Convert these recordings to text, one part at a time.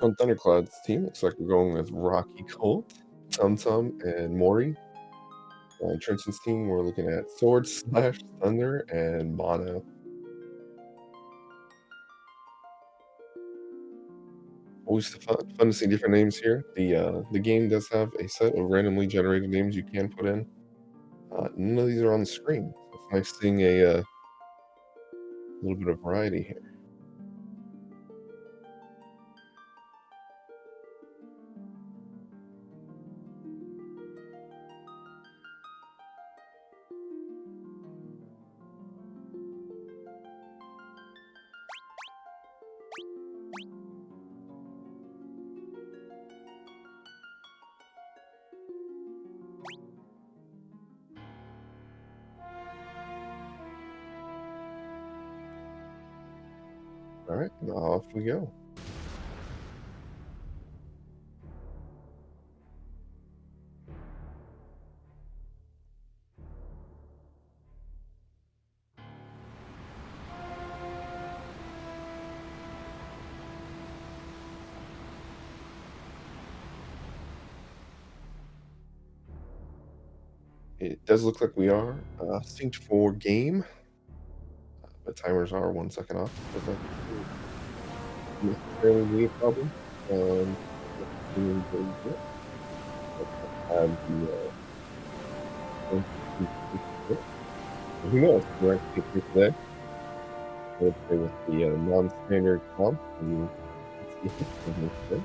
On Thunderclaude's team, looks like we're going with Rocky Colt, Tum Tum, and Mori. On Trinton's team, we're looking at Sword Slash, Thunder, and Mono. Always fun to see different names here. The game does have a set of randomly generated names you can put in. None of these are on the screen. So it's nice seeing a little bit of variety here. All right, off we go. It does look like we are synced for game, but timers are 1 second off. Does not necessarily be a problem. Um, have who knows? We're actually here today. Let's play with the non-standard comp. And let's see if it's good.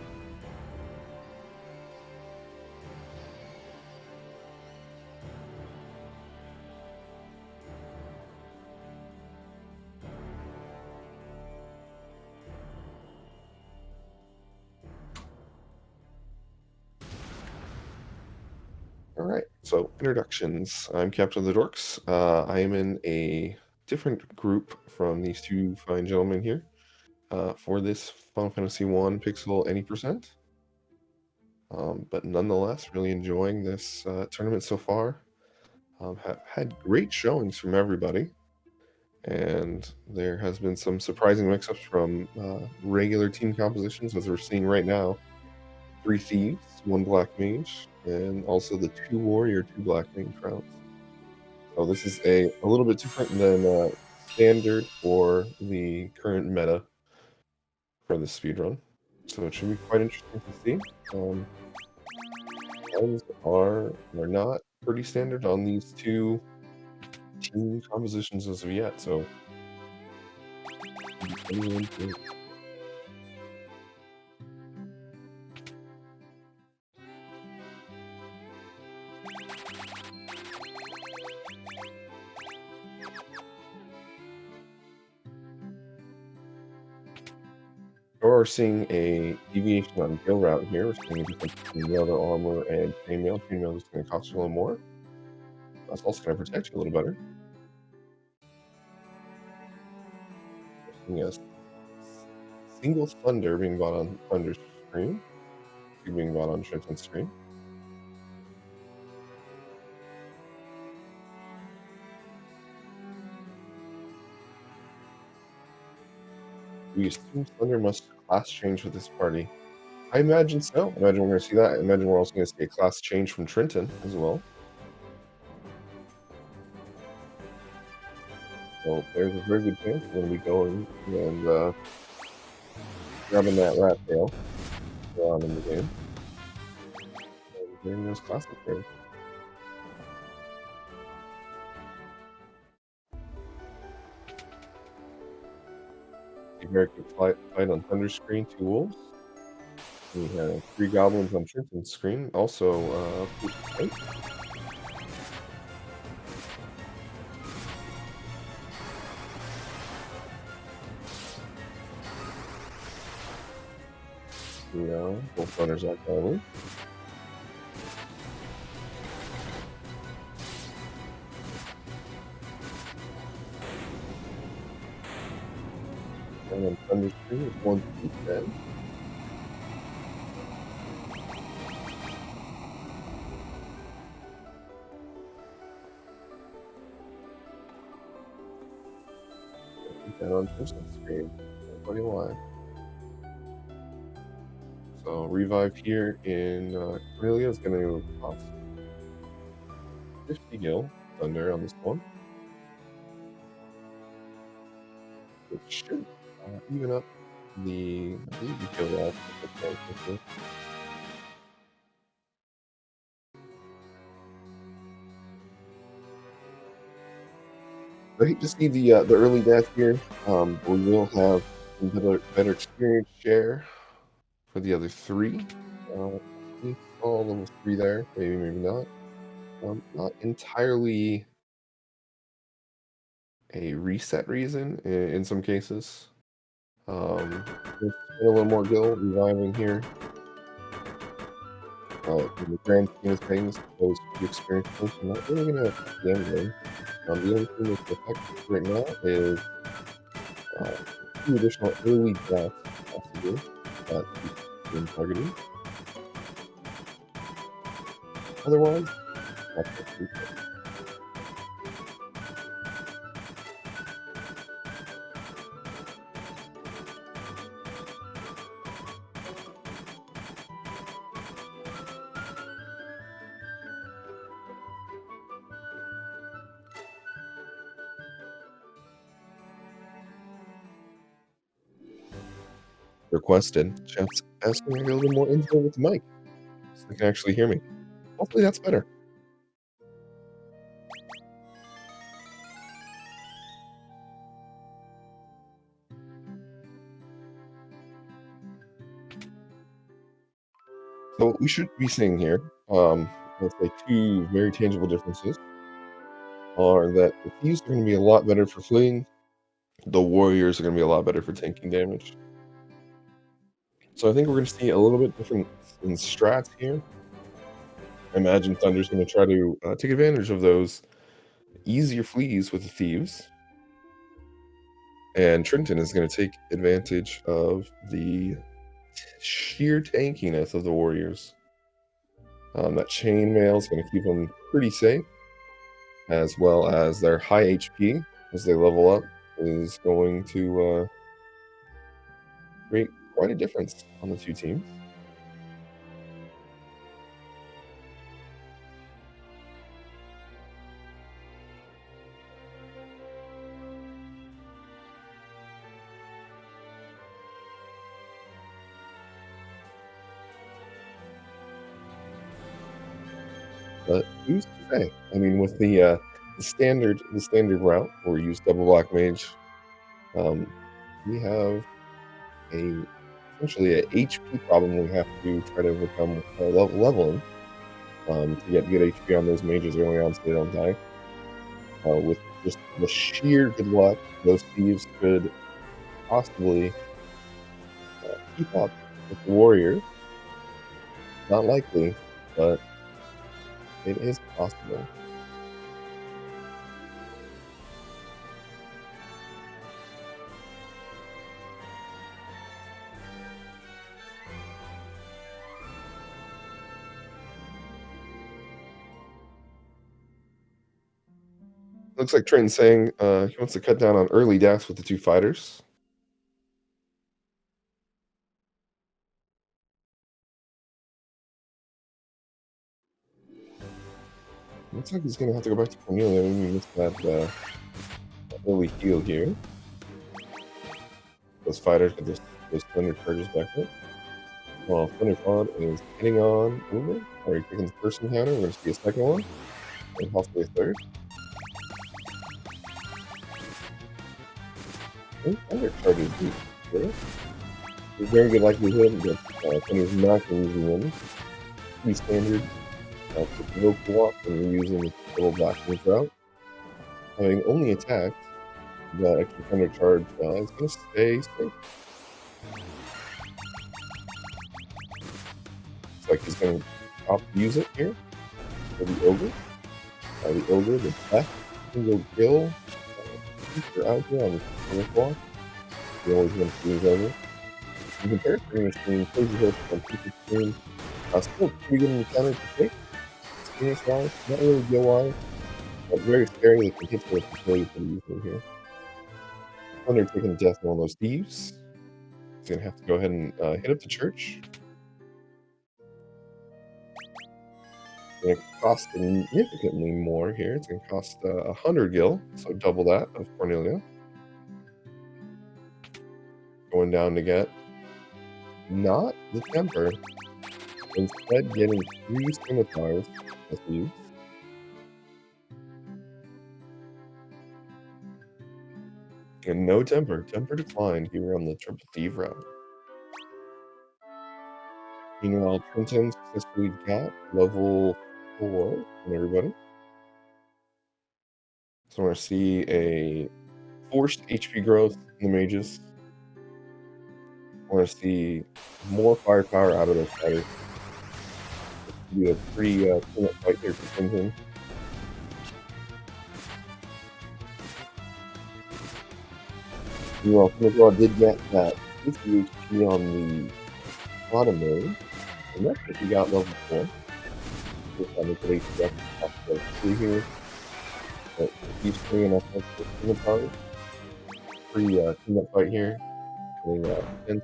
All right, so introductions. I'm Captain of the Dorks. I am in a different group from these two fine gentlemen here for this Final Fantasy One Pixel Any Percent. But nonetheless, really enjoying this tournament so far. Have had great showings from everybody, and there has been some surprising mix-ups from regular team compositions, as we're seeing right now. 3 Thieves, 1 Black Mage, and also the 2 Warrior, 2 Black Mage rounds. So this is a little bit different than standard for the current meta for the speedrun. So it should be quite interesting to see. Times are not pretty standard on these 2 team compositions as of yet, so we're seeing a deviation on kill route here. We're seeing a difference between the other armor and chainmail. Chainmail is going to cost you a little more. That's also going to protect you a little better. We're seeing a single Thunder being bought on Thunder's screen, 2 being bought on Trinton's screen. We assume Thunder must class change with this party. I imagine so. I imagine we're going to see that. I imagine we're also going to see a class change from Trinton as well. So there's a very good chance we're going to be going and grabbing that rat tail on in the game and getting those classic things. A very good fight on Thunder's screen, 2 wolves. We have 3 goblins on Trinton's screen, also fight. Both runners out goblin. And then Thunder's screen is 1 2 10. And on Trinton's screen, 21. So revive here in Cornelia is going to cost 50 gil thunder on this one, which should even up I believe the gil wall. I just need the early death here. We will have some better experience share for the other three. We saw level 3 there, maybe, maybe not. Not entirely a reset reason in some cases. Let's get a little more gil reviving here. In the grand scheme of things, those few experience points are not really going to affect the end game. The only thing that's affected right now is 2 additional early deaths, possibly, that keep them targeting. Otherwise, that's pretty good. Requested. Chat's asking me to get a little more info with the mic, so they can actually hear me. Hopefully that's better. So what we should be seeing here, let's say 2 very tangible differences, are that the thieves are going to be a lot better for fleeing, the warriors are going to be a lot better for tanking damage. So I think we're going to see a little bit different in strats here. I imagine Thunder's going to try to take advantage of those easier flees with the thieves, and Trinton is going to take advantage of the sheer tankiness of the warriors. That chainmail is going to keep them pretty safe, as well as their high HP as they level up is going to create quite a difference on the 2 teams. But who's to say? I mean, with the standard route where we use double black mage, we have essentially a HP problem we have to try to overcome leveling to get good HP on those mages early on so they don't die. With just the sheer good luck, those thieves could possibly keep up with the warrior. Not likely, but it is possible. Looks like Trenton's saying he wants to cut down on early deaths with the 2 fighters. Looks like he's going to have to go back to Cornelia. Maybe we missed that early heal here. Those fighters get those thunder charges back up. While Thunderclaude is hitting on Uber, or taking the first encounter, we're going to see a second one, and possibly a third. Thunder charges deep. Really? There's very good likelihood that Thunder's not going to usually win. Pretty standard for low co-op when you're using the double black mage route. Having only attacked, that extra thunder charge is going to stay safe. Looks like he's going to opt to use it here for the ogre. The ogre, the best single kill feature out here on the first block. You always want to use ogre. In comparison to your screen, Crazy Horse on PC screen, still pretty good in the counter to take. Experience wise, not really skill wise, but very scary that can hit with the play pretty easily here. Thunder taking the death on those thieves. He's going to have to go ahead and hit up the church. going to cost significantly more here. It's going to cost 100 gil, so double that of Cornelia. Going down to get not the temper, instead getting 3 scimitars as these. And no temper. Temper declined here on the Triple Thief route. Meanwhile, Trinton successfully got level 4 on everybody. So we're going to see a forced HP growth in the mages. We're going to see more firepower out of their fighters. This will be a pretty clean-up fight here for Trinton. Meanwhile, Thunderclaude did get that 50 HP on the bottom mode. And that's if he got level 4. This time it's at HP up to 3 here. But he's bringing up the scimitars. Pretty clean-up fight here. Getting 10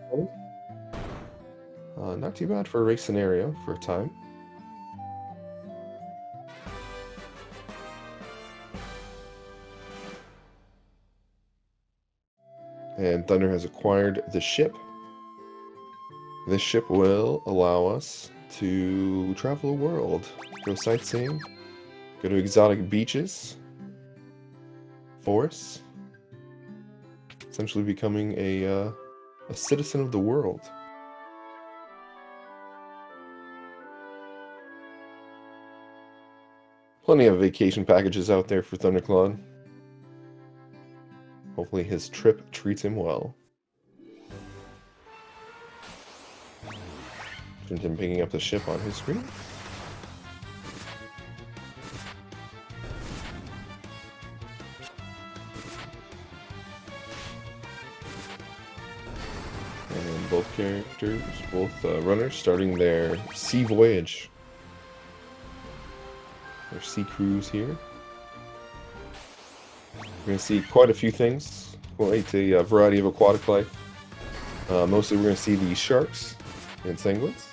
20. Not too bad for a race scenario for a time. And Thunder has acquired the ship. This ship will allow us to travel the world, go sightseeing, go to exotic beaches, forests, essentially becoming a citizen of the world. Plenty of vacation packages out there for Thunderclaude. Hopefully his trip treats him well. Trinton picking up the ship on his screen. And both characters, both runners, starting their sea voyage. Their sea cruise here. We're going to see quite a few things, quite a variety of aquatic life. Mostly we're going to see the sharks and sanguines.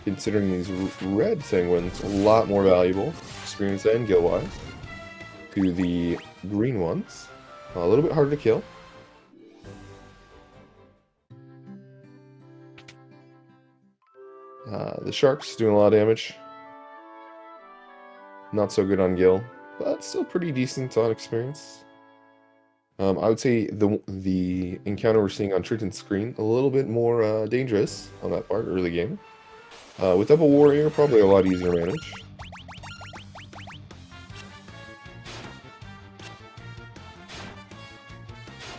Considering these red sanguines a lot more valuable, experience and gill-wise, to the green ones. A little bit harder to kill. The sharks doing a lot of damage. Not so good on gill, but still pretty decent on experience. I would say the encounter we're seeing on Trinton's screen a little bit more dangerous on that part early game. With Double Warrior, probably a lot easier to manage.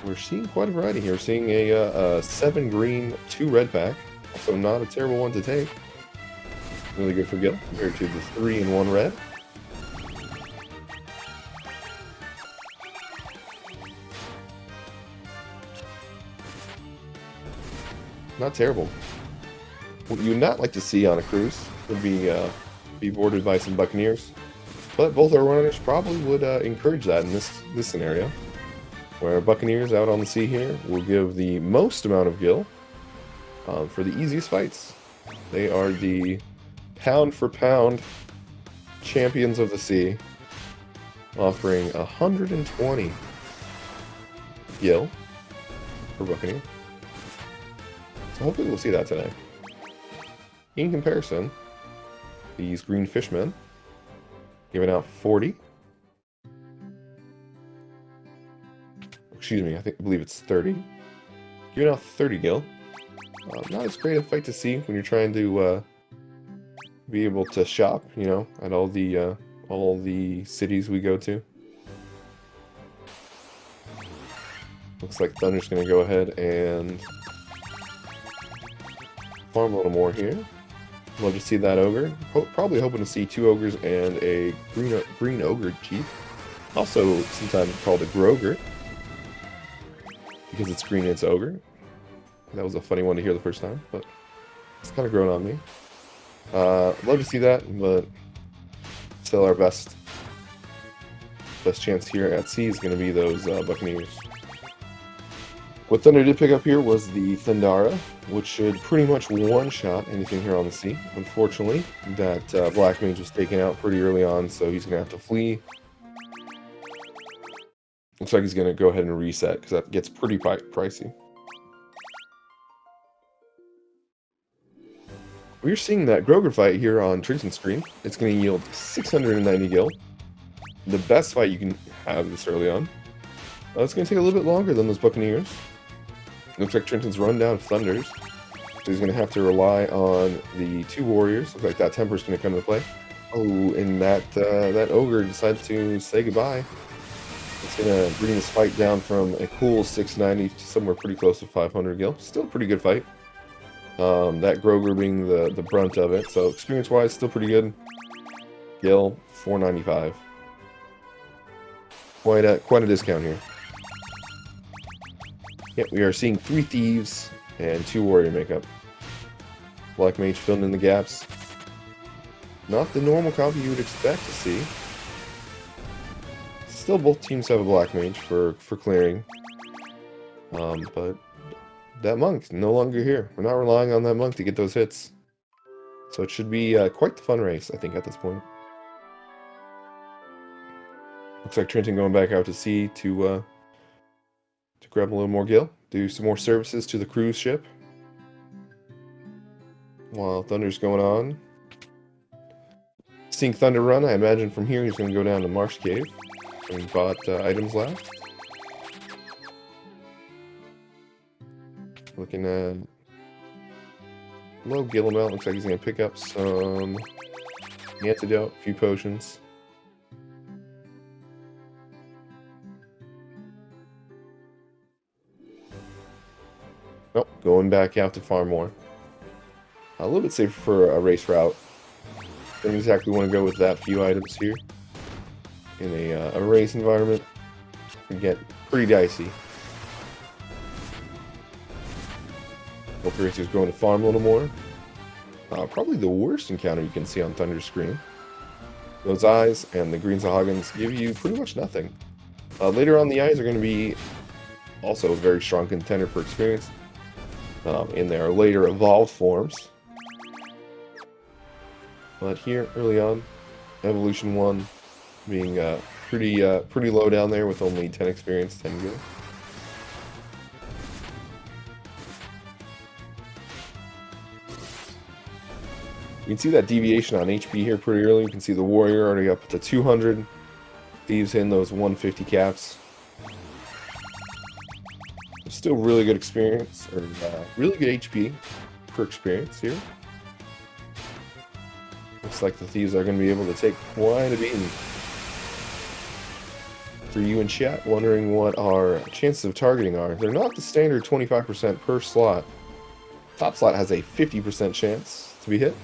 We're seeing quite a variety here. We're seeing a 7 green, 2 red pack, also not a terrible one to take. Really good for Gil compared to the 3 and 1 red. Not terrible. What you would not like to see on a cruise would be boarded by some buccaneers, but both our runners probably would encourage that in this scenario, where buccaneers out on the sea here will give the most amount of gil for the easiest fights. They are the pound for pound champions of the sea, offering 120 gil per buccaneer. Hopefully we'll see that today. In comparison, these green fishmen giving out 40. Excuse me, I believe it's 30. Giving out 30 gil. Not as great a fight to see when you're trying to be able to shop, you know, at all the cities we go to. Looks like Thunder's gonna go ahead and farm a little more here. Love to see that ogre. Probably hoping to see 2 ogres and a green ogre chief. Also sometimes called a grogre, because it's green and it's ogre. That was a funny one to hear the first time, but it's kind of grown on me. Love to see that, but still our best chance here at sea is going to be those buccaneers. What Thunder did pick up here was the Thundara, which should pretty much one-shot anything here on the sea. Unfortunately, that Black Mage was taken out pretty early on, so he's going to have to flee. Looks like he's going to go ahead and reset, because that gets pretty pricey. We're seeing that Groger fight here on Trinton's screen. It's going to yield 690 gil. The best fight you can have this early on. It's going to take a little bit longer than those Buccaneers. Looks like Trinton's run down Thunders. So he's going to have to rely on the 2 Warriors. Looks like that Temper's going to come into play. Oh, and that Ogre decided to say goodbye. It's going to bring this fight down from a cool 690 to somewhere pretty close to 500 gil. Still a pretty good fight. That Groger being the brunt of it. So experience-wise, still pretty good. Gil, 495. Quite a discount here. Yep, we are seeing 3 Thieves and 2 Warrior makeup. Black Mage filling in the gaps. Not the normal comp you would expect to see. Still, both teams have a Black Mage for clearing. But that Monk, no longer here. We're not relying on that Monk to get those hits. So it should be quite the fun race, I think, at this point. Looks like Trinton going back out to sea to grab a little more gil, do some more services to the cruise ship. While Thunder's going on. Seeing Thunder run, I imagine from here he's going to go down to Marsh Cave and bought items left. Looking at low gil amount, looks like he's going to pick up some antidote, a few potions. Nope, going back out to farm more. A little bit safer for a race route. Don't exactly want to go with that few items here. In a race environment, it can get pretty dicey. Both racers going to farm a little more. Probably the worst encounter you can see on Thunder's screen. Those eyes and the green Sahagins give you pretty much nothing. Later on, the eyes are going to be also a very strong contender for experience. In their later evolved forms. But here, early on, Evolution 1 being pretty low down there with only 10 experience, 10 gil. You can see that deviation on HP here pretty early. You can see the Warrior already up to 200. Thieves hitting those 150 caps. Still really good experience, or really good HP per experience here. Looks like the Thieves are going to be able to take quite a beating. For you in chat wondering what our chances of targeting are, they're not the standard 25% per slot. Top slot has a 50% chance to be hit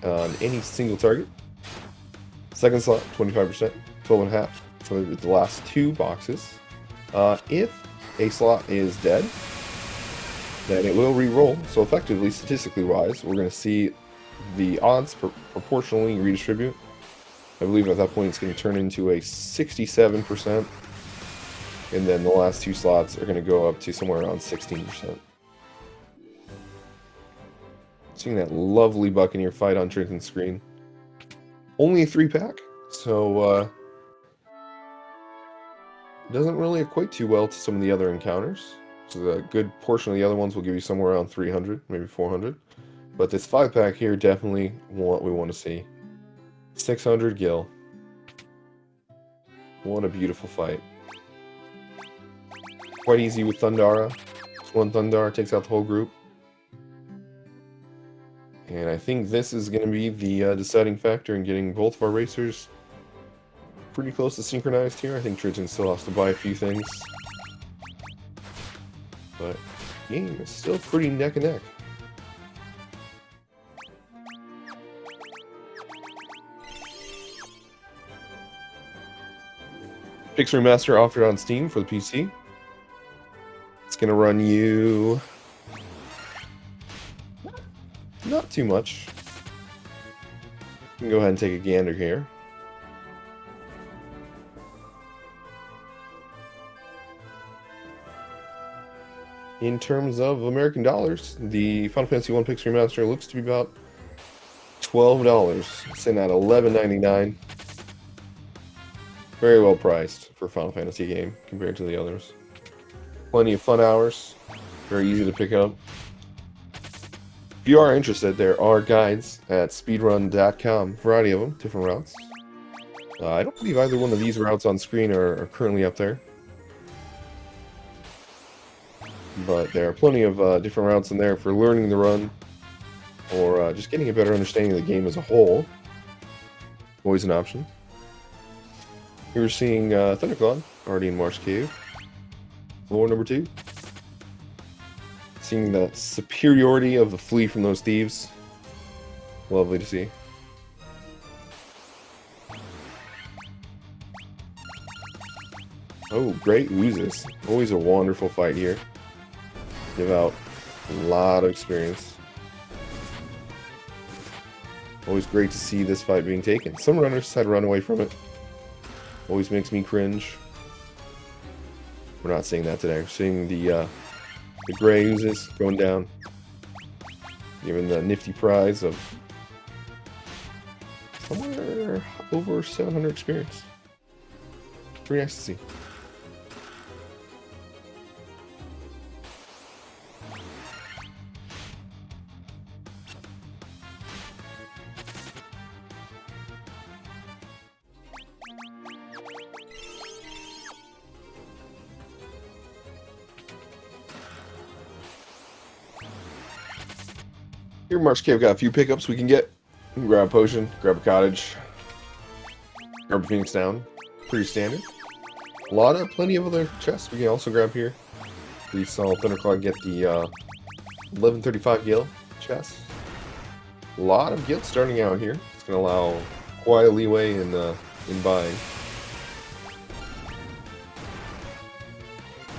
on any single target. Second slot, 25%, 12.5% for the last 2 boxes. If a slot is dead, then it will re-roll. So effectively, statistically wise, we're going to see the odds proportionally redistribute. I believe at that point it's going to turn into a 67%, and then the last 2 slots are going to go up to somewhere around 16%. Seeing that lovely Buccaneer fight on Trinton's screen. Only a 3-pack, so doesn't really equate too well to some of the other encounters. So a good portion of the other ones will give you somewhere around 300, maybe 400. But this 5-pack here, definitely what we want to see. 600 gil. What a beautiful fight. Quite easy with Thundara. Just one Thundara takes out the whole group. And I think this is going to be the deciding factor in getting both of our racers pretty close to synchronized here. I think Trinton still has to buy a few things. But game is still pretty neck and neck. Remaster offered on Steam for the PC. It's going to run you not too much. You can go ahead and take a gander here. In terms of American dollars, the Final Fantasy 1 Pix Remaster looks to be about $12, sitting at $11.99. Very well priced for a Final Fantasy game compared to the others. Plenty of fun hours, very easy to pick up. If you are interested, there are guides at speedrun.com, variety of them, different routes. I don't believe either one of these routes on screen are currently up there. But there are plenty of different routes in there for learning the run, or just getting a better understanding of the game as a whole. Always an option. Here we're seeing Thunderclaude, already in Marsh Cave. Floor number 2. Seeing the superiority of the flee from those thieves. Lovely to see. Oh, great oozes. Always a wonderful fight here. Give out a lot of experience. Always great to see this fight being taken. Some runners had to run away from it. Always makes me cringe. We're not seeing that today. We're seeing the gray oozes going down. Given the nifty prize of somewhere over 700 experience. Pretty nice to see. Here in Marsh Cave, got a few pickups we can get. We can grab a potion, grab a cottage, grab a Phoenix down. Pretty standard. Plenty of other chests we can also grab here. We saw Thunderclaude get the 1135 gil chest. A lot of gil starting out here. It's going to allow quite a leeway in buying.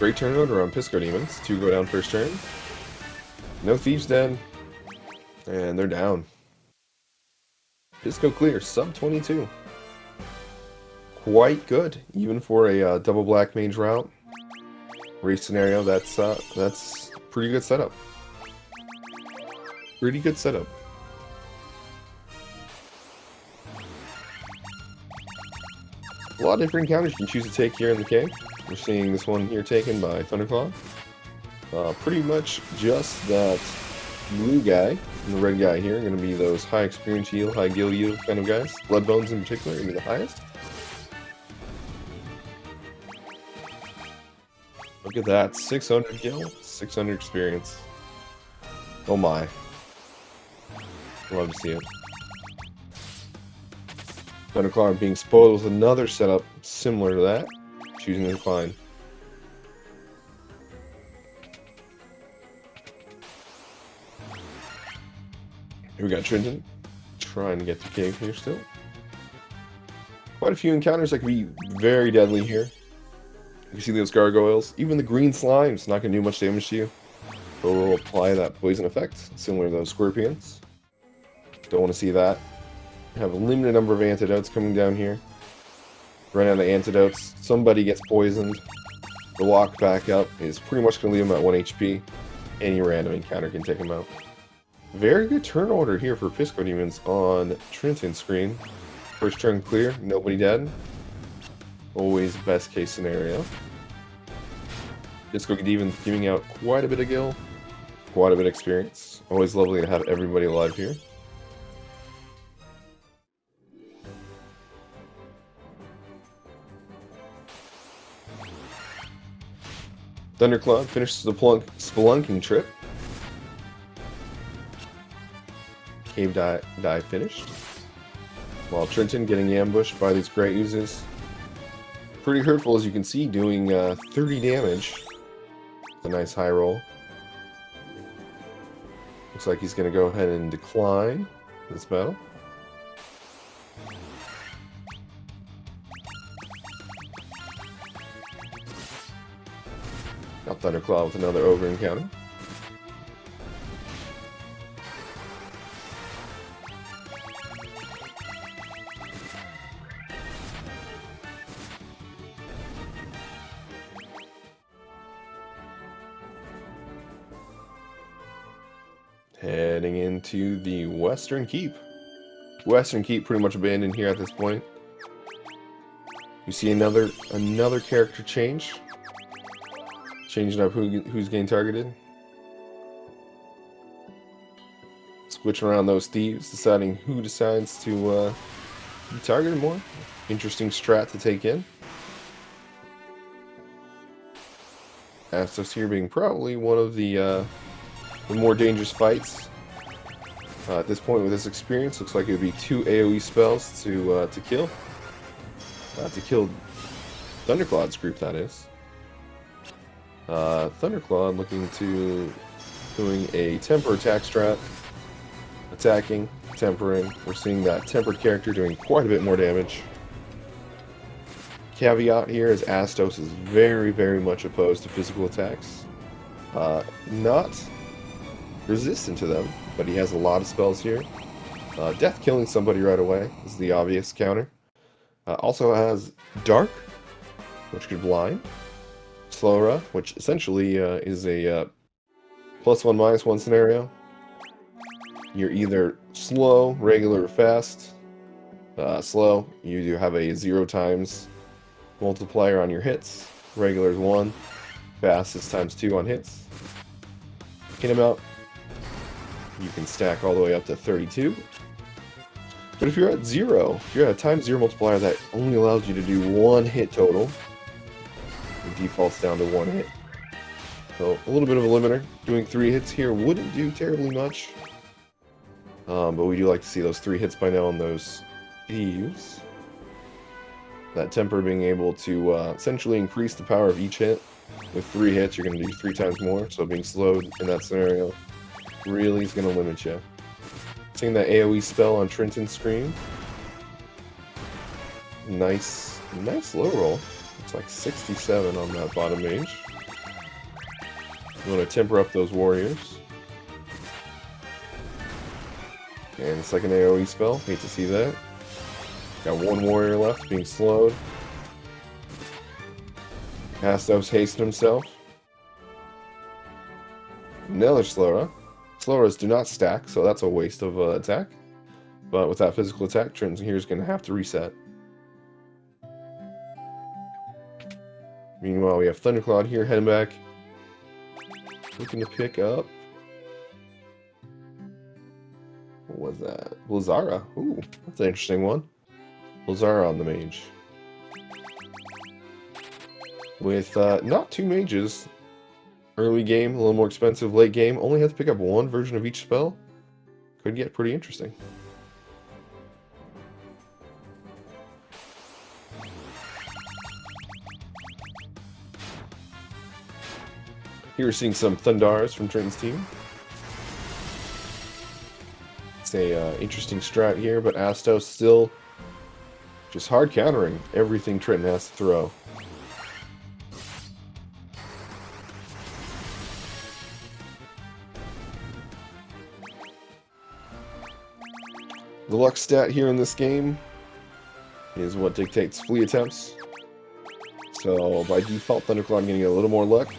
Great turnover on Pisco Demons. 2 go down first turn. No thieves dead. And they're down. Pisco clear, sub 22. Quite good, even for a double black mage route. Race scenario, that's pretty good setup. Pretty good setup. A lot of different encounters you can choose to take here in the cave. We're seeing this one here taken by Thunderclaude. Pretty much just that blue guy and the red guy here are going to be those high experience yield, high gil yield kind of guys. Bloodbones in particular are going to be the highest. Look at that, 600 gil, 600 experience. Oh my. Love to see it. Thunderclaude being spoiled with another setup similar to that. Choosing to decline. Here we got Trinton, trying to get to cave here still. Quite a few encounters that could be very deadly here. You can see those gargoyles. Even the green slime's not going to do much damage to you. But we'll apply that poison effect, similar to those scorpions. Don't want to see that. We have a limited number of antidotes coming down here. Run out of antidotes. Somebody gets poisoned. The walk back up is pretty much going to leave them at 1 HP. Any random encounter can take them out. Very good turn order here for Pisco Demons on Trinton's screen. First turn clear, nobody dead. Always best case scenario. Pisco Demons giving out quite a bit of gil, quite a bit of experience. Always lovely to have everybody alive here. Thunderclaude finishes the spelunking trip. Cave dive finished. While Trinton getting ambushed by these great oozes. Pretty hurtful, as you can see, doing 30 damage. It's a nice high roll. Looks like he's going to go ahead and decline this battle. Got Thunderclaude with another ogre encounter. Heading into the Western Keep. Western Keep pretty much abandoned here at this point. You see another character change. Changing up who's getting targeted. Switching around those thieves, deciding who decides to be targeted more. Interesting strat to take in. Astos here being probably one of the more dangerous fights. At this point with this experience, looks like it would be 2 AoE spells to kill. To kill Thunderclaude's group, that is. Thunderclaude looking to doing a temper attack strat. Attacking, tempering. We're seeing that tempered character doing quite a bit more damage. Caveat here is Astos is very, very much opposed to physical attacks. Not resistant to them, but he has a lot of spells here. Death killing somebody right away is the obvious counter. Also has Dark, which could blind. Slowra, which essentially is a +1, -1 scenario. You're either slow, regular, or fast. Slow, you do have a 0 times multiplier on your hits. Regular is 1. Fast is ×2 on hits. Hit him out. You can stack all the way up to 32. But if you're at 0, if you're at a ×0 multiplier that only allows you to do 1 hit total, it defaults down to 1 hit. So a little bit of a limiter. Doing 3 hits here wouldn't do terribly much. But we do like to see those 3 hits by now on those thieves. That temper being able to essentially increase the power of each hit. With 3 hits, you're going to do 3 times more. So being slowed in that scenario really is going to limit you. Seeing that AoE spell on Trinton's screen. Nice low roll. It's like 67 on that bottom mage. You want to temper up those warriors. And the second AoE spell, hate to see that. Got 1 warrior left, being slowed. Astos hasten himself. Another Slowra. Slowras do not stack, so that's a waste of attack. But with that physical attack, Trinton here is going to have to reset. Meanwhile, we have Thunderclaude here heading back. Looking to pick up... what was that? Blazara. Ooh, that's an interesting one. Blazara on the mage. With not 2 mages. Early game, a little more expensive. Late game, only have to pick up 1 version of each spell. Could get pretty interesting. Here we're seeing some Thundars from Trinton's team. It's a interesting strat here, but Astos still just hard countering everything Trinton has to throw. The luck stat here in this game is what dictates flee attempts. So by default, Thunderclaude getting a little more luck.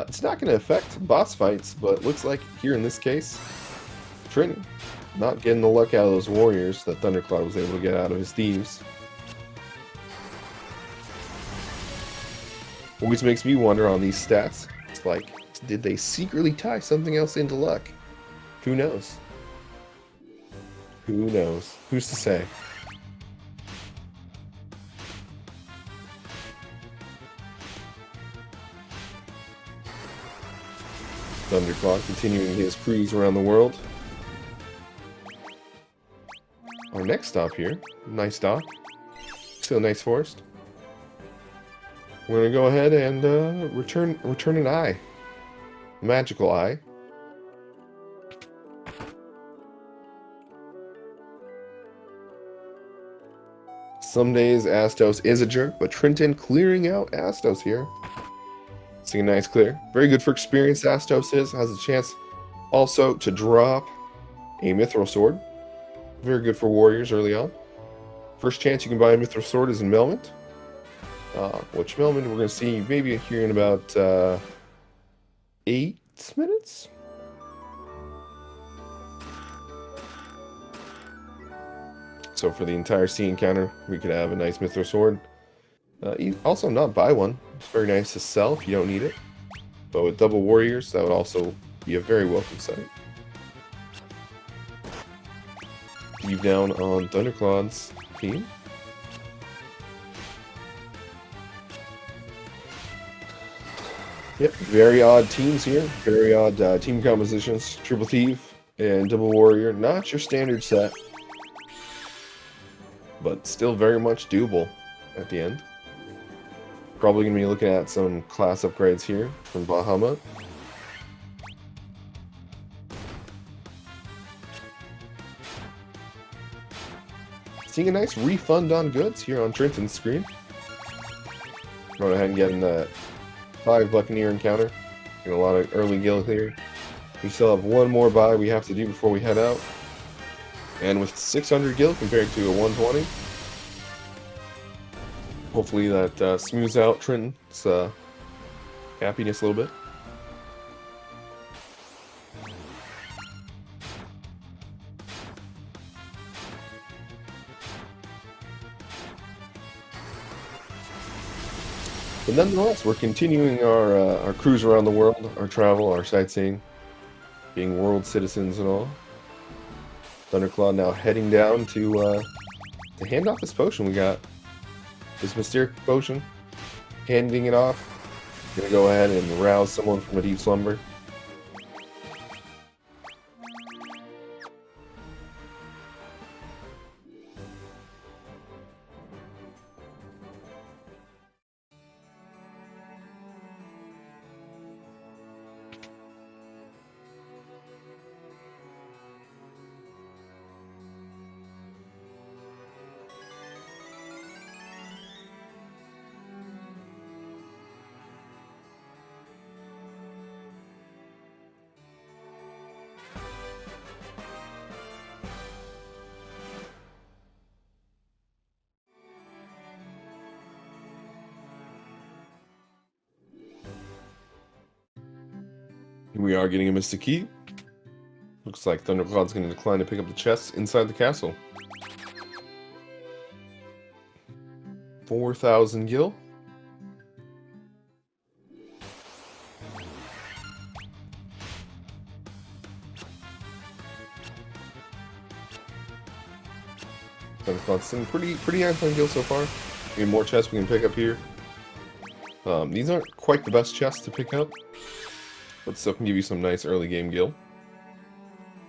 It's not going to affect boss fights, but it looks like here in this case, Trinton not getting the luck out of those warriors that Thunderclaude was able to get out of his thieves. Always makes me wonder on these stats. It's like, did they secretly tie something else into luck? Who knows? Who knows? Who's to say? Thunderclaude continuing his cruise around the world. Our next stop here, nice dock, still a nice forest. We're gonna go ahead and return an eye, magical eye. Some days Astos is a jerk, but Trinton clearing out Astos here. Seeing a nice clear. Very good for experience. Astos has a chance also to drop a Mithril Sword. Very good for warriors early on. First chance you can buy a Mithril Sword is in Melmond. Which Melmond we're going to see maybe here in about 8 minutes. So for the entire sea encounter, we could have a nice Mythro Sword. Also not buy one. It's very nice to sell if you don't need it. But with double warriors, that would also be a very welcome sight. Eve down on Thunderclaude's team. Yep, very odd teams here. Very odd team compositions. Triple Thief and Double Warrior. Not your standard set. But still very much doable at the end. Probably going to be looking at some class upgrades here from Bahamut. Seeing a nice refund on goods here on Trinton's screen. Going ahead and getting that 5 Buccaneer encounter. Getting a lot of early gil here. We still have one more buy we have to do before we head out. And with 600 gil compared to a 120, hopefully that smooths out Trinton's happiness a little bit. But nonetheless, we're continuing our cruise around the world, our travel, our sightseeing, being world citizens and all. Thunderclaude now heading down to hand off this potion we got. This Mysterious potion. Handing it off. Gonna go ahead and rouse someone from a deep slumber. Here we are getting a Mystic Key. Looks like Thunderclaude's going to decline to pick up the chests inside the castle. 4,000 gil. Thunderclaude's sitting pretty nice on gil so far. We have more chests we can pick up here. These aren't quite the best chests to pick up, but still can give you some nice early game gil.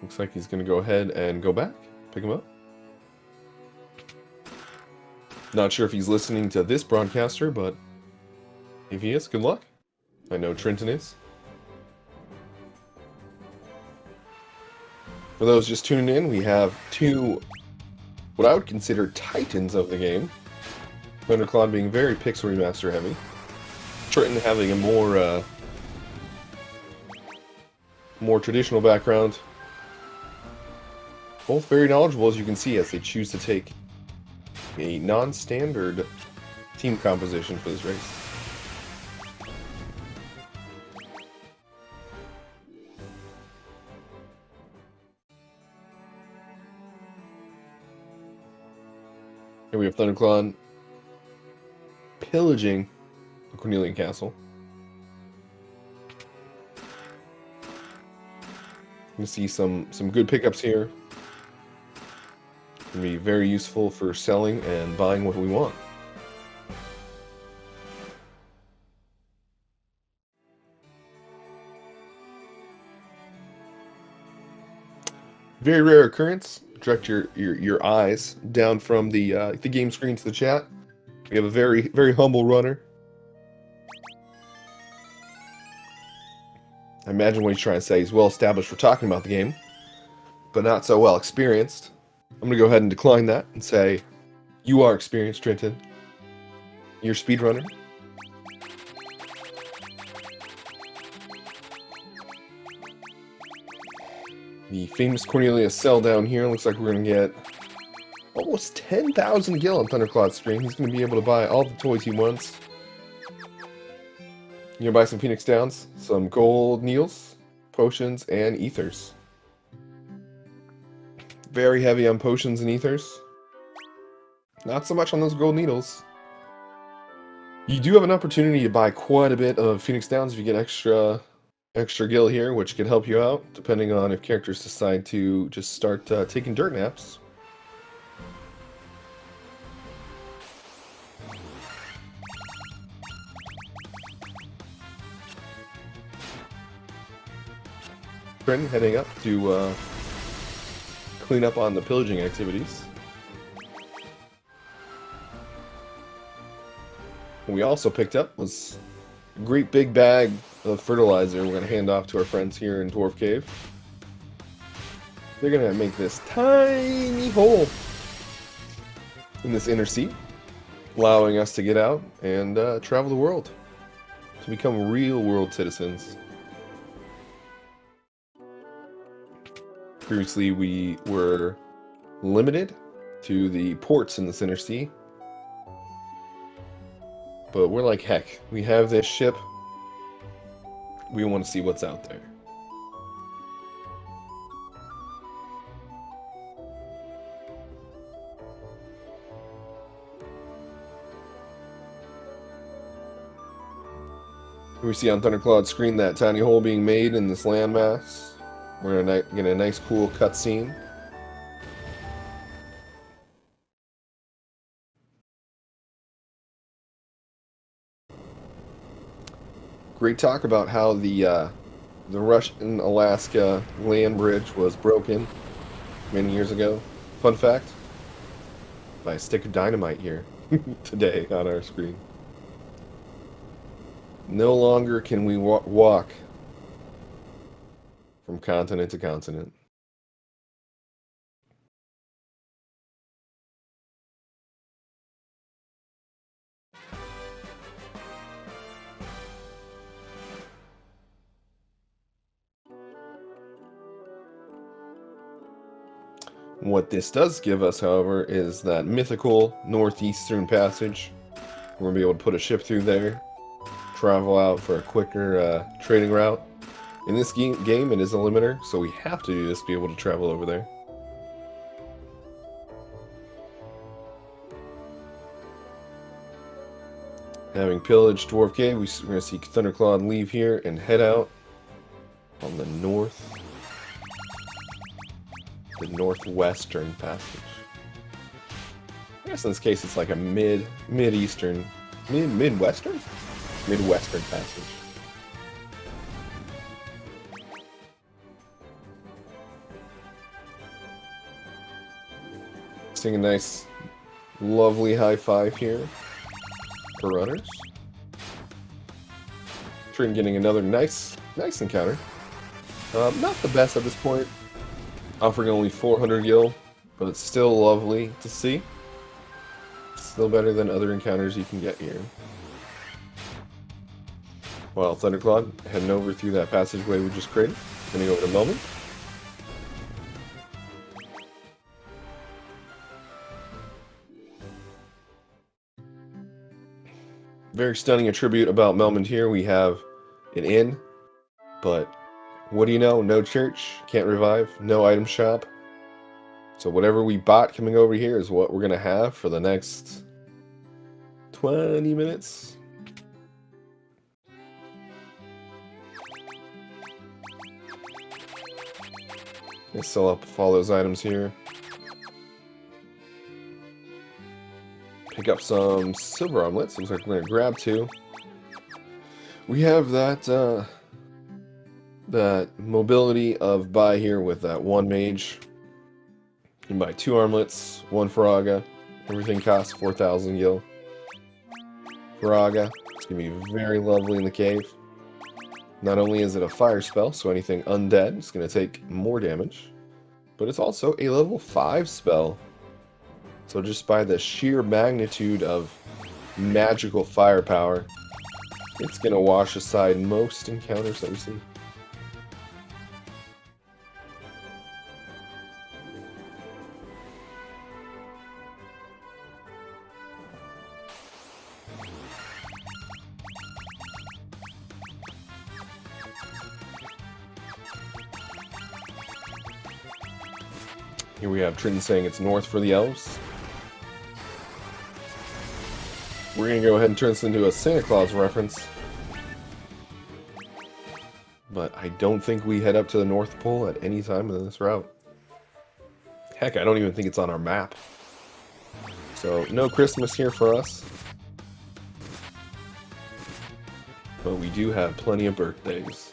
Looks like he's going to go ahead and go back, pick him up. Not sure if he's listening to this broadcaster, but if he is, good luck. I know Trinton is. For those just tuning in, we have two, what I would consider titans of the game. Thunderclaude being very pixel remaster heavy. Trinton having a more traditional background. Both very knowledgeable, as you can see, as they choose to take a non-standard team composition for this race. Here we have Thunderclaude pillaging the Cornelian Castle. You can see some good pickups here. Can be very useful for selling and buying what we want. Very rare occurrence. Direct your eyes down from the game screen to the chat. We have a very humble runner. I imagine what he's trying to say. He's well established for talking about the game, but not so well experienced. I'm going to go ahead and decline that and say, you are experienced, Trinton. You're a speedrunner. The famous Cornelius cell down here. Looks like we're going to get almost 10,000 gil on Thunderclaude's stream. He's going to be able to buy all the toys he wants. You're going to buy some Phoenix Downs, some gold Neels, potions, and ethers. Very heavy on potions and ethers. Not so much on those gold needles. You do have an opportunity to buy quite a bit of Phoenix Downs if you get extra gil here, which could help you out, depending on if characters decide to just start taking dirt naps. Trinton heading up to clean up on the pillaging activities. What we also picked up was a great big bag of fertilizer we're going to hand off to our friends here in Dwarf Cave. They're going to make this tiny hole in this inner sea, allowing us to get out and travel the world to become real world citizens. Previously, we were limited to the ports in this inner sea, but we're like, heck, we have this ship. We want to see what's out there. We see on Thunderclaude's screen that tiny hole being made in this landmass. We're going to get a nice cool cutscene. Great talk about how the Russian-Alaska land bridge was broken many years ago. Fun fact, by a stick of dynamite here today on our screen. No longer can we walk from continent to continent. What this does give us, however, is that mythical northeastern passage. We're going to be able to put a ship through there, travel out for a quicker trading route. In this game, it is a limiter, so we have to do this to be able to travel over there. Having pillaged Dwarf Cave, we're going to see Thunderclaude leave here and head out on the northwestern passage. I guess in this case it's like a midwestern passage. Seeing a nice, lovely high five here for runners. Trinton getting another nice encounter. Not the best at this point, offering only 400 gil, but it's still lovely to see. Still better than other encounters you can get here. While Thunderclaude heading over through that passageway we just created, heading over to Melman. Very stunning attribute about Melman here. We have an inn, but what do you know? No church, can't revive, no item shop. So whatever we bought coming over here is what we're going to have for the next 20 minutes. Let's sell up all those items here. Pick up some silver omelets. Looks like we're going to grab 2. We have that mobility of buy here with that 1 mage. You can buy 2 armlets, 1 Faraga. Everything costs 4,000 gil. Faraga. It's going to be very lovely in the cave. Not only is it a fire spell, so anything undead is going to take more damage, but it's also a level 5 spell. So just by the sheer magnitude of magical firepower, it's going to wash aside most encounters that we see. Here we have Trinton saying it's north for the elves. we're going to go ahead and turn this into a Santa Claus reference. But I don't think we head up to the North Pole at any time in this route. Heck, I don't even think it's on our map. So, no Christmas here for us. But we do have plenty of birthdays.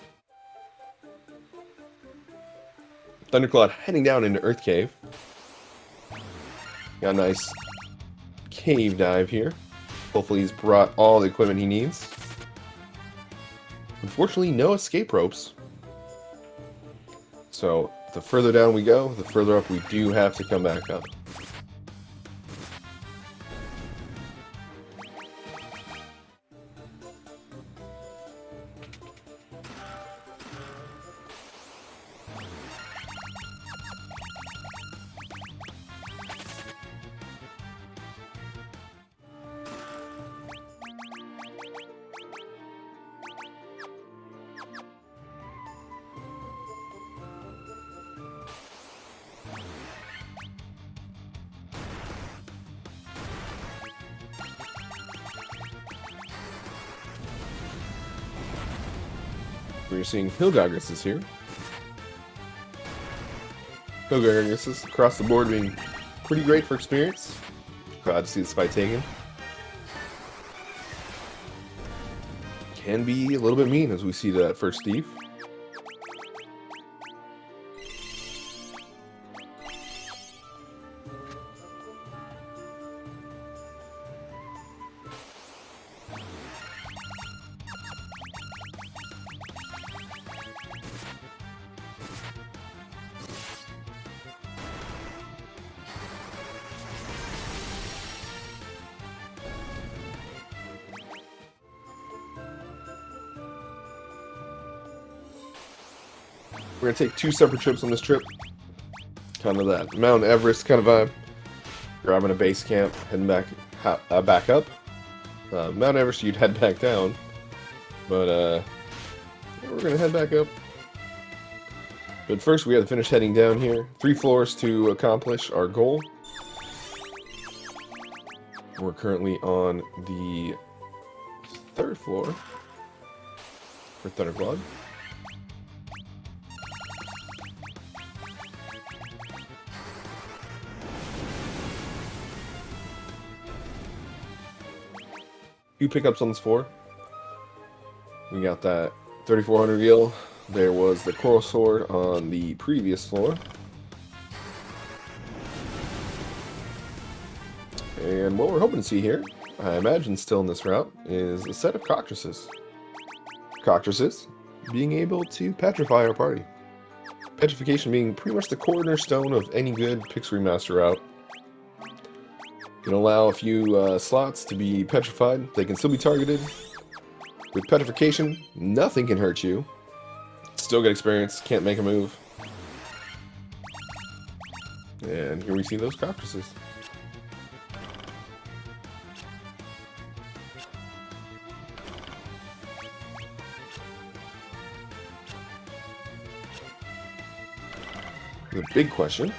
Thunderclaude heading down into Earth Cave. Got a nice cave dive here. Hopefully he's brought all the equipment he needs. Unfortunately, no escape ropes. So, the further down we go, the further up we do have to come back up. We're seeing Hilgagris is here. Hilgagris is across the board being pretty great for experience. Glad to see this fight taken. Can be a little bit mean as we see to that first thief. We're going to take 2 separate trips on this trip. Kind of that Mount Everest kind of vibe. Grabbing a base camp, heading back up. Mount Everest, you'd head back down. But yeah, we're going to head back up. But first, we have to finish heading down here. 3 floors to accomplish our goal. We're currently on the 3rd floor for Thunderclaude. Few pickups on this floor. We got that 3400 gil. There was the coral sword on the previous floor. And what we're hoping to see here, I imagine still in this route, is a set of cockatrices. Cockatrices being able to petrify our party. Petrification being pretty much the cornerstone of any good Pixel Remaster route. Can allow a few slots to be petrified. They can still be targeted. With petrification, nothing can hurt you. Still get experience, can't make a move. And here we see those cockatrices. The big question,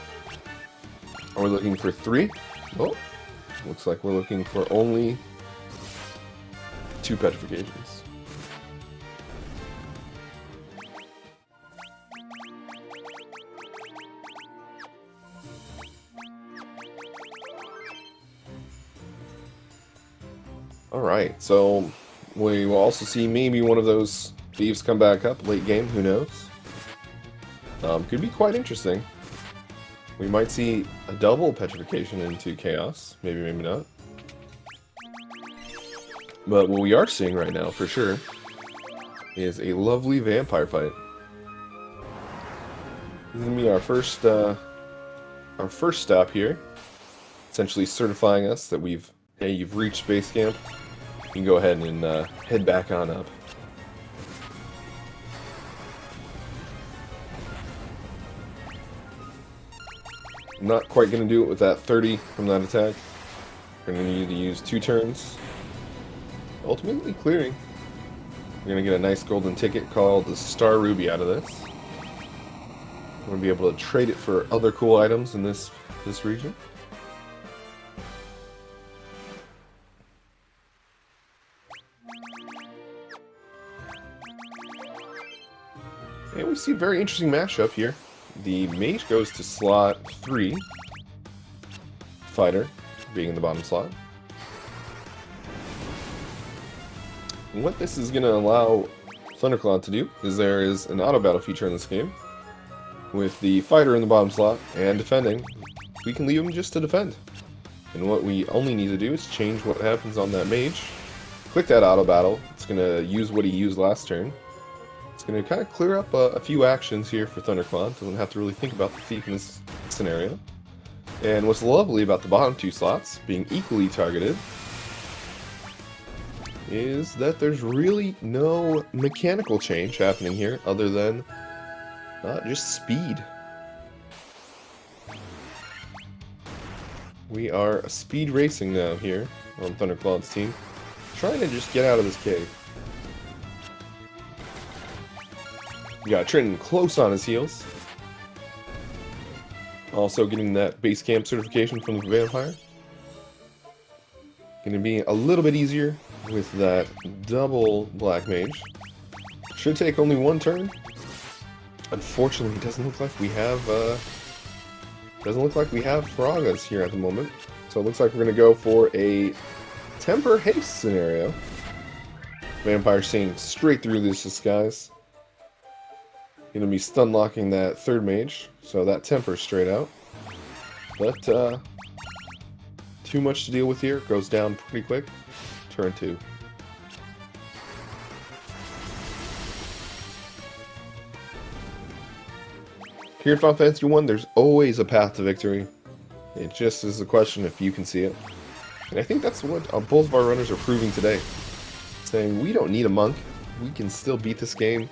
are we looking for 3? Well, looks like we're looking for only 2 petrifications. Alright, so we will also see maybe one of those thieves come back up late game, who knows? Could be quite interesting. We might see a double petrification into chaos. Maybe, maybe not. But what we are seeing right now, for sure, is a lovely vampire fight. This is going to be our first stop here. Essentially certifying us that you've reached base camp. You can go ahead and head back on up. I'm not quite going to do it with that 30 from that attack. We're going to need to use 2 turns. Ultimately clearing. We're going to get a nice golden ticket called the Star Ruby out of this. We're going to be able to trade it for other cool items in this region. see a very interesting mashup here. The mage goes to slot 3, fighter being in the bottom slot. And what this is going to allow Thunderclaude to do is there is an auto battle feature in this game with the fighter in the bottom slot and defending. We can leave him just to defend. And what we only need to do is change what happens on that mage. Click that auto battle. It's going to use what he used last turn. It's going to kind of clear up a few actions here for Thunderclaude. Doesn't have to really think about the thief in this scenario. And what's lovely about the bottom 2 slots being equally targeted is that there's really no mechanical change happening here other than just speed. We are speed racing now here on Thunderclaude's team, trying to just get out of this cave. We got Trinton close on his heels. Also getting that base camp certification from the vampire. Going to be a little bit easier with that double black mage. Should take only 1 turn. Unfortunately, it doesn't look like we have Faragas here at the moment. So it looks like we're going to go for a temper haste scenario. Vampire seeing straight through this disguise. Going to be stun locking that 3rd mage, so that temper straight out. But too much to deal with here. Goes down pretty quick. Turn 2. Here in Final Fantasy 1, there's always a path to victory. It just is a question if you can see it. And I think that's what both of our runners are proving today. Saying we don't need a monk. We can still beat this game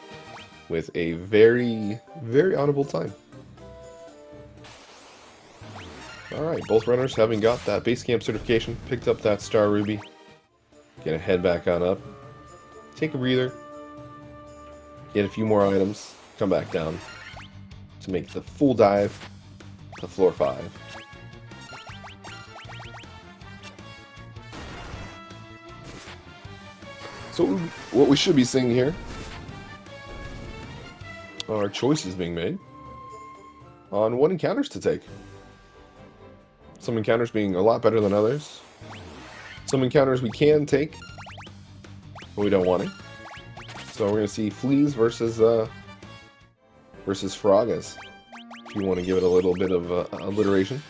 with a very, very audible time. Alright, both runners having got that base camp certification, picked up that star ruby. Gonna head back on up. Take a breather. Get a few more items. Come back down to make the full dive to floor 5. So what we should be seeing here are choices being made on what encounters to take. Some encounters being a lot better than others. Some encounters we can take, but we don't want it. So we're going to see fleas versus Faragas, if you want to give it a little bit of alliteration.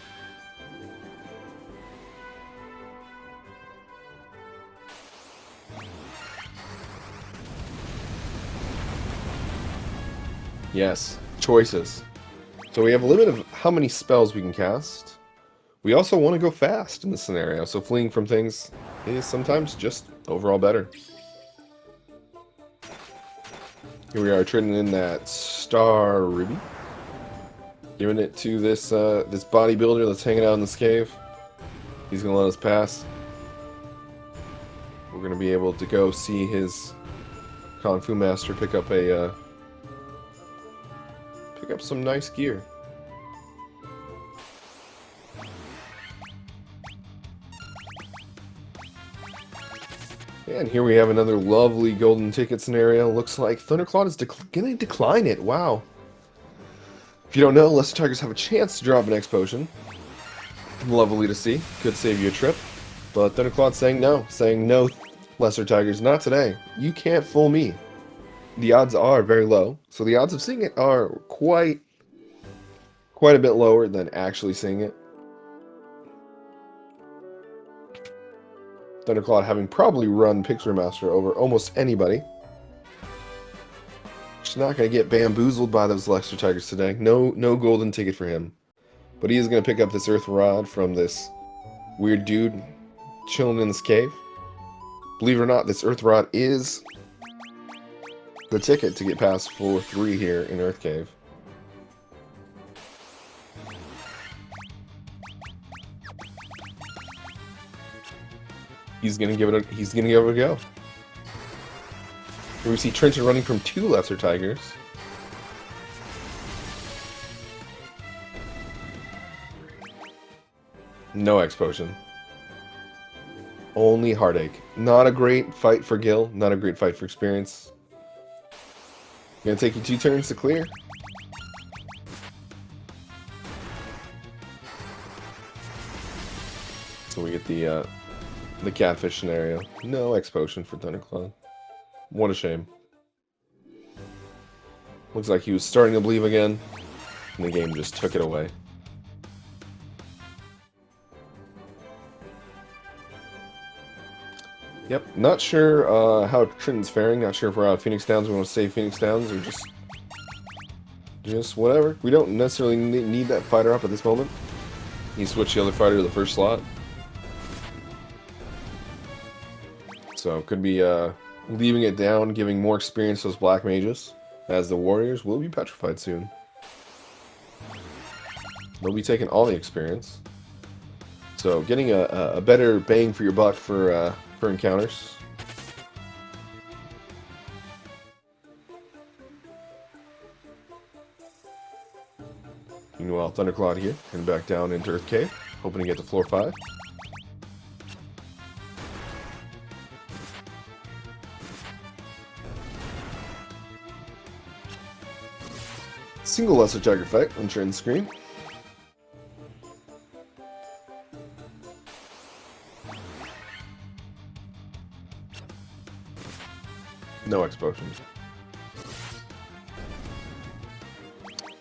Yes, choices. So we have a limit of how many spells we can cast. We also want to go fast in this scenario, so fleeing from things is sometimes just overall better. Here we are, trading in that star ruby. Giving it to this this bodybuilder that's hanging out in this cave. He's going to let us pass. We're going to be able to go see his Kung Fu master pick up some nice gear. And here we have another lovely golden ticket scenario. Looks like Thunderclaude is going to decline it. Wow. If you don't know, Lesser Tigers have a chance to drop an X potion. Lovely to see. Could save you a trip. But Thunderclaude saying no. Saying no, Lesser Tigers, not today. You can't fool me. The odds are very low. So the odds of seeing it are quite a bit lower than actually seeing it. Thunderclaude having probably run Remaster over almost anybody. Just not going to get bamboozled by those Lesser Tigers today. No golden ticket for him. But he is going to pick up this Earth Rod from this weird dude chilling in this cave. Believe it or not, this Earth Rod is the ticket to get past floor 3 here in Earth Cave. He's gonna give it a go. Here we see Trinton running from 2 Lesser Tigers. No X potion. Only heartache. Not a great fight for Gil. Not a great fight for experience. Gonna take you 2 turns to clear. So we get the catfish scenario. No X potion for Thunderclaude. What a shame. Looks like he was starting to believe again, and the game just took it away. Yep, not sure how Trinton's faring. Not sure if we're out of Phoenix Downs. We want to save Phoenix Downs or just whatever. We don't necessarily need that fighter up at this moment. You switch the other fighter to the first slot. So could be leaving it down, giving more experience to those black mages, as the warriors will be petrified soon. They'll be taking all the experience. So getting a better bang for your buck for encounters. Meanwhile, Thunderclaude here, heading back down into Earth Cave, hoping to get to floor 5. Single Lesser Tiger fight on Trinton's screen. No X potion.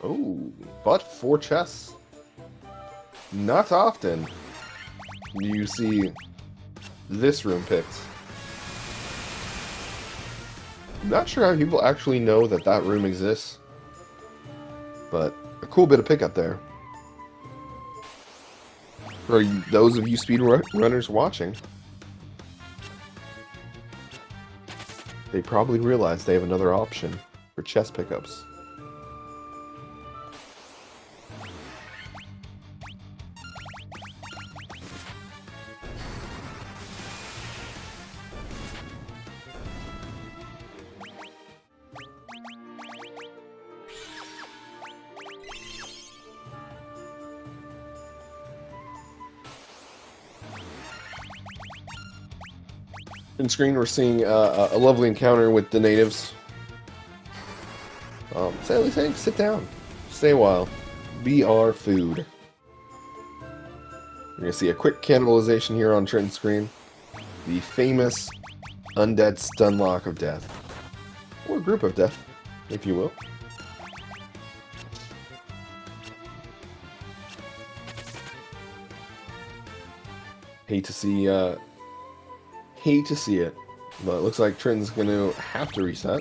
Oh, but 4 chests. Not often do you see this room picked. Not sure how people actually know that that room exists, but a cool bit of pickup there. For those of you speedrunners watching, they probably realize they have another option for chest pickups. On screen, we're seeing a lovely encounter with the natives. Sadly saying, sit down. Stay a while. Be our food. We're going to see a quick cannibalization here on Trinton's screen. The famous undead stunlock of death. Or group of death, if you will. Hate to see it, but it looks like Trinton's going to have to reset.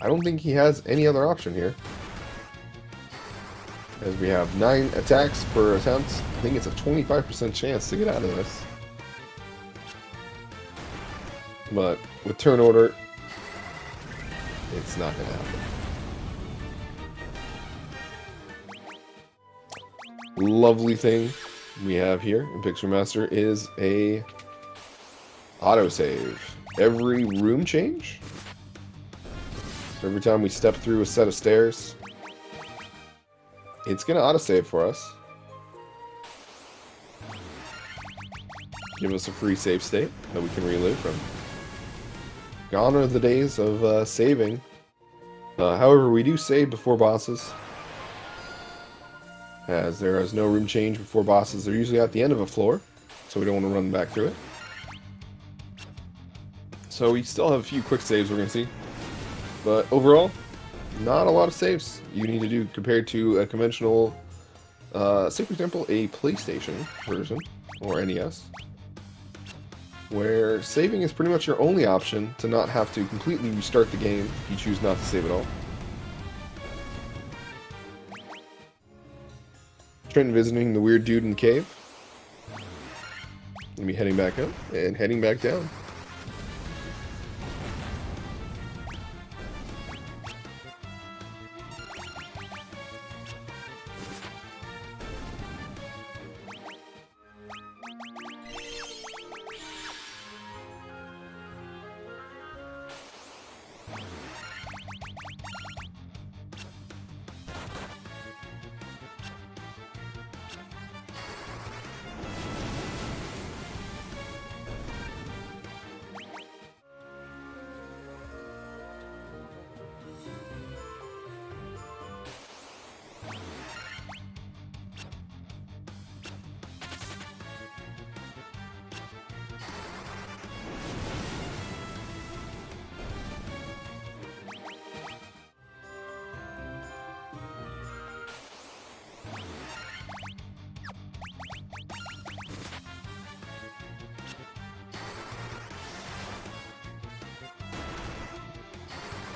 I don't think he has any other option here, as we have 9 attacks per attempt. I think it's a 25% chance to get out of this. But with turn order, it's not going to happen. Lovely thing we have here in Remaster is a autosave. Every room change, so every time we step through a set of stairs, it's going to autosave for us. Give us a free save state that we can relive from. Gone are the days of saving. However, we do save before bosses, as there is no room change before bosses. They're usually at the end of a floor, so we don't want to run back through it. So we still have a few quick saves we're going to see. But overall, not a lot of saves you need to do compared to a conventional, say for example, a PlayStation version, or NES, where saving is pretty much your only option to not have to completely restart the game if you choose not to save at all. Trinton visiting the weird dude in the cave. Gonna be heading back up and heading back down.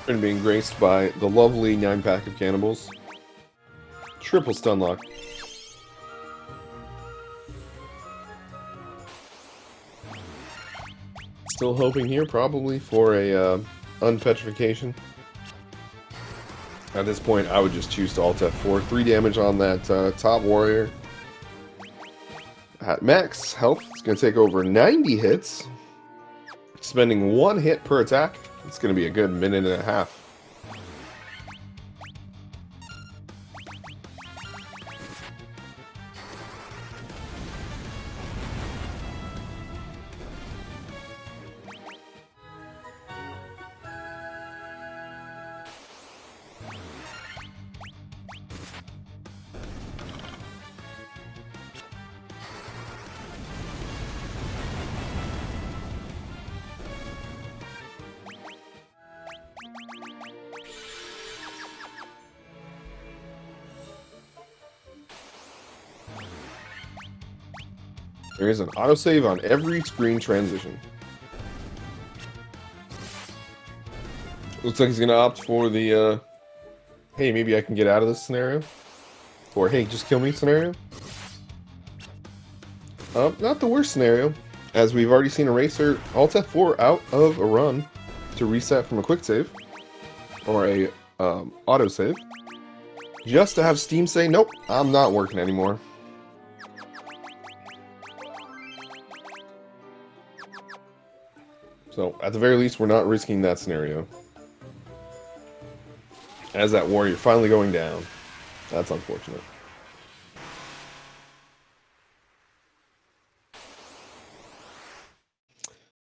And being graced by the lovely 9-pack of cannibals. Triple stun lock. Still hoping here, probably, for a unpetrification. At this point, I would just choose to Alt F4. 3 damage on that top warrior. At max health, it's going to take over 90 hits. Spending 1 hit per attack. It's going to be a good minute and a half. There is an autosave on every screen transition. Looks like he's going to opt for the, hey, maybe I can get out of this scenario. Or, hey, just kill me scenario. Not the worst scenario, as we've already seen a racer Alt F4 out of a run to reset from a quick save. Or a autosave. Just to have Steam say, nope, I'm not working anymore. So, at the very least, we're not risking that scenario. As that warrior finally going down. That's unfortunate.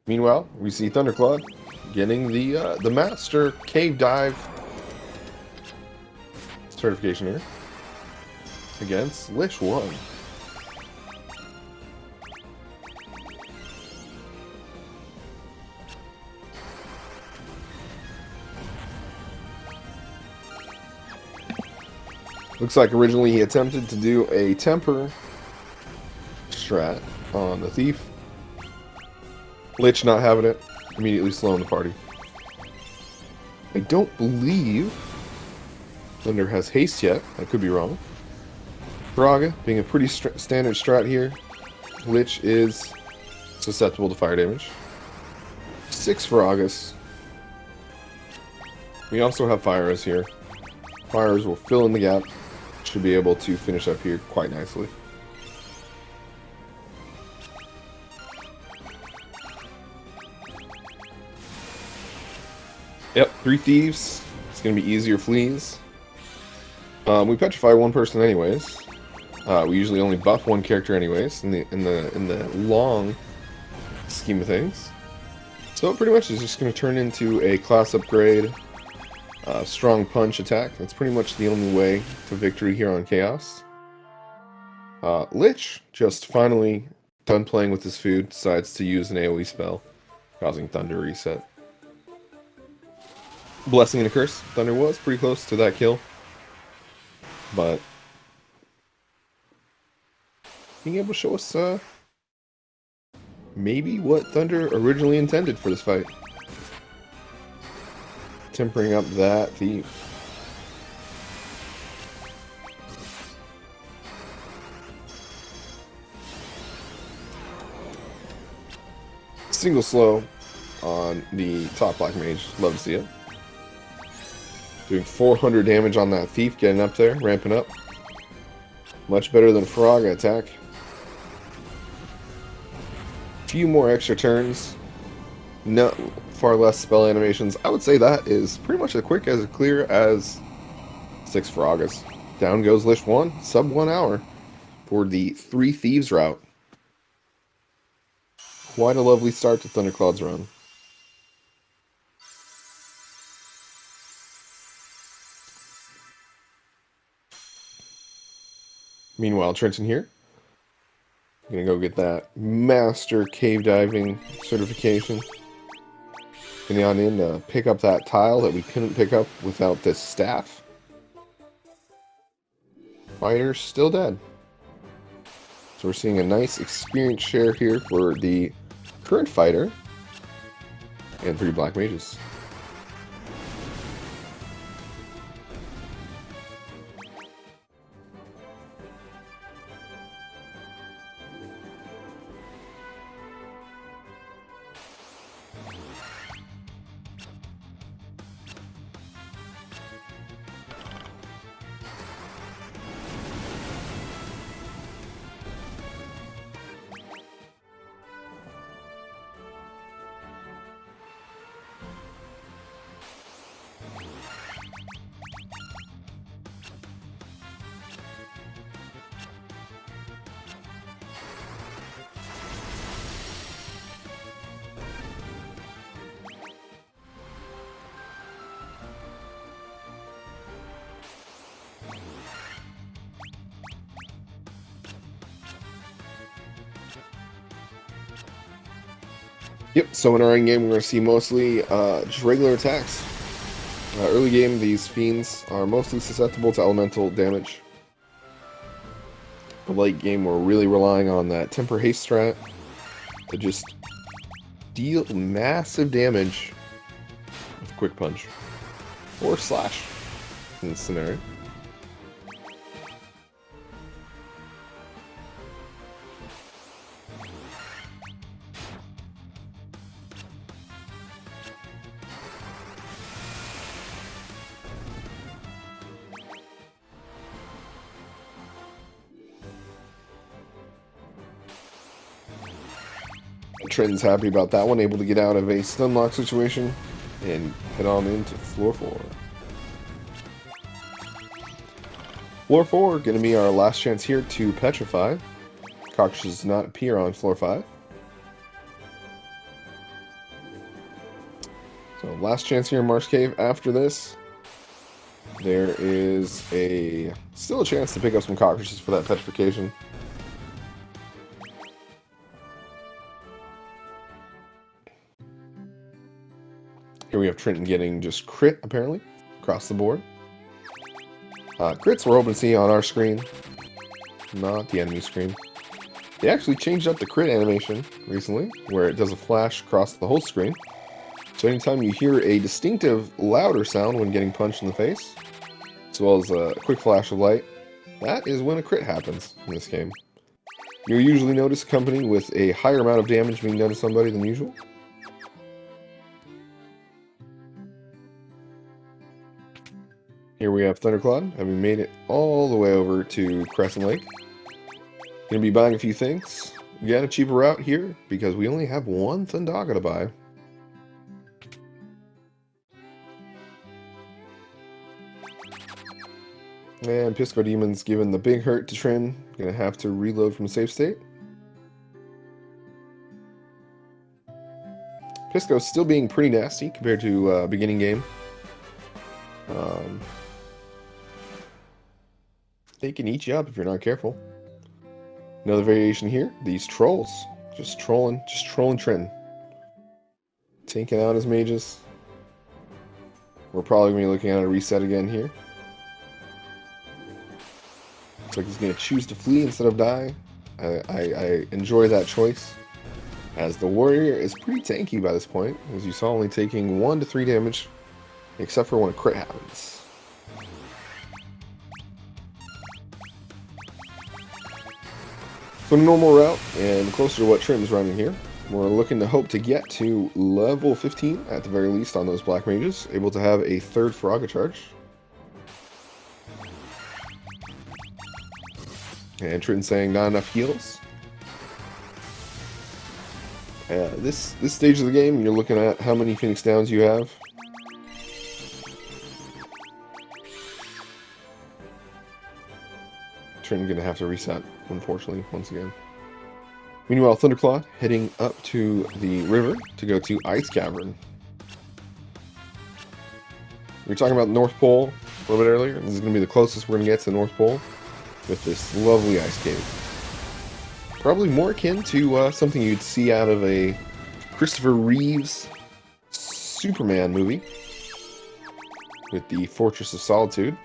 Meanwhile, we see Thunderclaude getting the Master Cave Dive certification here. Against Lich 1. Looks like originally he attempted to do a temper strat on the thief. Lich not having it, immediately slowing the party. I don't believe Thunder has haste yet. I could be wrong. Braga being a pretty standard strat here. Lich is susceptible to fire damage. 6 Viragas. We also have Fires here. Fires will fill in the gap. Should be able to finish up here quite nicely. Yep, 3 thieves. It's gonna be easier fleas. We petrify 1 person anyways. We usually only buff 1 character anyways in the long scheme of things. So it pretty much is just gonna turn into a class upgrade. Strong punch attack. That's pretty much the only way to victory here on Chaos. Lich, just finally done playing with his food, decides to use an AoE spell, causing Thunder reset. Blessing and a Curse. Thunder was pretty close to that kill. But being able to show us maybe what Thunder originally intended for this fight. Tempering up that thief. Single slow on the top black mage. Love to see it. Doing 400 damage on that thief, getting up there, ramping up. Much better than Firaga attack. Few more extra turns. No, far less spell animations. I would say that is pretty much as quick as clear as 6 Firagas. Down goes Lich 1, sub 1 hour for the 3 Thieves route. Quite a lovely start to Thunderclaude's run. Meanwhile, Trinton here. Gonna go get that Master Cave Diving certification. Getting on in to pick up that tile that we couldn't pick up without this staff. Fighter's still dead. So we're seeing a nice experience share here for the current fighter. And 3 black mages. Yep, so in our end game, we're going to see mostly just regular attacks. Early game, these fiends are mostly susceptible to elemental damage. But late game, we're really relying on that temper haste strat to just deal massive damage with quick punch. Or slash in this scenario. Trinton's happy about that one, able to get out of a stun lock situation and head on into floor 4. Floor 4 going to be our last chance here to petrify. Cockroach does not appear on floor 5. So last chance here in Marsh Cave. After this, there is still a chance to pick up some cockroaches for that petrification. Here we have Trinton getting just crit, apparently, across the board. Crits we're hoping to see on our screen, not the enemy screen. They actually changed up the crit animation recently, where it does a flash across the whole screen. So anytime you hear a distinctive, louder sound when getting punched in the face, as well as a quick flash of light, that is when a crit happens in this game. You'll usually notice a company with a higher amount of damage being done to somebody than usual. Here we have Thunderclaude, having made it all the way over to Crescent Lake. Gonna be buying a few things. We got a cheaper route here because we only have one Thundaga to buy. And Pisco Demon's given the big hurt to Trin. Gonna have to reload from safe state. Pisco's still being pretty nasty compared to beginning game. They can eat you up if you're not careful. Another variation here, these trolls. Just trolling Trinton. Taking out his mages. We're probably going to be looking at a reset again here. Looks like he's going to choose to flee instead of die. I enjoy that choice, as the warrior is pretty tanky by this point, as you saw, only taking 1 to 3 damage, except for when a crit happens. So normal route, and closer to what Trinton's running here, we're looking to hope to get to level 15, at the very least, on those black mages, able to have a 3rd Faraga charge. And Trinton saying not enough heals. This stage of the game, you're looking at how many Phoenix Downs you have. Trinton going to have to reset, unfortunately, once again. Meanwhile, Thunderclaude heading up to the river to go to Ice Cavern. We were talking about the North Pole a little bit earlier. This is going to be the closest we're going to get to the North Pole with this lovely ice cave. Probably more akin to something you'd see out of a Christopher Reeves Superman movie with the Fortress of Solitude.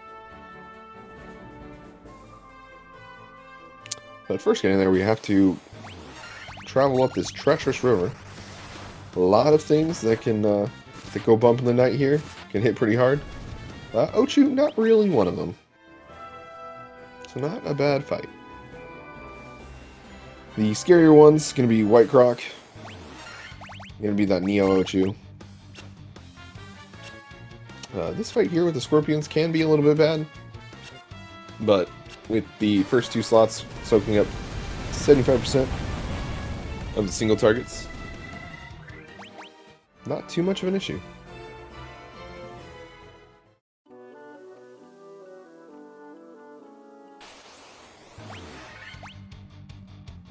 But first getting there, we have to travel up this treacherous river. A lot of things that can that go bump in the night here can hit pretty hard. Ochu, not really one of them. So not a bad fight. The scarier one's going to be White Croc. Going to be that Neo Ochu. This fight here with the Scorpions can be a little bit bad. But with the first 2 slots soaking up 75% of the single targets, not too much of an issue.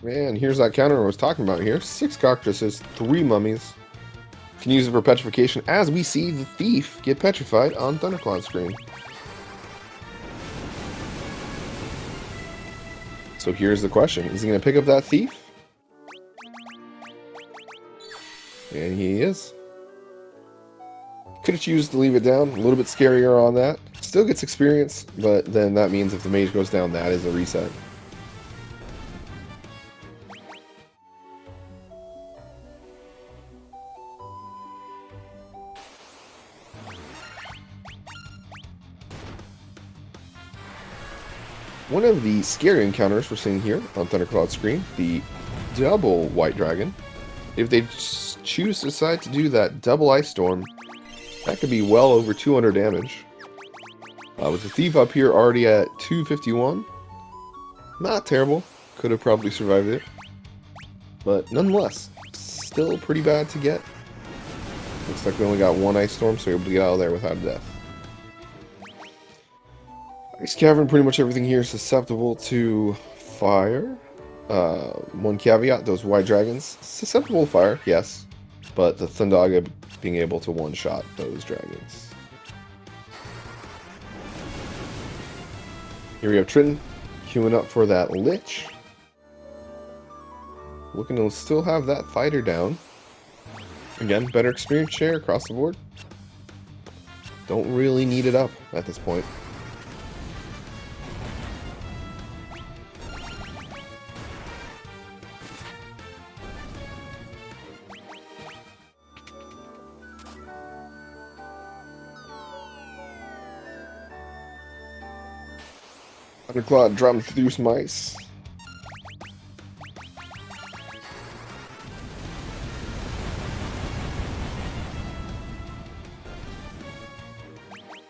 Man, here's that counter I was talking about here. 6 cockroaches, 3 mummies. Can use it for petrification as we see the thief get petrified on Thunderclaude's screen. So here's the question. Is he going to pick up that thief? And he is. Could have chosen to leave it down. A little bit scarier on that. Still gets experience, but then that means if the mage goes down, that is a reset. One of the scary encounters we're seeing here on Thunderclaude's screen, the double White Dragon. If they choose to decide to do that double Ice Storm, that could be well over 200 damage. With the Thief up here already at 251, not terrible. Could have probably survived it. But nonetheless, still pretty bad to get. Looks like we only got one Ice Storm, so we're able to get out of there without a death. Ice Cavern, pretty much everything here is susceptible to fire. One caveat, those White Dragons, susceptible to fire, yes. But the Thunderclaude being able to one-shot those dragons. Here we have Trinton, queuing up for that Lich. Looking to still have that fighter down. Again, better experience share across the board. Don't really need it up at this point. Thunderclaude dropping through some ice.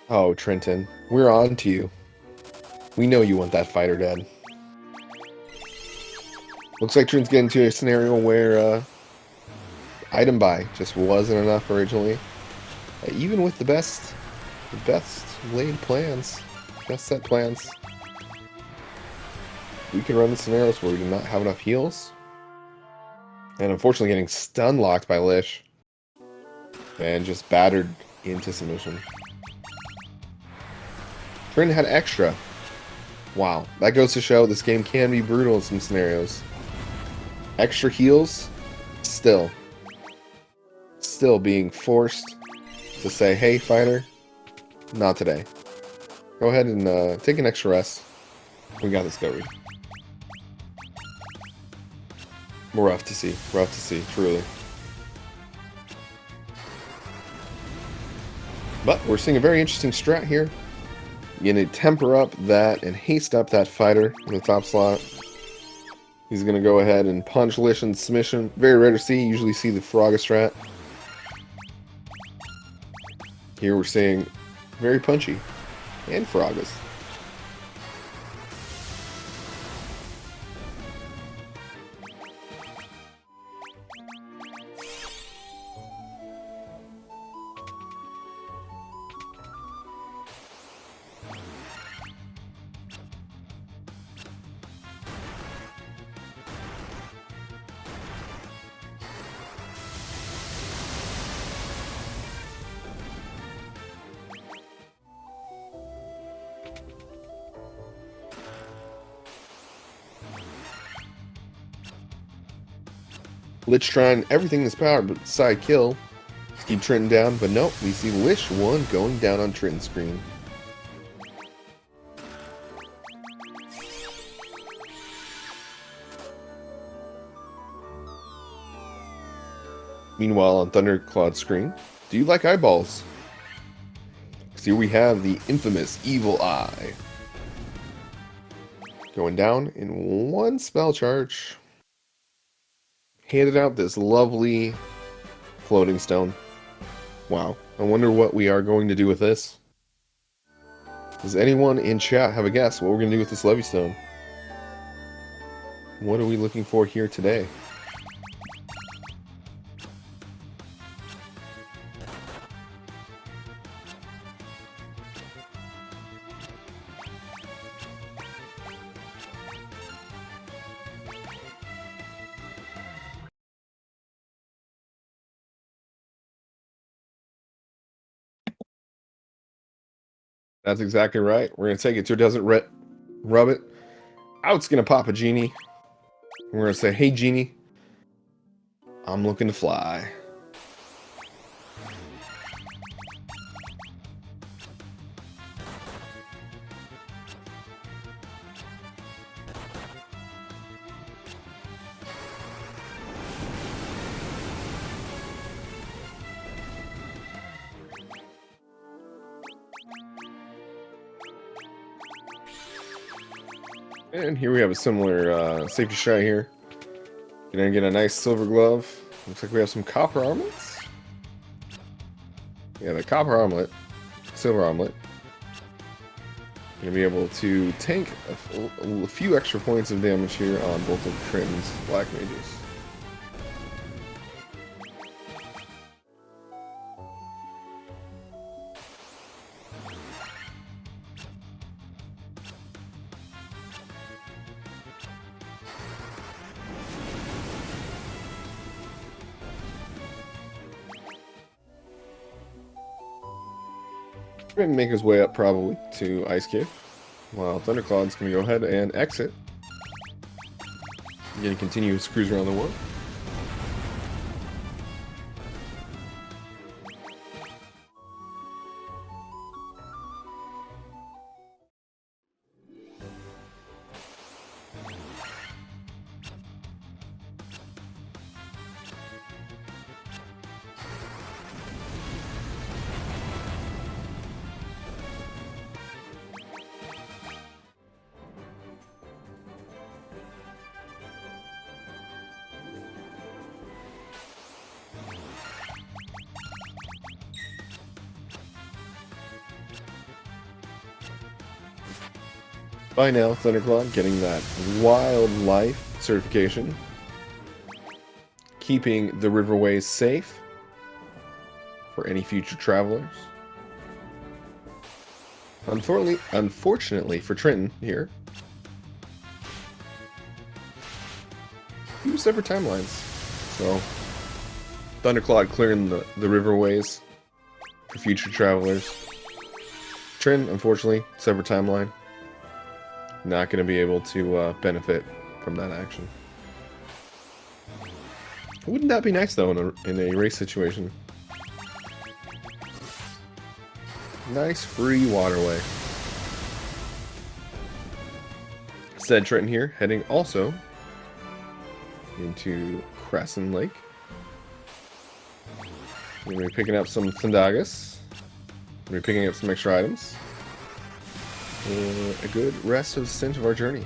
Oh, Trinton, we're on to you. We know you want that fighter dead. Looks like Trinton's getting into a scenario where item buy just wasn't enough originally. Even with the best laid plans, best set plans. We can run the scenarios where we do not have enough heals. And unfortunately getting stun locked by Lich. And just battered into submission. Trinton had extra. Wow. That goes to show this game can be brutal in some scenarios. Extra heals, still being forced to say, hey fighter, not today. Go ahead and take an extra rest. We got this covered. Rough to see, truly. But we're seeing a very interesting strat here. You're going to temper up that and haste up that fighter in the top slot. He's going to go ahead and punch Lich in submission. Very rare to see. You usually see the Frogga strat. Here we're seeing very punchy and Froggas. Lich trying everything in his power but side kill to keep Trinton down, but nope, we see Lich 1 going down on Trinton's screen. Meanwhile, on Thunderclaude's screen, do you like eyeballs? So here we have the infamous Evil Eye. Going down in one spell charge. Handed out this lovely floating stone. Wow. I wonder what we are going to do with this. Does anyone in chat have a guess what we're going to do with this Levy Stone? What are we looking for here today? That's exactly right. We're going to take it to a desert, rub it. Out's going to pop a genie. We're going to say, hey, genie, I'm looking to fly. And here we have a similar safety strat here. Gonna get a nice silver glove. Looks like we have some copper armlets. Yeah, the copper armlet, silver armlet. Gonna be able to tank a few extra points of damage here on both of Trinton's black mages. Trinton make his way up probably to Ice Cave, while Thunderclaude's gonna go ahead and exit. Gonna continue his cruise around the world. By now, Thunderclaude getting that wildlife certification, keeping the riverways safe for any future travelers. Unfortunately for Trinton here, two separate timelines. So, Thunderclaude clearing the riverways for future travelers. Trinton, unfortunately, separate timeline. Not going to be able to benefit from that action. Wouldn't that be nice, though, in a race situation? Nice free waterway. Said Trinton here, heading also into Crescent Lake. We're going to be picking up some Thundagas. We're going to be picking up some extra items. A good rest of the stint of our journey.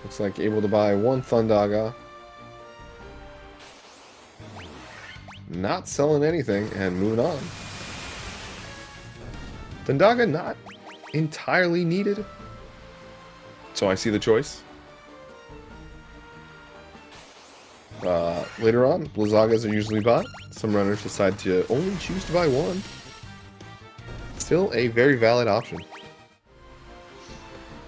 Looks like able to buy one Thundaga. Not selling anything and moving on. Thundaga not entirely needed. So I see the choice. Later on, Blizzagas are usually bought. Some runners decide to only choose to buy one. Still a very valid option.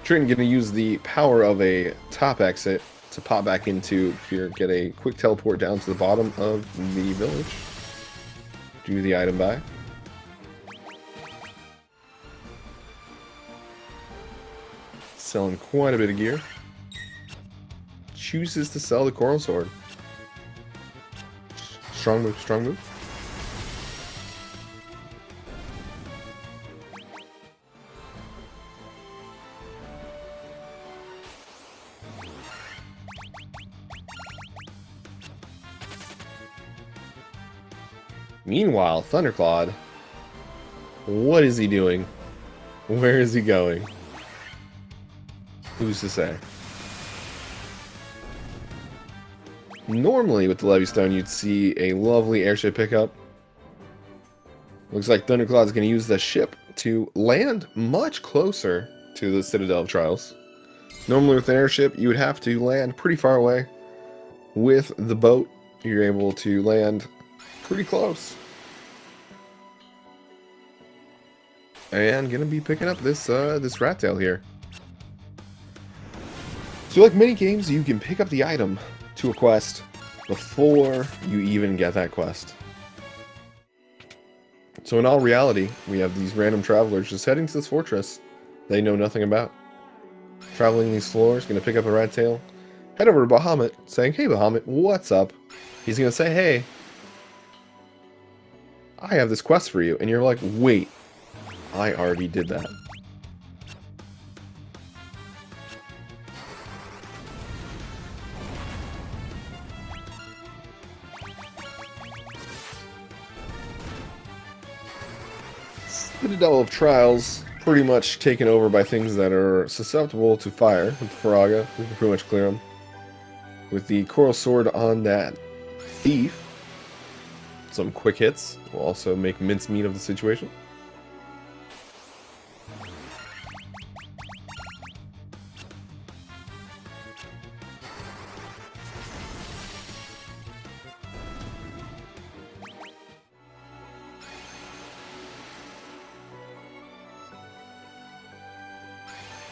Trinton going to use the power of a top exit to pop back into here, get a quick teleport down to the bottom of the village. Do the item buy. Selling quite a bit of gear. Chooses to sell the Coral Sword. Strong move, strong move. Meanwhile, Thunderclaude, what is he doing? Where is he going? Who's to say? Normally with the Levy Stone, you'd see a lovely airship pickup. Looks like Thunderclaude's going to use the ship to land much closer to the Citadel of Trials. Normally with an airship, you would have to land pretty far away. With the boat, you're able to land pretty close. And gonna be picking up this this rat tail here. So like many games, you can pick up the item to a quest before you even get that quest. So in all reality, we have these random travelers just heading to this fortress they know nothing about. Traveling these floors, gonna pick up a rat tail, head over to Bahamut, saying, "Hey Bahamut, what's up?" He's gonna say, "Hey, I have this quest for you," and you're like, "Wait, I already did that." Citadel of Trials pretty much taken over by things that are susceptible to fire. With Faraga, we can pretty much clear them. With the Coral Sword on that Thief, some quick hits will also make mincemeat of the situation.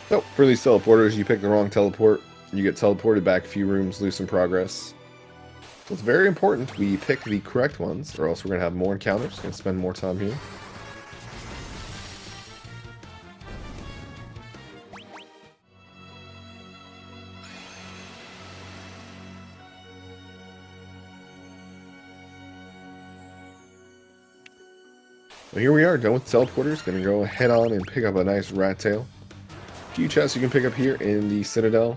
So, for these teleporters, you pick the wrong teleport, you get teleported back a few rooms, lose some progress. So it's very important we pick the correct ones, or else we're going to have more encounters and spend more time here. Well, here we are, done with teleporters. Going to go head on and pick up a nice rat tail. A few chests you can pick up here in the Citadel.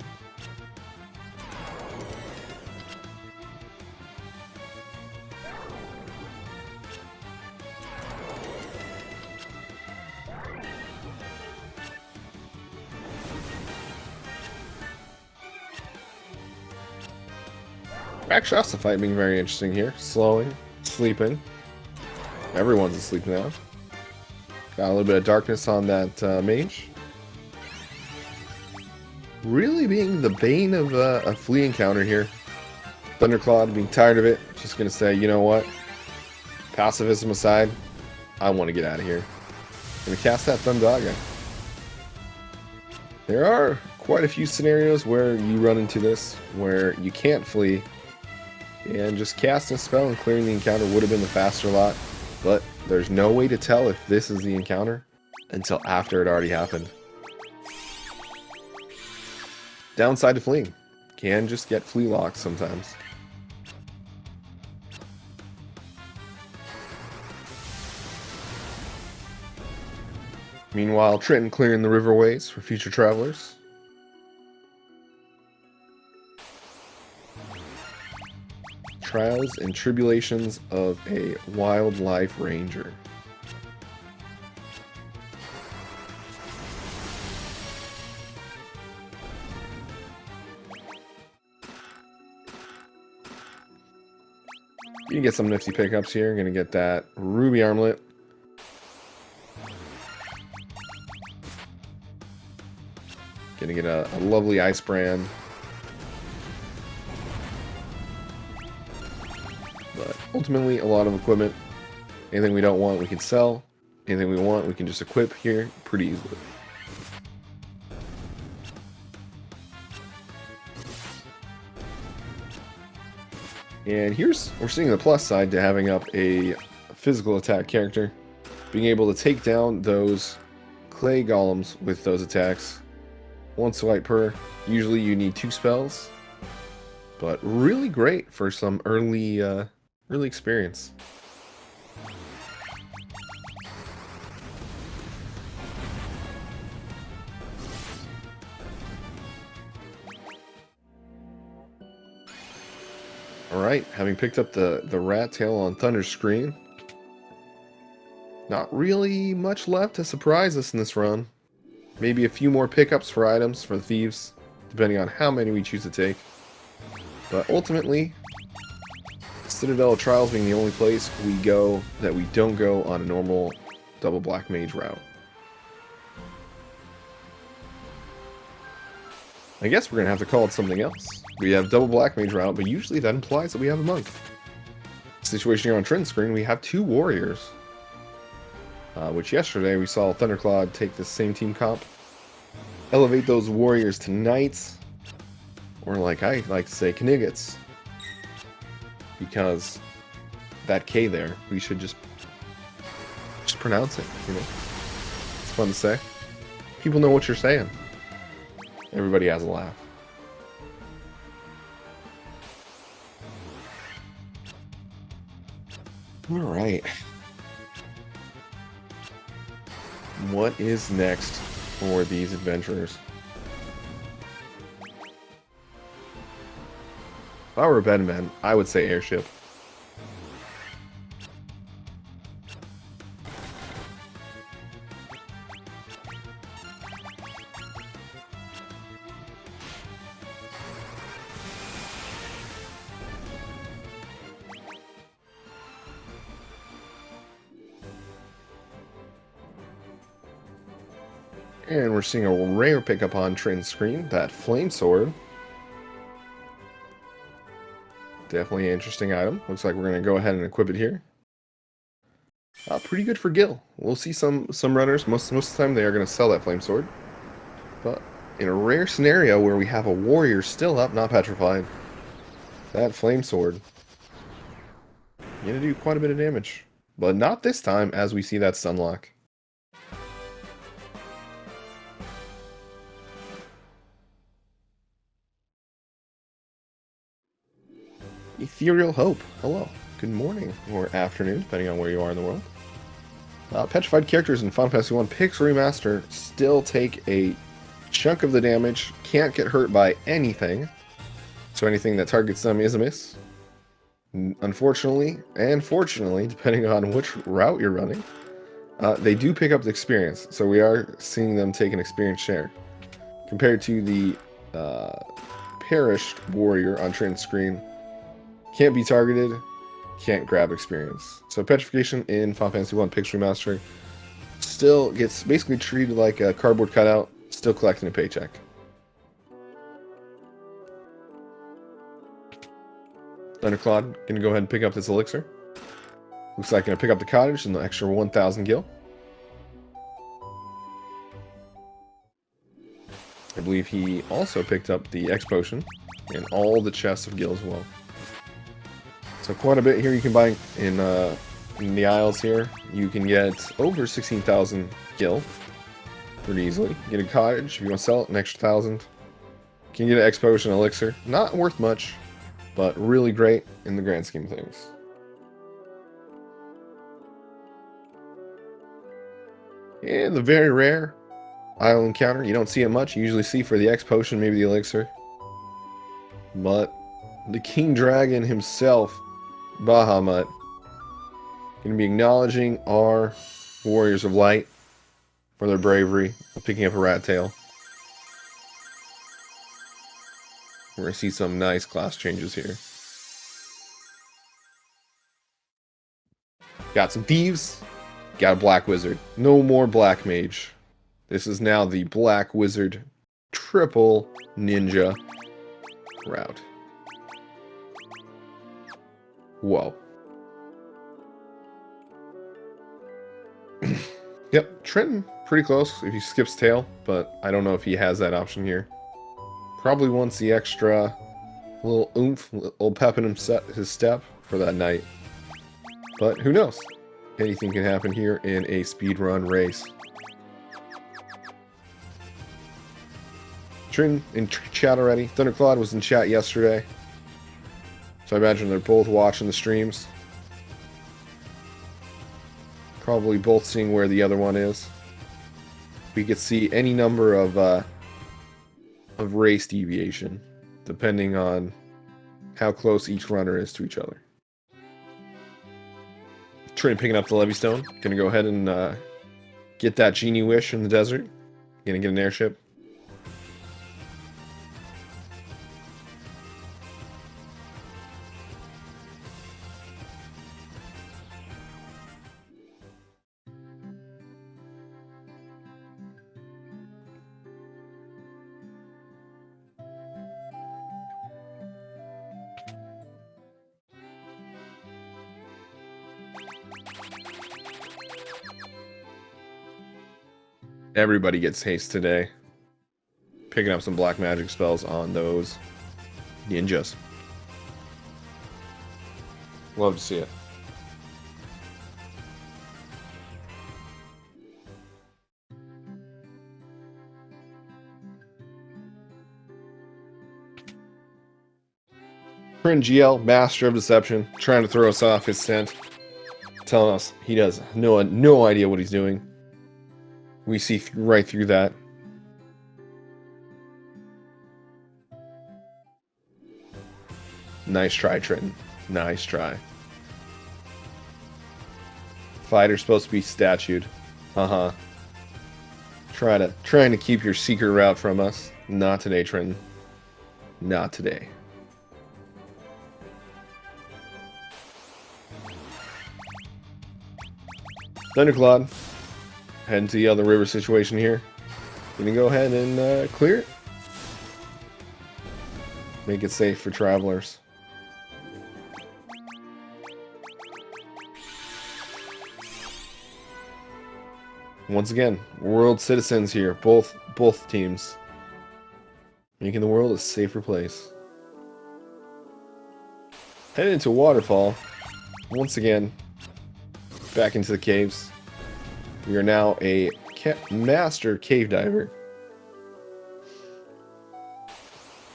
Actually, that's the fight being very interesting here. Slowing, sleeping. Everyone's asleep now. Got a little bit of darkness on that mage. Really being the bane of a flea encounter here. Thunderclaude being tired of it. Just going to say, you know what? Pacifism aside, I want to get out of here. Going to cast that Thundaga. There are quite a few scenarios where you run into this, where you can't flee. And just casting a spell and clearing the encounter would have been the faster lot. But there's no way to tell if this is the encounter until after it already happened. Downside to fleeing. Can just get flea locked sometimes. Meanwhile, Trinton clearing the riverways for future travelers. Trials and Tribulations of a Wildlife Ranger. You can get some nifty pickups here. You're going to get that ruby armlet. Going to get a lovely ice brand. But ultimately, a lot of equipment. Anything we don't want, we can sell. Anything we want, we can just equip here pretty easily. And we're seeing the plus side to having up a physical attack character. Being able to take down those clay golems with those attacks. One swipe per. Usually you need 2 spells. But really great for some early experience. Alright, having picked up the rat tail on Thunder's screen. Not really much left to surprise us in this run. Maybe a few more pickups for items for the thieves, depending on how many we choose to take. But ultimately, Citadel of Trials being the only place we go that we don't go on a normal double black mage route. I guess we're going to have to call it something else. We have double black mage route, but usually that implies that we have a monk. Situation here on Trinton's screen, we have 2 warriors. Which yesterday we saw Thunderclaude take the same team comp. Elevate those warriors to knights. Or like I like to say, Kniggets. Because that K there, we should just pronounce it, you know? It's fun to say. People know what you're saying. Everybody has a laugh. Alright. What is next for these adventurers? If I were a betting man, I would say airship. And we're seeing a rare pickup on Trinton's screen, that Flame Sword. Definitely an interesting item. Looks like we're going to go ahead and equip it here. Pretty good for Gil. We'll see some runners. Most of the time they are going to sell that Flame Sword. But in a rare scenario where we have a warrior still up, not petrified, that Flame Sword going to do quite a bit of damage. But not this time, as we see that Stunlock. Ethereal Hope. Hello. Good morning or afternoon, depending on where you are in the world. Petrified characters in Final Fantasy 1 Pix Remaster still take a chunk of the damage, can't get hurt by anything, so anything that targets them is a miss. Unfortunately, and fortunately, depending on which route you're running, they do pick up the experience, so we are seeing them take an experience share. Compared to the Perished Warrior on Trinton's screen, can't be targeted, can't grab experience. So Petrification in Final Fantasy 1 Pix Remaster still gets basically treated like a cardboard cutout, still collecting a paycheck. Thunderclaude gonna go ahead and pick up this elixir. Looks like gonna pick up the cottage and the extra 1,000 gil. I believe he also picked up the X potion and all the chests of gil as well. So quite a bit here you can buy in the aisles here. You can get over 16,000 gil pretty easily. Get a cottage if you want to sell it, an extra 1,000. You can get an X potion elixir. Not worth much, but really great in the grand scheme of things. And the very rare isle encounter. You don't see it much. You usually see for the X potion, maybe the elixir. But the King Dragon himself, Bahamut, going to be acknowledging our Warriors of Light for their bravery of picking up a rat tail. We're going to see some nice class changes here. Got some thieves, got a black wizard. No more black mage. This is now the black wizard triple ninja route. Whoa. Yep, Trinton, pretty close if he skips tail, but I don't know if he has that option here. Probably wants the extra little oomph, little pep in his step for that night. But who knows? Anything can happen here in a speedrun race. Trinton in chat already. Thunderclaude was in chat yesterday. So I imagine they're both watching the streams. Probably both seeing where the other one is. We could see any number of race deviation, depending on how close each runner is to each other. Trinton picking up the Levy Stone. Gonna go ahead and get that Genie Wish in the desert. Gonna get an airship. Everybody gets haste today. Picking up some black magic spells on those ninjas. Love to see it. Friend GL, Master of Deception, trying to throw us off his scent. Telling us he does no idea what he's doing. We see right through that. Nice try, Trinton. Nice try. Fighter's supposed to be statued. Trying to keep your secret route from us. Not today, Trinton. Not today. Thunderclaude. Heading to the other river situation here. Gonna go ahead and clear it. Make it safe for travelers. Once again, world citizens here, both teams, making the world a safer place. Headed into waterfall. Once again, back into the caves. We are now a master cave diver.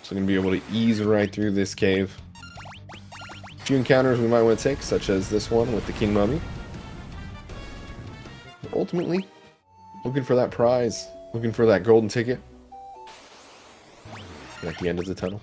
So I'm going to be able to ease right through this cave. A few encounters we might want to take, such as this one with the King Mummy. But ultimately, looking for that prize. Looking for that golden ticket. At the end of the tunnel.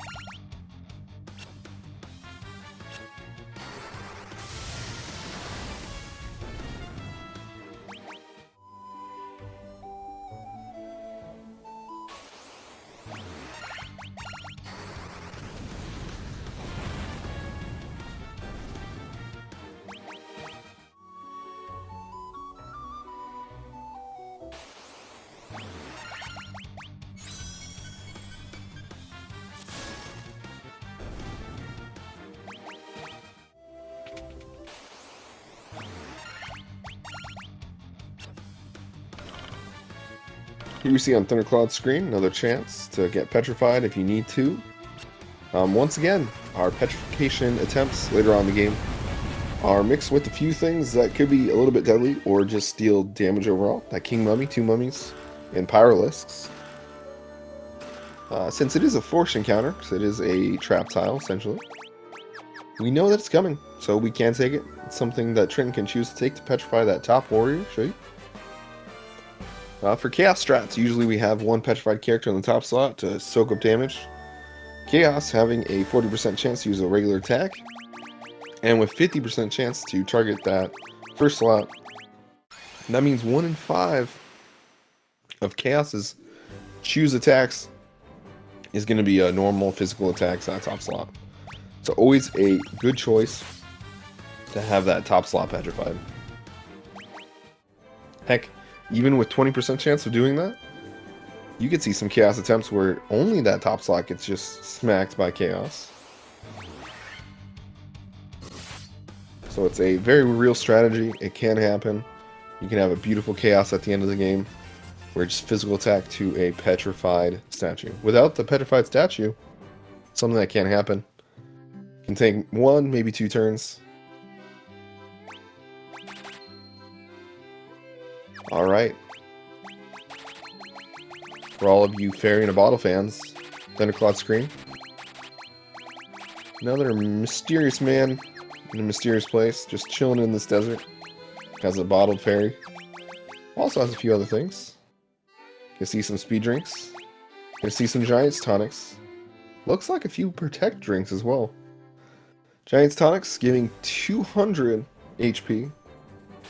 Here we see on Thunderclaude's screen another chance to get petrified if you need to. Once again, our petrification attempts later on in the game are mixed with a few things that could be a little bit deadly or just deal damage overall. That King Mummy, 2 mummies, and Pyralisks. Since it is a force encounter, because it is a trap tile essentially, we know that it's coming, so we can take it. It's something that Trinton can choose to take to petrify that top warrior. Show you. For Chaos strats, usually we have 1 petrified character in the top slot to soak up damage. Chaos having a 40% chance to use a regular attack, and with 50% chance to target that first slot. And that means 1 in 5 of Chaos's choose attacks is going to be a normal physical attacks at top slot. So always a good choice to have that top slot petrified. Heck, even with 20% chance of doing that, you could see some Chaos attempts where only that top slot gets just smacked by Chaos. So it's a very real strategy. It can happen. You can have a beautiful Chaos at the end of the game where just physical attack to a petrified statue. Without the petrified statue, something that can't happen. It can take 1, maybe 2 turns. Alright. For all of you Fairy in a Bottle fans, Thunderclaude screen. Another mysterious man in a mysterious place, just chilling in this desert. Has a bottled fairy. Also has a few other things. You can see some speed drinks. You can see some Giant's tonics. Looks like a few protect drinks as well. Giant's tonics giving 200 HP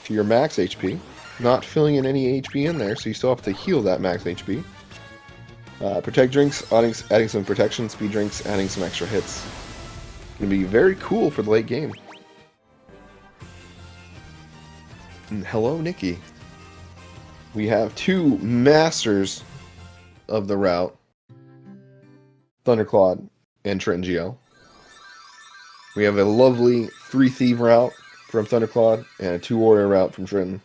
to your max HP. Not filling in any HP in there, so you still have to heal that max HP. Protect drinks, adding some protection. Speed drinks, adding some extra hits. Gonna be very cool for the late game. And hello, Nikki. We have 2 masters of the route. Thunderclaude and Trinton GL. We have a lovely 3 Thief route from Thunderclaude and a 2 Warrior route from Trinton.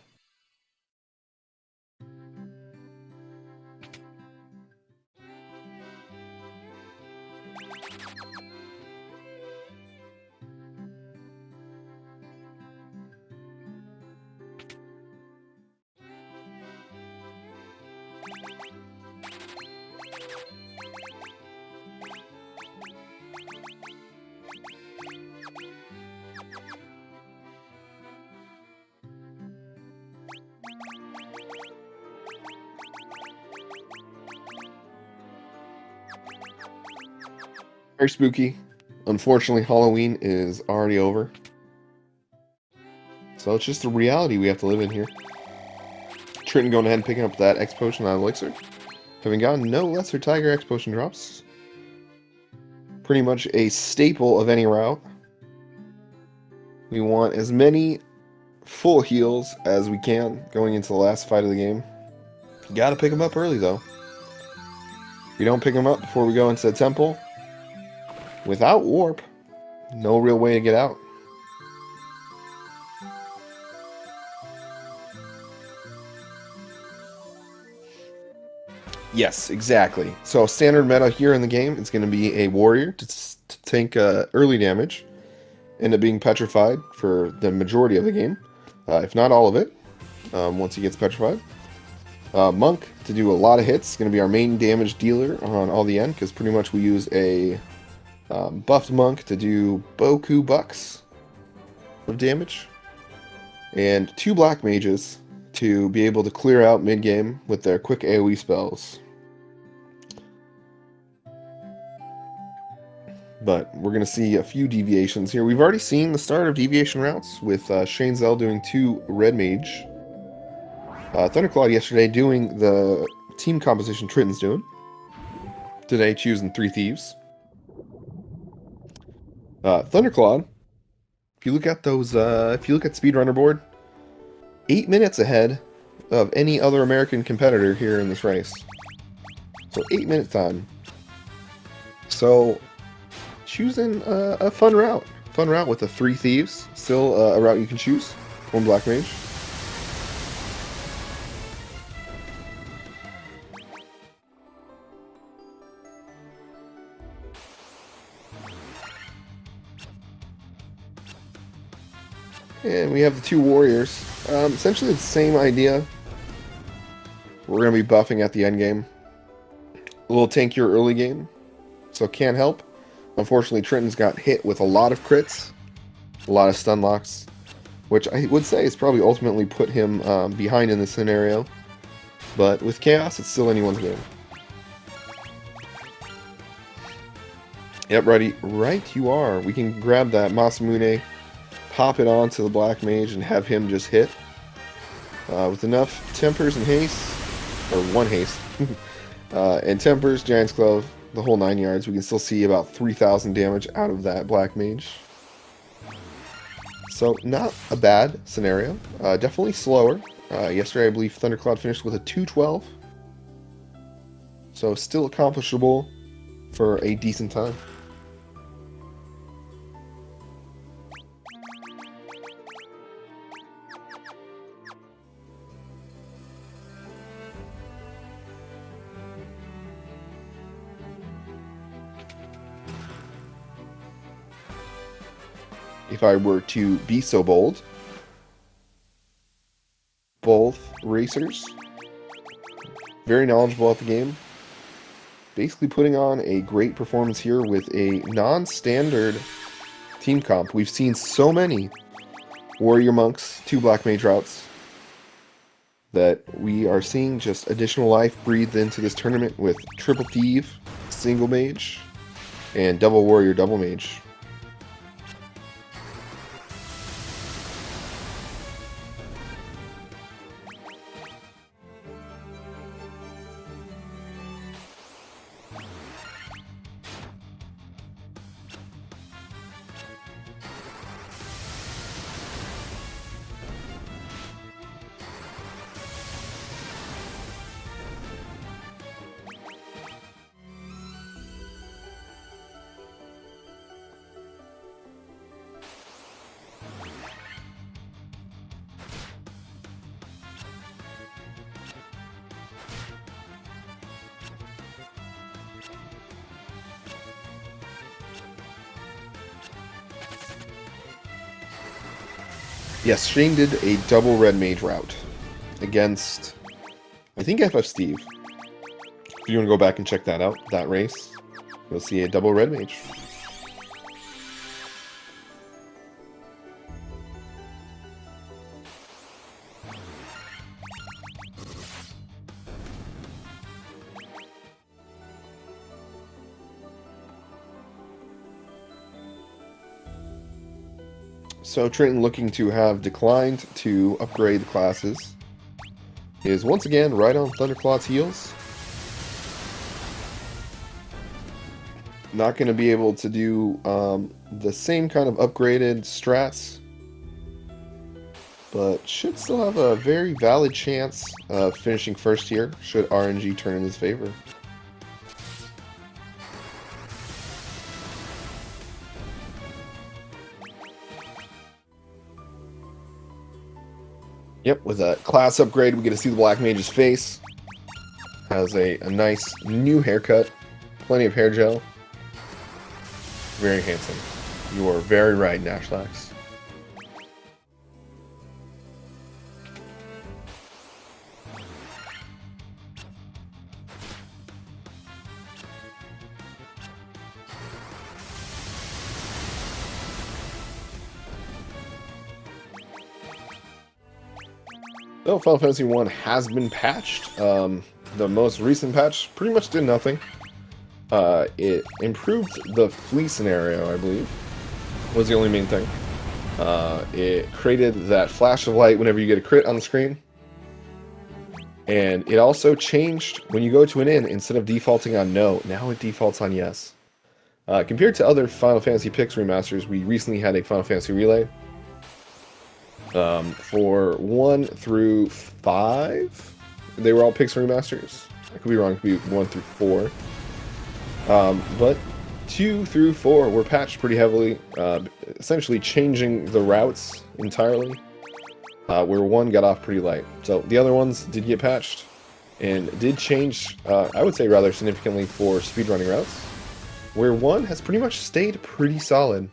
Very spooky. Unfortunately, Halloween is already over. So it's just the reality we have to live in here. Trinton going ahead and picking up that X Potion on Elixir. Having gotten no Lesser Tiger X Potion drops. Pretty much a staple of any route. We want as many full heals as we can going into the last fight of the game. You gotta pick them up early though. we don't pick him up before we go into the temple, without warp, no real way to get out. Yes, exactly. So standard meta here in the game is going to be a warrior to tank early damage, end up being petrified for the majority of the game, if not all of it, once he gets petrified. Monk to do a lot of hits, going to be our main damage dealer on all the end, because pretty much we use a buffed monk to do Boku bucks of damage, and 2 black mages to be able to clear out mid-game with their quick AoE spells. But we're going to see a few deviations here. We've already seen the start of deviation routes with Shane Zell doing 2 red mage. Thunderclaude yesterday doing the team composition Trinton's doing. Today choosing 3 thieves. Thunderclaude, if you look at those, if you look at speedrunner board, 8 minutes ahead of any other American competitor here in this race. So 8 minute time. So choosing a fun route with the 3 thieves. Still a route you can choose. 1 black mage. And we have the 2 warriors. Essentially the same idea. We're going to be buffing at the end game. A little tankier early game, so can't help. Unfortunately, Trinton's got hit with a lot of crits, a lot of stun locks, which I would say has probably ultimately put him behind in this scenario. But with Chaos, it's still anyone's game. Yep, ready. Right you are. We can grab that Masamune, pop it onto the black mage, and have him just hit. With enough tempers and haste, or 1 haste, and tempers, Giant's Glove, the whole 9 yards, we can still see about 3,000 damage out of that black mage. So not a bad scenario. Definitely slower. Yesterday I believe Thunderclaude finished with a 212. So still accomplishable for a decent time. If I were to be so bold, both racers, very knowledgeable at the game, basically putting on a great performance here with a non-standard team comp. We've seen so many warrior monks, 2 black mage routes, that we are seeing just additional life breathed into this tournament with triple thieve, single mage, and double warrior, double mage. Yes, Shane did a double red mage route against, I think, FF Steve. If you want to go back and check that out, that race, you'll see a double red mage. So Trinton, looking to have declined to upgrade the classes, is once again right on Thunderclaude's heels. Not going to be able to do the same kind of upgraded strats, but should still have a very valid chance of finishing first here, should RNG turn in his favor. Yep, with a class upgrade, we get to see the Black Mage's face. Has a nice new haircut, plenty of hair gel. Very handsome. You are very right, Nashlax. So Final Fantasy 1 has been patched. The most recent patch pretty much did nothing. It improved the flee scenario, I believe, was the only main thing. It created that flash of light whenever you get a crit on the screen. And it also changed when you go to an inn, instead of defaulting on no, now it defaults on yes. Compared to other Final Fantasy Pix remasters, we recently had a Final Fantasy Relay. For 1 through 5, they were all Pix remasters. I could be wrong, it could be 1 through 4. But 2 through 4 were patched pretty heavily, essentially changing the routes entirely, where 1 got off pretty light. So the other ones did get patched, and did change, I would say rather significantly, for speedrunning routes, where 1 has pretty much stayed pretty solid.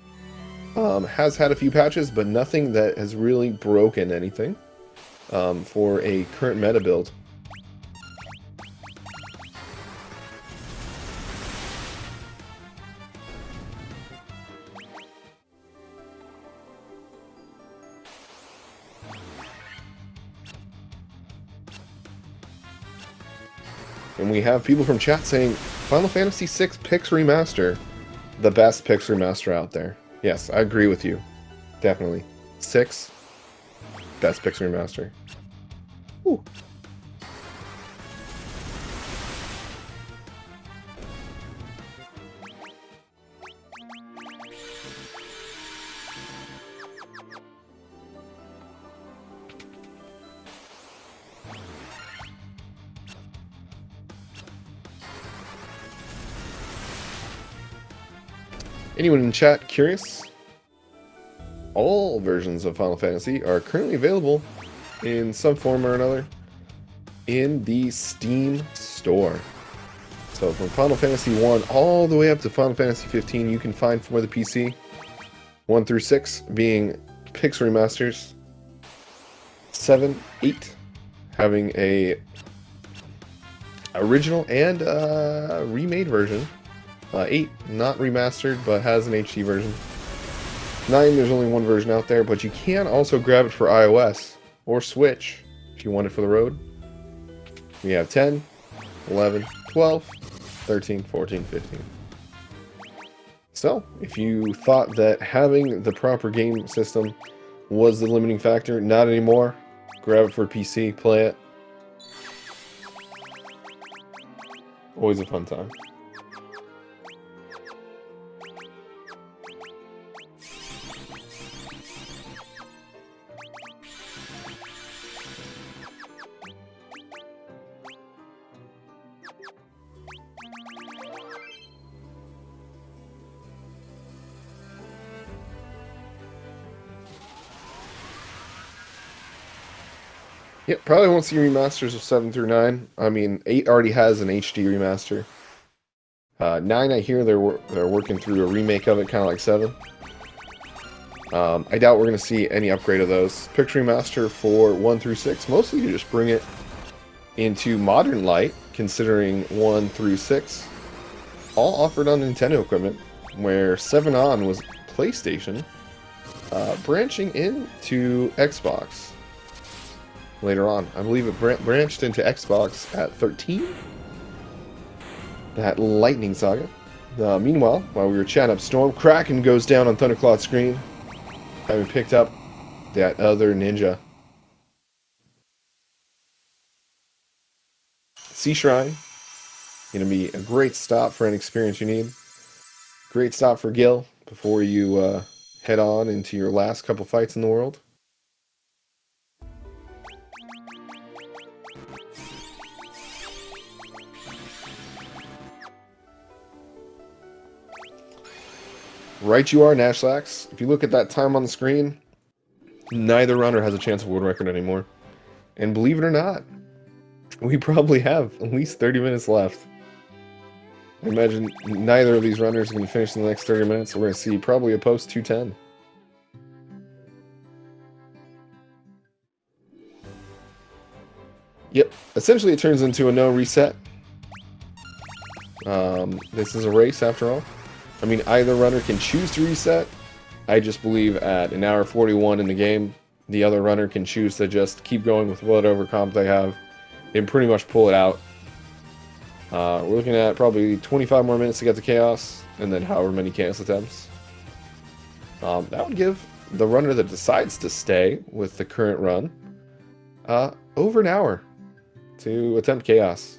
Has had a few patches, but nothing that has really broken anything for a current meta build. And we have people from chat saying, Final Fantasy VI Pix Remaster, the best Pix Remaster out there. Yes, I agree with you. Definitely. 6, best Pix Remaster. Ooh. Anyone in chat curious? All versions of Final Fantasy are currently available in some form or another in the Steam store. So from Final Fantasy 1 all the way up to Final Fantasy 15 you can find for the PC. 1 through 6 being Pix remasters. 7, 8 having a original and remade version. 8, not remastered, but has an HD version. 9, there's only one version out there, but you can also grab it for iOS or Switch if you want it for the road. We have 10, 11, 12, 13, 14, 15. So, if you thought that having the proper game system was the limiting factor, not anymore. Grab it for PC, play it. Always a fun time. Yep, probably won't see remasters of 7 through 9. I mean, 8 already has an HD remaster. 9, I hear they're working through a remake of it, kind of like 7. I doubt we're going to see any upgrade of those. Pix Remaster for 1 through 6, mostly to just bring it into modern light, considering 1 through 6 all offered on Nintendo equipment, where 7 on was PlayStation, branching into Xbox. Later on, I believe it branched into Xbox at 13. That Lightning Saga. Meanwhile, while we were chatting up Storm, Kraken goes down on Thunderclaude's screen, having picked up that other ninja. Sea Shrine, gonna be a great stop for any experience you need. Great stop for Gil before you head on into your last couple fights in the world. Right you are, Nashlax. If you look at that time on the screen, neither runner has a chance of world record anymore. And believe it or not, we probably have at least 30 minutes left. I imagine neither of these runners are going to finish in the next 30 minutes, so we're going to see probably a post 210. Yep, essentially it turns into a no reset. This is a race after all. I mean, either runner can choose to reset. I just believe at an hour 41 in the game, the other runner can choose to just keep going with whatever comp they have and pretty much pull it out. We're looking at probably 25 more minutes to get to Chaos, and then however many Chaos attempts. That would give the runner that decides to stay with the current run over an hour to attempt Chaos.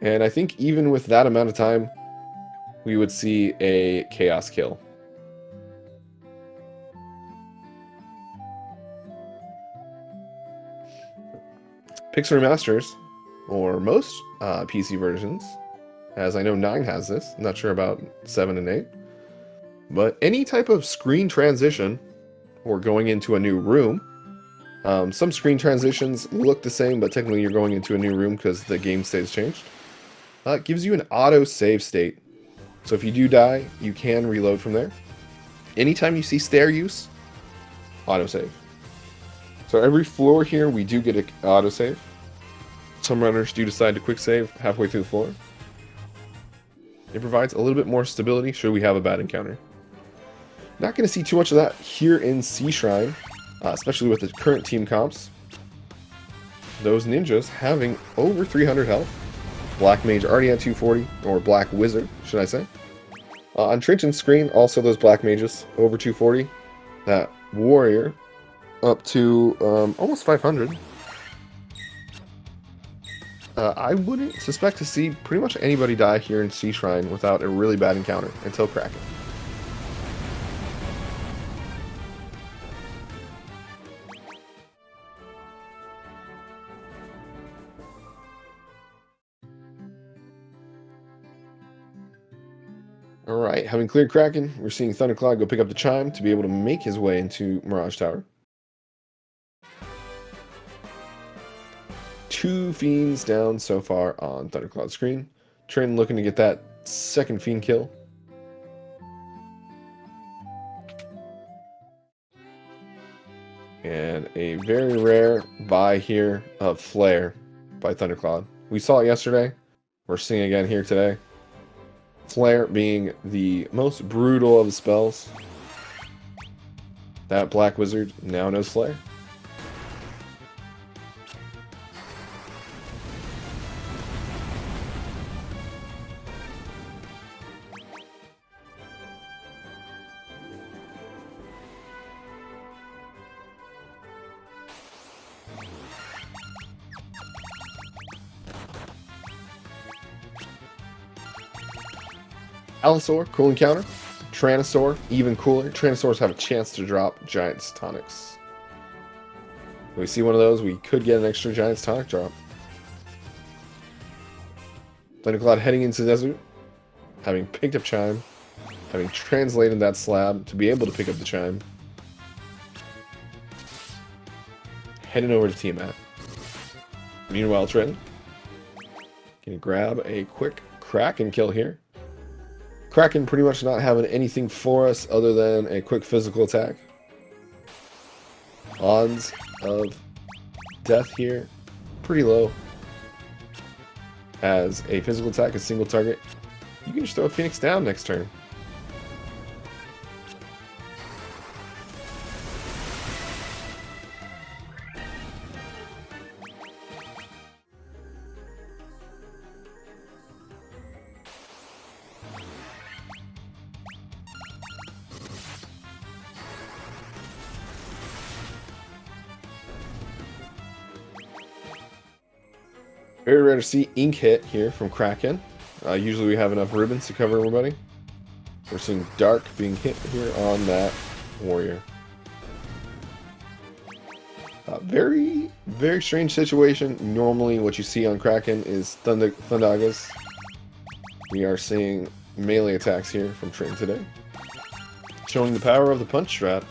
And I think even with that amount of time, we would see a Chaos kill. Pixel Remasters, or most PC versions, as I know 9 has this, I'm not sure about 7 and 8, but any type of screen transition or going into a new room, some screen transitions look the same, but technically you're going into a new room because the game state has changed. It gives you an auto save state. So if you do die, you can reload from there. Anytime you see stair use, auto save. So every floor here, we do get an auto save. Some runners do decide to quick save halfway through the floor. It provides a little bit more stability should we have a bad encounter. Not going to see too much of that here in Sea Shrine, especially with the current team comps. Those ninjas having over 300 health. Black Mage already at 240, or Black Wizard, should I say. On Trinton's screen, also those Black Mages, over 240. That Warrior, up to almost 500. I wouldn't suspect to see pretty much anybody die here in Sea Shrine without a really bad encounter, until Kraken. Alright, having cleared Kraken, we're seeing Thunderclaude go pick up the Chime to be able to make his way into Mirage Tower. 2 Fiends down so far on Thunderclaude's screen. Trinton looking to get that second Fiend kill. And a very rare buy here of Flare by Thunderclaude. We saw it yesterday. We're seeing it again here today. Flare being the most brutal of the spells. That Black Wizard now knows Flare. Allosaur, cool encounter. Tyrannosaur, even cooler. Tyrannosaurs have a chance to drop Giant's Tonics. If we see one of those, we could get an extra Giant's Tonic drop. Thunderclaude heading into the desert, having picked up Chime, having translated that slab to be able to pick up the Chime. Heading over to Tiamat. Meanwhile, Trinton can grab a quick Kraken kill here. Kraken pretty much not having anything for us other than a quick physical attack. Odds of death here pretty low. As a physical attack, a single target, you can just throw a Phoenix down next turn. Very rare to see ink hit here from Kraken. Usually we have enough ribbons to cover everybody. We're seeing Dark being hit here on that Warrior. Very, very strange situation. Normally what you see on Kraken is Thundagas. We are seeing melee attacks here from Trinton today. Showing the power of the punch strat.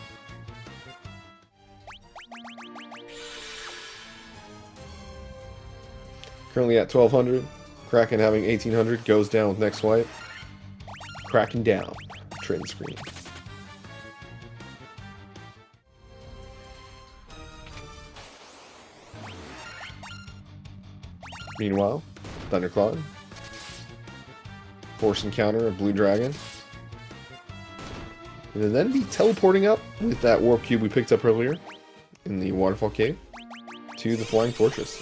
Currently at 1200. Kraken having 1800. Goes down with next swipe. Kraken down. Trinton screen. Meanwhile, Thunderclaude. Force encounter of Blue Dragon. And then be teleporting up with that warp cube we picked up earlier in the waterfall cave to the Flying Fortress.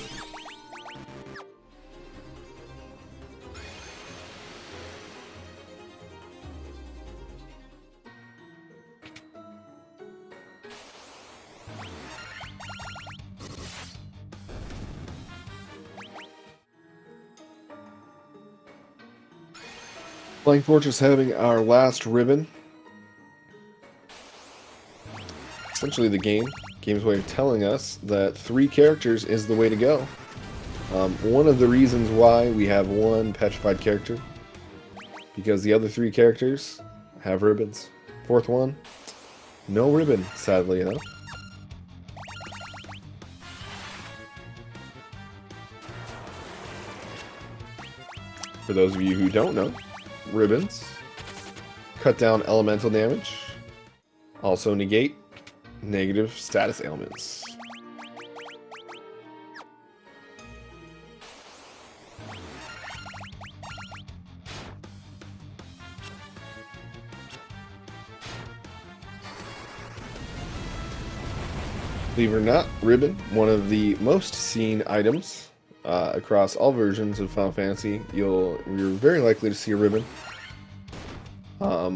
Flying Fortress having our last ribbon. Essentially the game's way of telling us that 3 characters is the way to go. One of the reasons why we have 1 petrified character, because the other 3 characters have ribbons. 4th one, no ribbon, sadly enough. For those of you who don't know, ribbons cut down elemental damage, also negate negative status ailments. Believe it or not, ribbon, one of the most seen items across all versions of Final Fantasy. You're very likely to see a ribbon.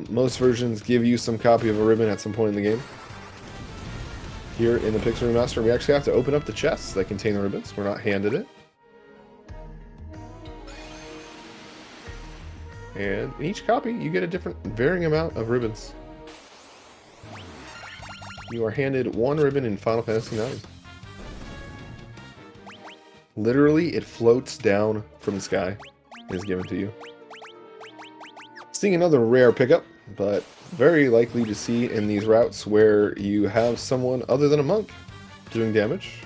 Most versions give you some copy of a ribbon at some point in the game. Here in the Pixel Remaster, we actually have to open up the chests that contain the ribbons. We're not handed it. And in each copy, you get a different, varying amount of ribbons. You are handed 1 ribbon in Final Fantasy IX. Literally, it floats down from the sky and is given to you. Seeing another rare pickup, but very likely to see in these routes where you have someone other than a monk doing damage.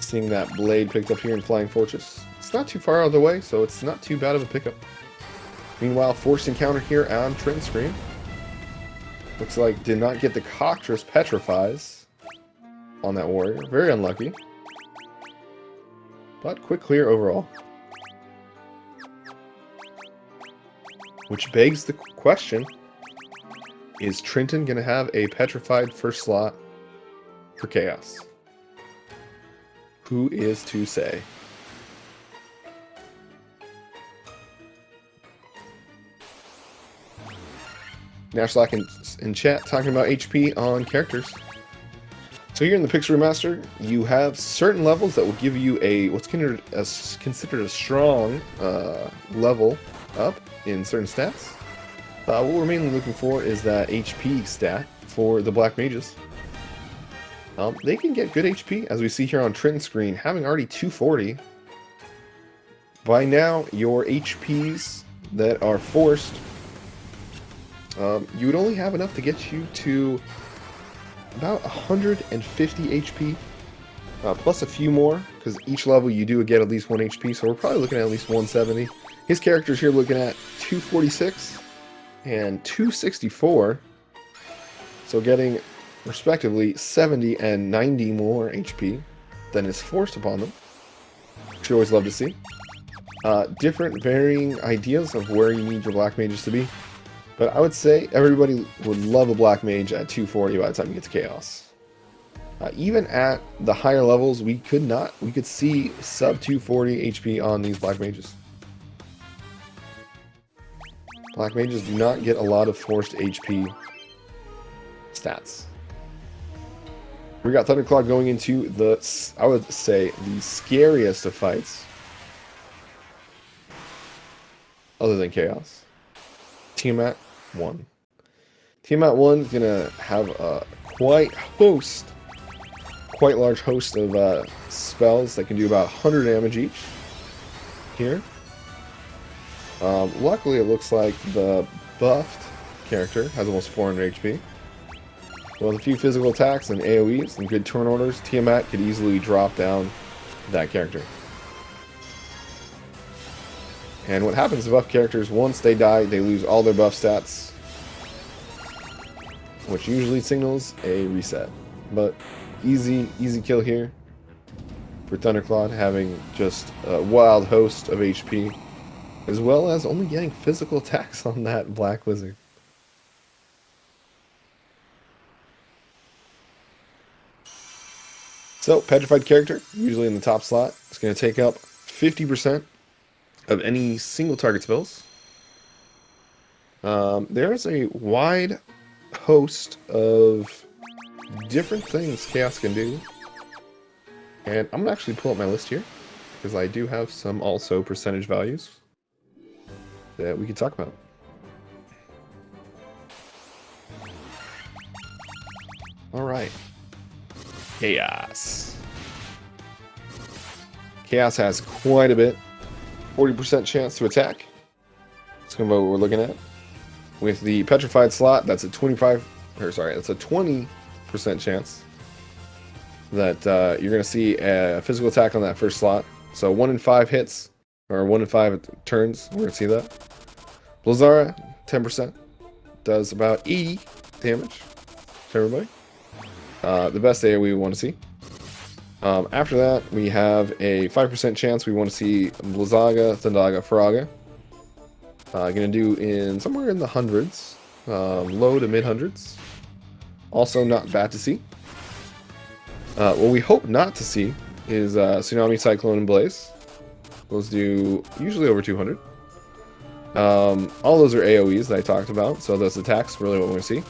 Seeing that blade picked up here in Flying Fortress. It's not too far out of the way, so it's not too bad of a pickup. Meanwhile, forced encounter here on Trinton screen. Looks like did not get the Cockatrice Petrifies on that warrior. Very unlucky. But quick clear overall. Which begs the question, is Trinton going to have a petrified first slot for Chaos? Who is to say? Nashlock in chat talking about HP on characters. So here in the Pixel Remaster, you have certain levels that will give you a what's considered a strong level up in certain stats. What we're mainly looking for is that HP stat for the Black Mages. They can get good HP, as we see here on Trinton screen, having already 240. By now, your HPs that are forced, you would only have enough to get you to about 150 HP, plus a few more, because each level you do get at least 1 HP, so we're probably looking at least 170. His character's here looking at 246 and 264, so getting respectively 70 and 90 more HP than is forced upon them, which you always love to see. Different varying ideas of where you need your Black Mages to be, but I would say everybody would love a Black Mage at 240 by the time you get to Chaos. Even at the higher levels, we could see sub 240 HP on these Black Mages. Black Mages do not get a lot of forced HP stats. We got Thunderclaude going into the, I would say, the scariest of fights, other than Chaos. Tiamat 1. Tiamat 1 is going to have a quite large host of spells that can do about 100 damage each. Here. Luckily, it looks like the buffed character has almost 400 HP. With a few physical attacks and AoEs and good turn orders, Tiamat could easily drop down that character. And what happens to buff characters, once they die, they lose all their buff stats, which usually signals a reset. But easy kill here for Thunderclaude, having just a wild host of HP, as well as only getting physical attacks on that Black Lizard. So, petrified character, usually in the top slot, is going to take up 50% of any single target spells. There's a wide host of different things Chaos can do. And I'm going to actually pull up my list here, because I do have some also percentage values that we can talk about. Alright. Chaos. Chaos has quite a bit. 40% chance to attack. That's kind of what we're looking at. With the petrified slot, that's a 20% chance that you're going to see a physical attack on that first slot. So 1 in 5 hits, or 1 in 5 turns, we're going to see that. Blizzara, 10%, does about 80 damage to everybody. The best AoE we want to see. After that, we have a 5% chance we want to see Blizzaga, Thundaga, Faraga. Going to do in somewhere in the hundreds, low to mid hundreds. Also not bad to see. What we hope not to see is Tsunami, Cyclone, and Blaze. Those do usually over 200. All those are AoEs that I talked about, so those attacks really what we want to see.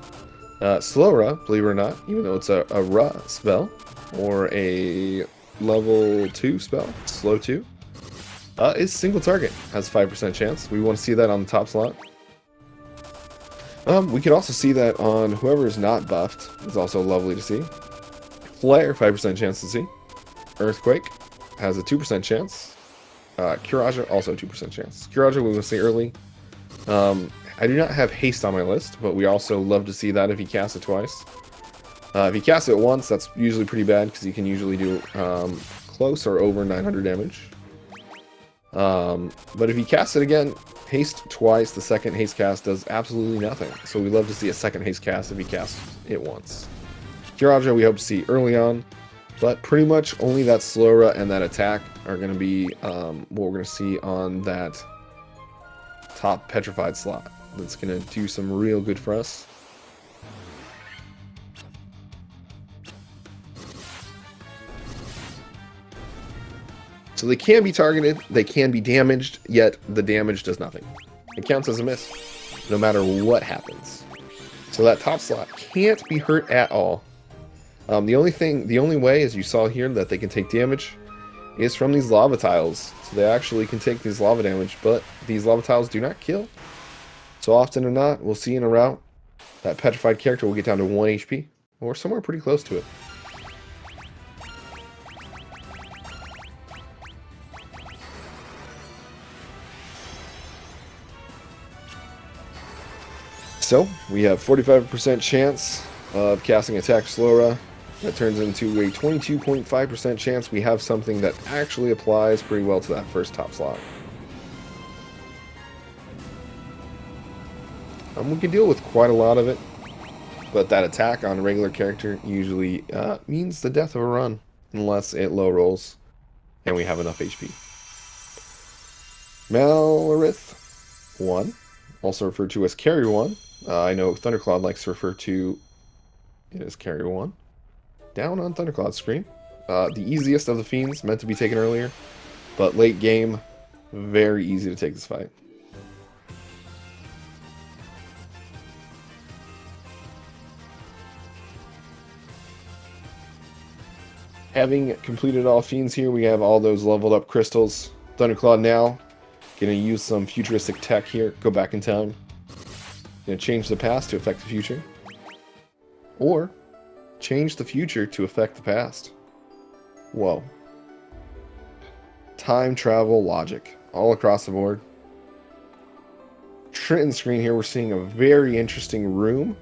Slowra, believe it or not, even though it's a Ra spell, or a level 2 spell, slow 2, is single target, has 5% chance. We want to see that on the top slot. We could also see that on whoever is not buffed. It's also lovely to see. Flare, 5% chance to see. Earthquake has a 2% chance. Kiraja, also 2% chance. Kiraja we want to see early. I do not have haste on my list, but we also love to see that if he casts it twice. If he casts it once, that's usually pretty bad, because he can usually do close or over 900 damage. But if he casts it again, haste twice, the second haste cast does absolutely nothing. So we love to see a second haste cast if he casts it once. Kiraja we hope to see early on, but pretty much only that Slowra and that attack are going to be what we're going to see on that top petrified slot. That's going to do some real good for us. So they can be targeted, they can be damaged, yet the damage does nothing. It counts as a miss, no matter what happens. So that top slot can't be hurt at all. The only way, as you saw here, that they can take damage is from these lava tiles. So they actually can take these lava damage, but these lava tiles do not kill. So often or not, we'll see in a route that petrified character will get down to 1 HP, or somewhere pretty close to it. So, we have 45% chance of casting Attack Slowra. That turns into a 22.5% chance we have something that actually applies pretty well to that first top slot. We can deal with quite a lot of it, but that attack on a regular character usually means the death of a run, unless it low rolls and we have enough HP. Malorith 1, also referred to as Carrier 1. I know Thunderclaude likes to refer to it as Carrier 1. Down on Thunderclaude's screen. The easiest of the fiends, meant to be taken earlier, but late game, very easy to take this fight. Having completed all fiends here, we have all those leveled up crystals. Thunderclaude now, gonna use some futuristic tech here, go back in time. Gonna change the past to affect the future. Or, change the future to affect the past. Whoa. Time travel logic, all across the board. Trinton screen here, we're seeing a very interesting room.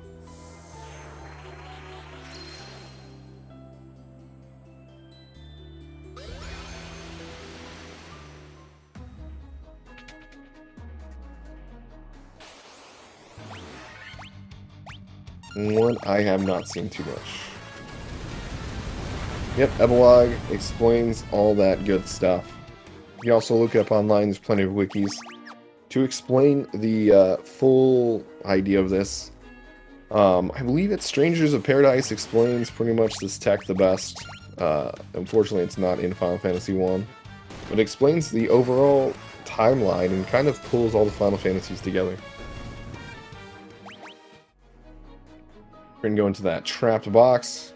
one I have not seen too much. Yep, epilogue explains all that good stuff. You can also look it up online, there's plenty of wikis. To explain the full idea of this, I believe it's Strangers of Paradise explains pretty much this tech the best. Unfortunately, it's not in Final Fantasy 1. But it explains the overall timeline and kind of pulls all the Final Fantasies together. We're going to go into that trapped box.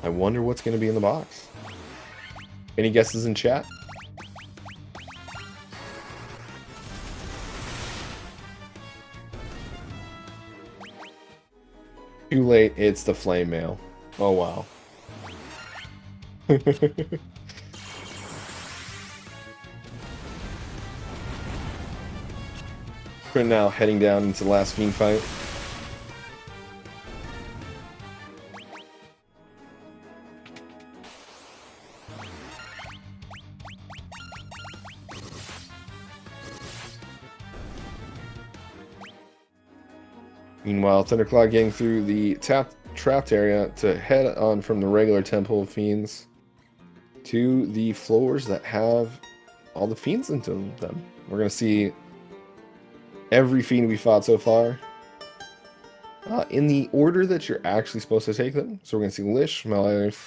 I wonder what's going to be in the box. Any guesses in chat? Too late, it's the flame mail. Oh wow. We're now heading down into the last fiend fight. Meanwhile, Thunderclaude getting through the trapped area to head on from the regular Temple of Fiends to the floors that have all the fiends into them. We're going to see every fiend we fought so far in the order that you're actually supposed to take them. So we're going to see Lish, Malirith,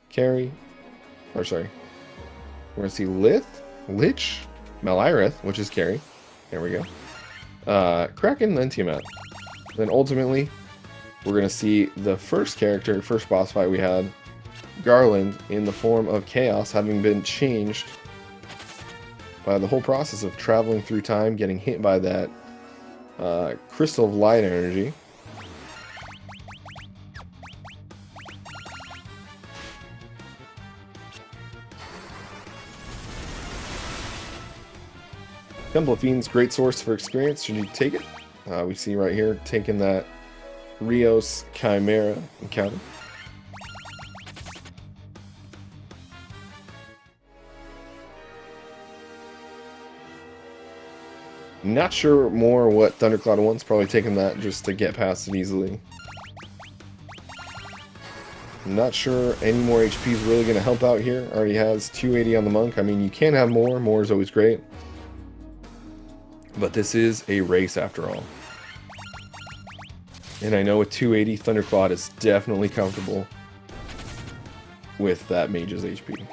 Carrie, or sorry, we're going to see Lich, Malirith, which is Carrie. There we go. Kraken, then Tiamat. Then ultimately, we're going to see the first boss fight we had, Garland, in the form of Chaos, having been changed by the whole process of traveling through time, getting hit by that crystal of light energy. Temple of Fiends, great source for experience should you take it. We see right here, taking that Rios Chimera encounter. Not sure more what Thunderclaude wants, probably taking that just to get past it easily. Not sure any more HP is really going to help out here. Already has 280 on the Monk. I mean, you can have more. More is always great. But this is a race after all. And I know with 280, Thunderclaude is definitely comfortable with that mage's HP.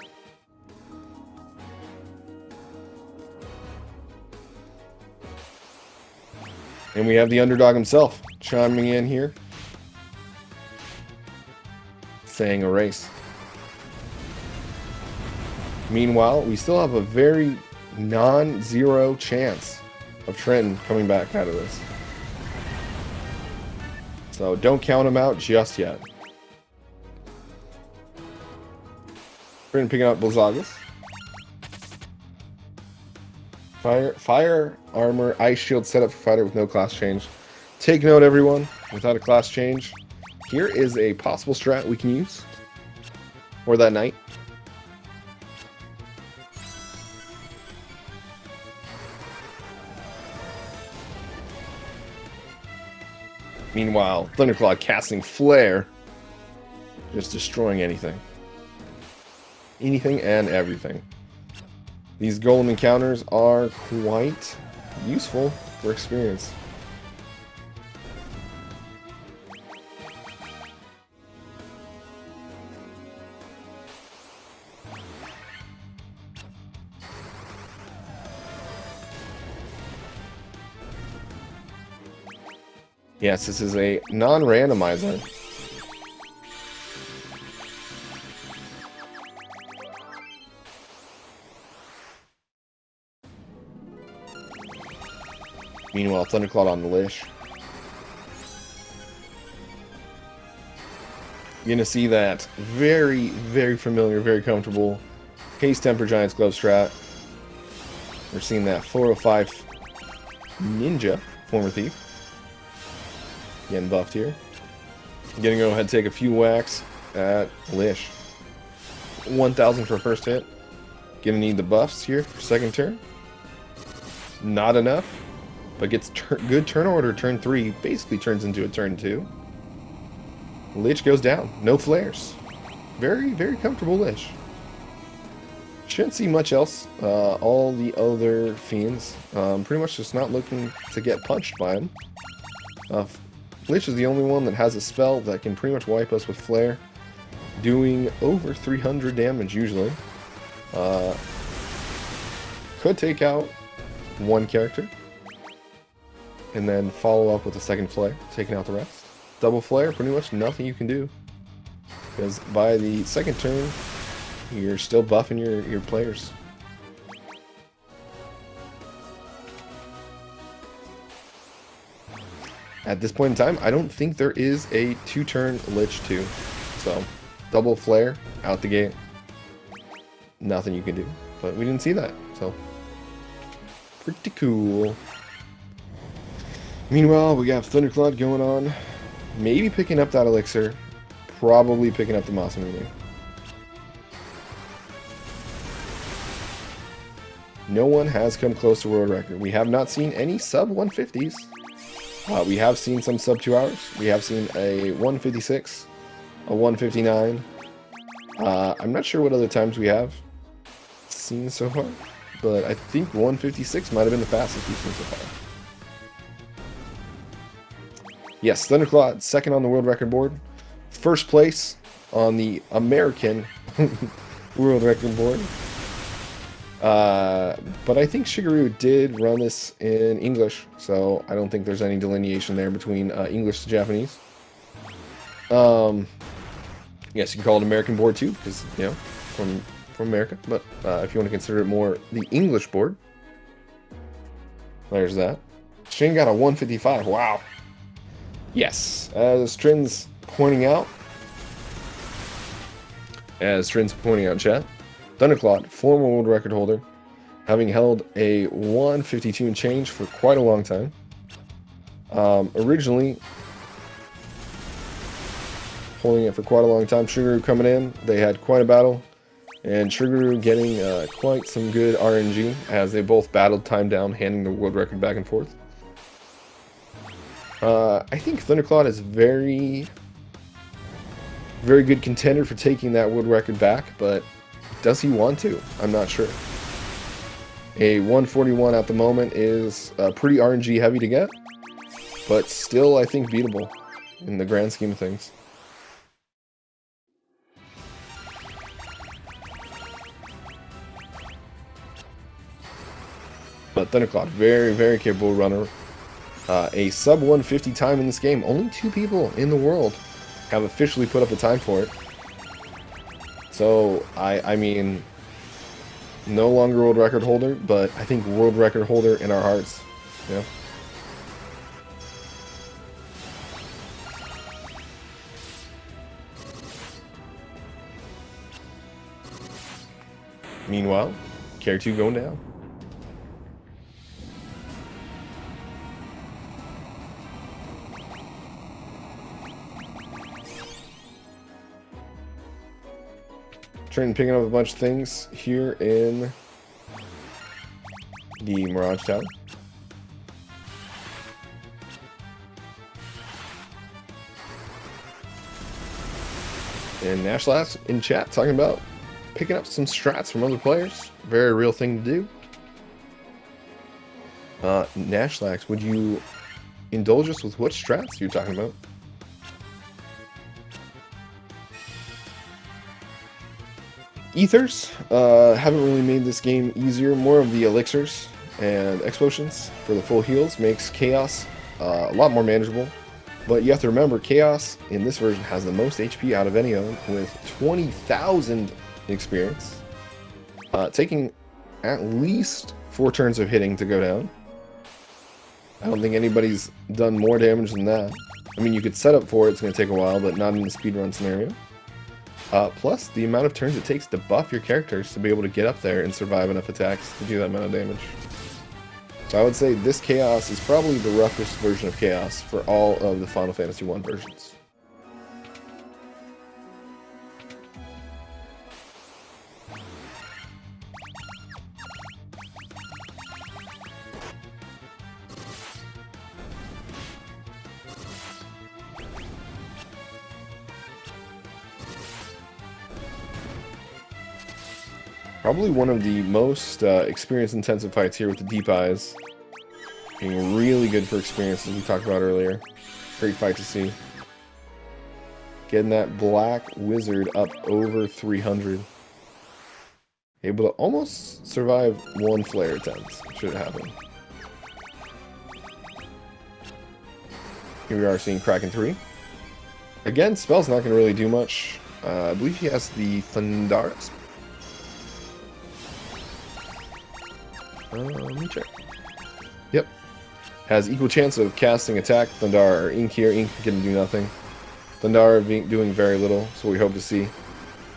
And we have the underdog himself chiming in here, saying a race. Meanwhile, we still have a very non-zero chance of Trinton coming back out of this. So don't count him out just yet. Trinton picking up Blizzagus. Fire, armor, ice shield setup for fighter with no class change. Take note, everyone, without a class change, here is a possible strat we can use for that knight. Meanwhile, Thunderclaude casting Flare, just destroying anything. Anything and everything. These golem encounters are quite useful for experience. Yes, this is a non-randomizer. Meanwhile, Thunderclaude on the Lish. You're going to see that very, very familiar, very comfortable Haste Temper Giant's Glove strat. We're seeing that 405 Ninja, former thief. Getting buffed here. I'm going to go ahead and take a few whacks at Lish. 1,000 for first hit. Gonna need the buffs here for second turn. Not enough. but gets good turn order turn 3, basically turns into a turn 2. Lich goes down, no flares. Very, very comfortable Lich. Shouldn't see much else. All the other fiends, pretty much just not looking to get punched by him. Lich is the only one that has a spell that can pretty much wipe us with flare, doing over 300 damage usually. Could take out one character, and then follow up with a second flare, taking out the rest. Double flare, pretty much nothing you can do, because by the second turn, you're still buffing your players. At this point in time, I don't think there is a 2-turn Lich 2. So, double flare, out the gate. Nothing you can do. But we didn't see that, so pretty cool. Meanwhile, we got Thunderclaude going on. Maybe picking up that elixir. Probably picking up the Masamune. No one has come close to world record. We have not seen any sub 150s. We have seen some sub 2 hours. We have seen a 156, a 159. I'm not sure what other times we have seen so far, but I think 156 might have been the fastest we've seen so far. Yes, Thunderclaude, second on the world record board. First place on the American world record board. But I think Shigeru did run this in English, so I don't think there's any delineation there between English to Japanese. Yes, you can call it American board too, because, you know, from America. But if you want to consider it more the English board, there's that. Shane got a 155. Wow. Yes, as Trinton's pointing out, chat, Thunderclaude, former world record holder, having held a 152 and change for quite a long time. Originally holding it for quite a long time. Shigeru coming in, they had quite a battle, and Shigeru getting quite some good RNG as they both battled time down, handing the world record back and forth. I think Thunderclaude is very good contender for taking that world record back, but does he want to? I'm not sure. A 141 at the moment is pretty RNG heavy to get, but still I think beatable in the grand scheme of things. But Thunderclaude, very capable runner. A sub 150 time in this game. Only 2 people in the world have officially put up a time for it. So, I mean, no longer world record holder, but I think world record holder in our hearts. Yeah. Meanwhile, character 2 going down. Trinton picking up a bunch of things here in the Mirage Tower. And Nashlash in chat talking about picking up some strats from other players. Very real thing to do. Nashlax, would you indulge us with what strats you're talking about? Ethers haven't really made this game easier. More of the elixirs and explosions for the full heals makes Chaos a lot more manageable. But you have to remember, Chaos in this version has the most HP out of any of them with 20,000 experience. Taking at least 4 turns of hitting to go down. I don't think anybody's done more damage than that. I mean, you could set up for it, it's going to take a while, but not in the speedrun scenario. Plus, the amount of turns it takes to buff your characters to be able to get up there and survive enough attacks to do that amount of damage. So I would say this Chaos is probably the roughest version of Chaos for all of the Final Fantasy 1 versions. Probably one of the most experience-intensive fights here with the deep eyes. Being really good for experience, as we talked about earlier. Great fight to see. Getting that black wizard up over 300. Able to almost survive one flare attempt, should it happen. Here we are seeing Kraken 3. Again, spell's not going to really do much. I believe he has the Thunderclaude. Let me check. Yep. Has equal chance of casting attack. Thundar or Ink here. Ink can do nothing. Thundar doing very little, so we hope to see.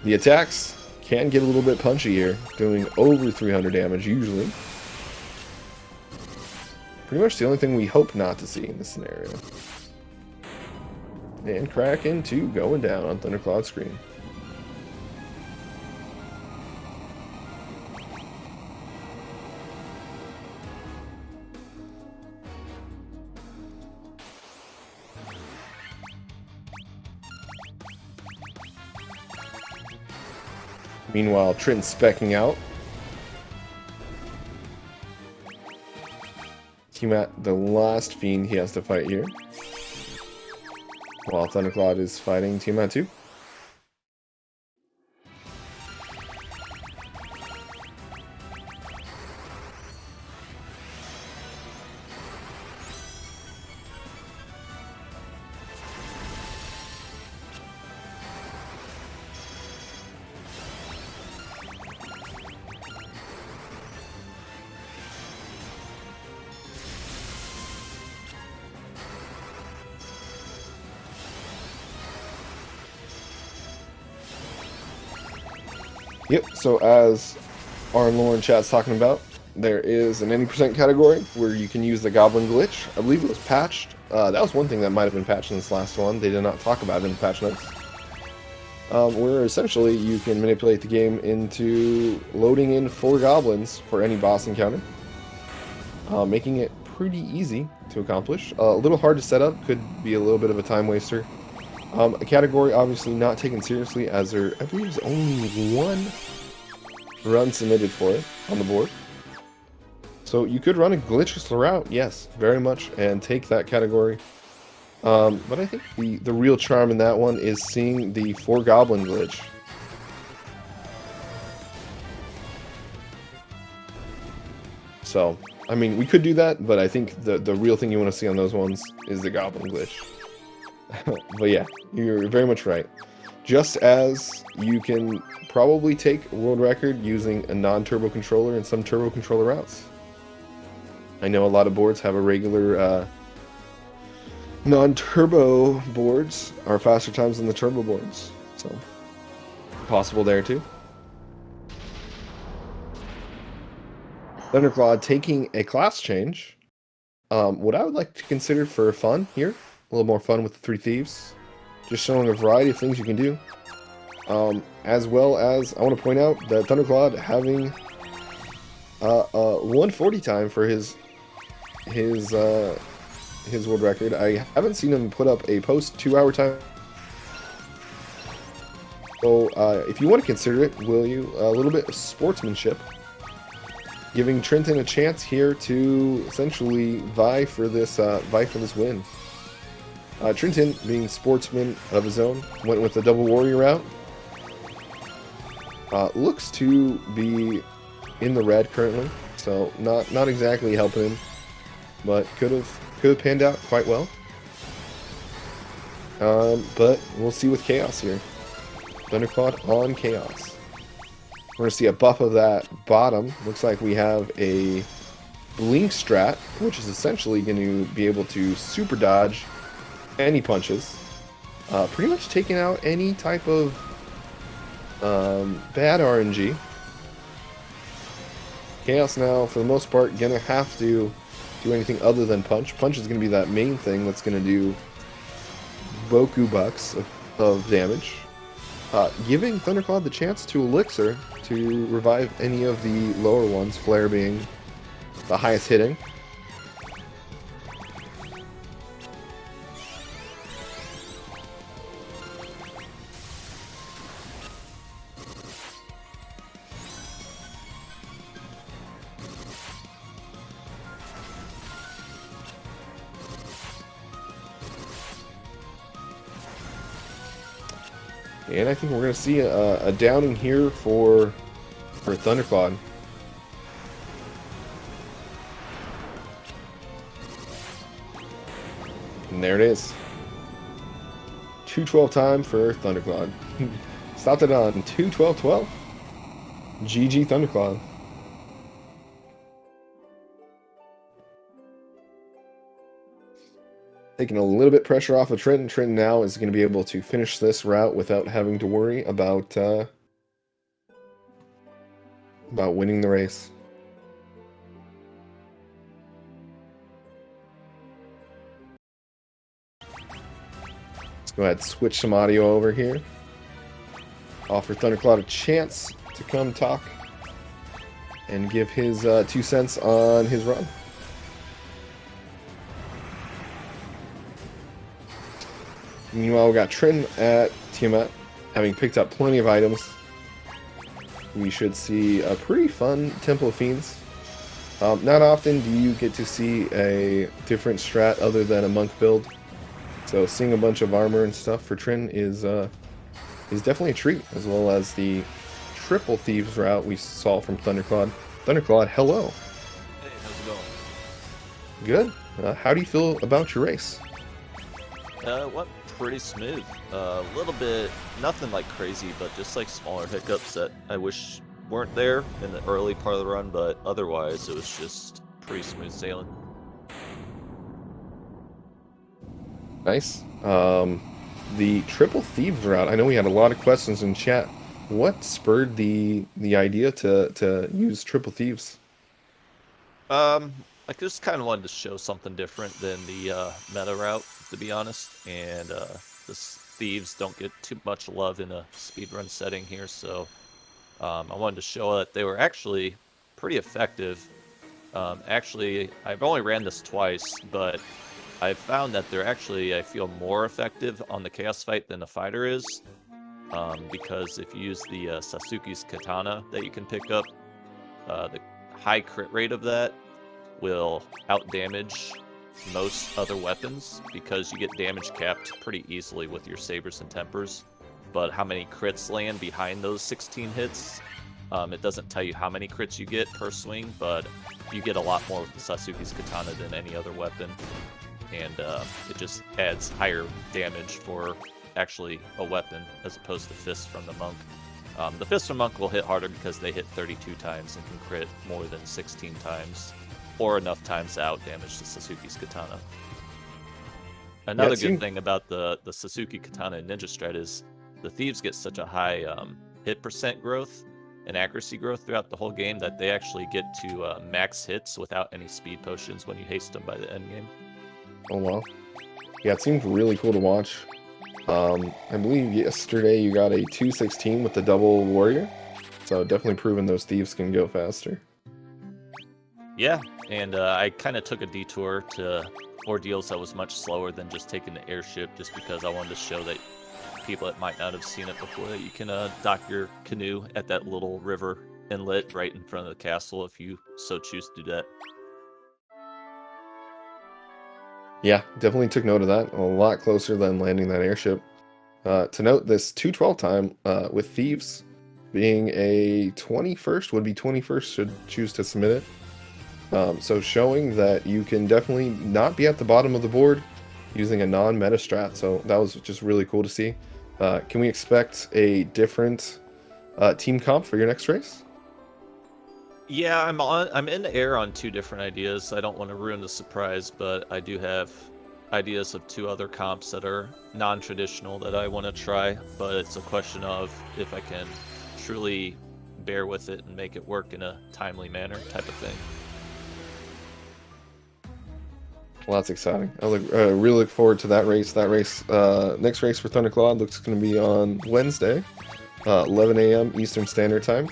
The attacks can get a little bit punchy here, doing over 300 damage usually. Pretty much the only thing we hope not to see in this scenario. And Kraken 2 going down on Thunderclaude screen. Meanwhile, Trinton specking out. Tiamat, the last fiend he has to fight here. While Thunderclaude is fighting Tiamat 2. Yep, so as our lore in chat's talking about, there is an any % category where you can use the Goblin Glitch. I believe it was patched. That was one thing that might have been patched in this last one. They did not talk about it in the patch notes. Where essentially you can manipulate the game into loading in 4 goblins for any boss encounter. Making it pretty easy to accomplish. A little hard to set up, could be a little bit of a time waster. A category obviously not taken seriously, as there, I believe, is only 1 run submitted for it on the board. So you could run a glitchless route, yes, very much, and take that category. But I think the real charm in that one is seeing the 4 goblin glitch. So, I mean, we could do that, but I think the real thing you want to see on those ones is the goblin glitch. But yeah, you're very much right. Just as you can probably take a world record using a non-turbo controller and some turbo controller routes. I know a lot of boards have a regular non-turbo boards are faster times than the turbo boards. So, possible there too. Thunderclaude taking a class change. What I would like to consider for fun here, a little more fun with the 3 Thieves. Just showing a variety of things you can do. As well as, I want to point out that Thunderclaude having 140 time for his world record. I haven't seen him put up a post 2-hour time. So if you want to consider it, will you? A little bit of sportsmanship. Giving Trinton a chance here to essentially vie for this win. Trinton, being sportsman of his own, went with the double warrior route. Looks to be in the red currently, so not exactly helping him, but could have panned out quite well. But we'll see with Chaos here. Thunderclaude on Chaos. We're going to see a buff of that bottom. Looks like we have a blink strat, which is essentially going to be able to super dodge any punches. Pretty much taking out any type of bad RNG. Chaos now, for the most part, going to have to do anything other than punch. Punch is going to be that main thing that's going to do Boku bucks of damage. Giving Thunderclaude the chance to Elixir to revive any of the lower ones, Flare being the highest hitting. And I think we're going to see a downing here for Thunderclaude. And there it is. 2:12 time for Thunderclaude. Stopped it on 2:12:12. GG Thunderclaude. Taking a little bit pressure off of Trinton. Trinton now is going to be able to finish this route without having to worry about winning the race. Let's go ahead and switch some audio over here. Offer Thunderclaude a chance to come talk and give his 2 cents on his run. Meanwhile, we got Trinton at Tiamat, having picked up plenty of items. We should see a pretty fun Temple of Fiends. Not often do you get to see a different strat other than a monk build. So seeing a bunch of armor and stuff for Trinton is definitely a treat, as well as the triple thieves route we saw from Thunderclaude. Thunderclaude, hello. Hey, how's it going? Good. How do you feel about your race? Went pretty smooth. A little bit, nothing like crazy, but just like smaller hiccups that I wish weren't there in the early part of the run, but otherwise it was just pretty smooth sailing. Nice. The triple thieves route, I know we had a lot of questions in chat. What spurred the idea to use triple thieves? I just kind of wanted to show something different than the meta route, to be honest, and the thieves don't get too much love in a speedrun setting here, so I wanted to show that they were actually pretty effective. Actually, I've only ran this twice, but I've found that they're actually, I feel, more effective on the Chaos Fight than the Fighter is, because if you use the Sasuke's Katana that you can pick up, the high crit rate of that will out-damage most other weapons, because you get damage capped pretty easily with your Sabers and Tempers, but how many crits land behind those 16 hits, it doesn't tell you how many crits you get per swing, but you get a lot more with the Sasuke's Katana than any other weapon. And it just adds higher damage for actually a weapon as opposed to fists from the monk. The fists from monk will hit harder because they hit 32 times and can crit more than 16 times, or enough times to out damage the Sasuke's Katana. Another good thing about the Sasuke Katana and Ninja Strat is the thieves get such a high hit percent growth and accuracy growth throughout the whole game that they actually get to max hits without any speed potions when you haste them by the end game. Oh wow. Yeah, it seemed really cool to watch. I believe yesterday you got a 216 with the double warrior, so definitely proving those thieves can go faster. Yeah, and I kind of took a detour to ordeals that was much slower than just taking the airship, just because I wanted to show that people that might not have seen it before that you can dock your canoe at that little river inlet right in front of the castle if you so choose to do that. Yeah, definitely took note of that. A lot closer than landing that airship. To note, this 2:12 time with thieves being a 21st, would be 21st should choose to submit it. So showing that you can definitely not be at the bottom of the board using a non-meta strat. So that was just really cool to see. Can we expect a different team comp for your next race? Yeah, I'm in the air on 2 different ideas. I don't want to ruin the surprise, but I do have ideas of 2 other comps that are non-traditional that I want to try, but it's a question of if I can truly bear with it and make it work in a timely manner type of thing. Well, that's exciting. I really look forward to that race. Next race for Thunderclaude looks going to be on Wednesday, 11 a.m. Eastern Standard Time.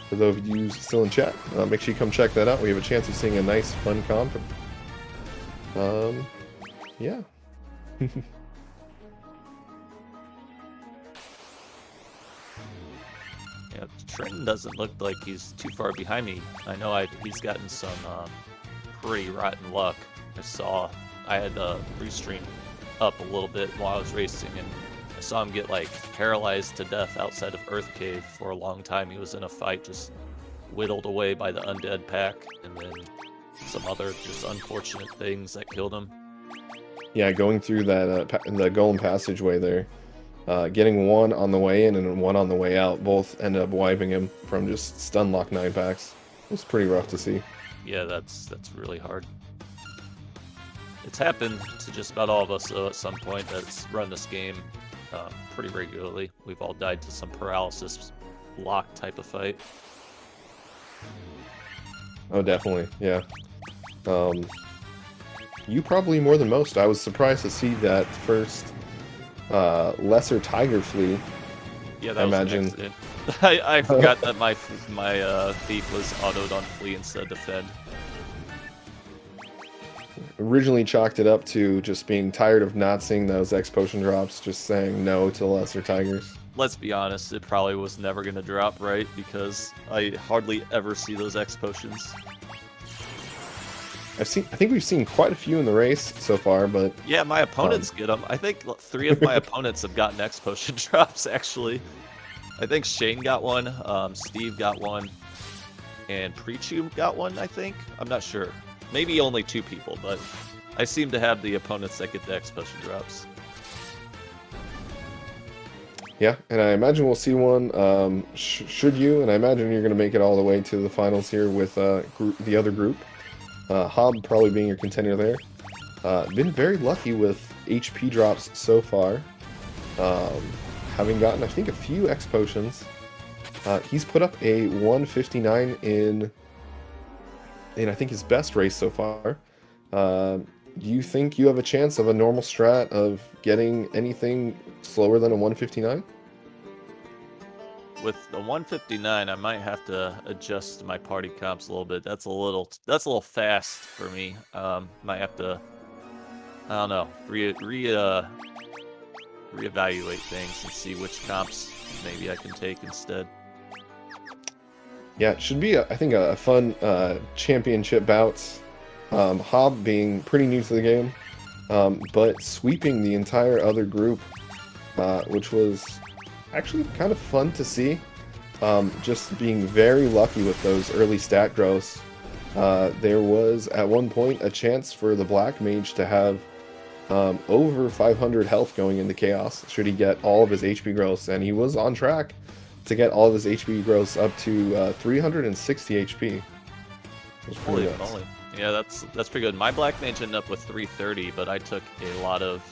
For those of you still in chat, make sure you come check that out. We have a chance of seeing a nice, fun comp. Yeah. Yeah, Trinton doesn't look like he's too far behind me. I know he's gotten some pretty rotten luck. I had the restream up a little bit while I was racing, and I saw him get like paralyzed to death outside of Earth Cave for a long time. He was in a fight, just whittled away by the undead pack, and then some other just unfortunate things that killed him. Yeah, going through that the golem passageway there, getting one on the way in and one on the way out, both ended up wiping him from just stun lock 9 packs. It was pretty rough to see. Yeah, that's really hard. It's happened to just about all of us though, at some point that's run this game pretty regularly. We've all died to some paralysis lock type of fight. Oh, definitely, yeah. You probably more than most. I was surprised to see that first lesser tiger flea. Yeah, that was an accident. I forgot that my thief was autoed on flea instead of defend. Originally chalked it up to just being tired of not seeing those X potion drops, just saying no to lesser tigers. Let's be honest, it probably was never going to drop, right? Because I hardly ever see those X potions. I think we've seen quite a few in the race so far, but yeah, my opponents get them. I think 3 of my opponents have gotten X potion drops. Actually, I think Shane got one, Steve got one, and Prechu got one. I think I'm not sure. Maybe only 2 people, but I seem to have the opponents that get the X potion drops. Yeah, and I imagine we'll see one. Should you? And I imagine you're going to make it all the way to the finals here with the other group. Hob probably being your contender there. Been very lucky with HP drops so far. Having gotten, I think, a few X potions. He's put up a 159 in I think his best race so far. Do you think you have a chance of a normal strat of getting anything slower than a 159? With the 159, I might have to adjust my party comps a little bit. That's a little fast for me. Might have to, I don't know, reevaluate things and see which comps maybe I can take instead. Yeah, it should be, I think, a fun championship bouts. Hob being pretty new to the game, but sweeping the entire other group, which was actually kind of fun to see. Just being very lucky with those early stat growths. There was, at one point, a chance for the Black Mage to have over 500 health going into Chaos, should he get all of his HP growths, and he was on track to get all of his HP growths up to 360 HP. Holy moly. Yeah, that's pretty good. My Black Mage ended up with 330, but I took a lot of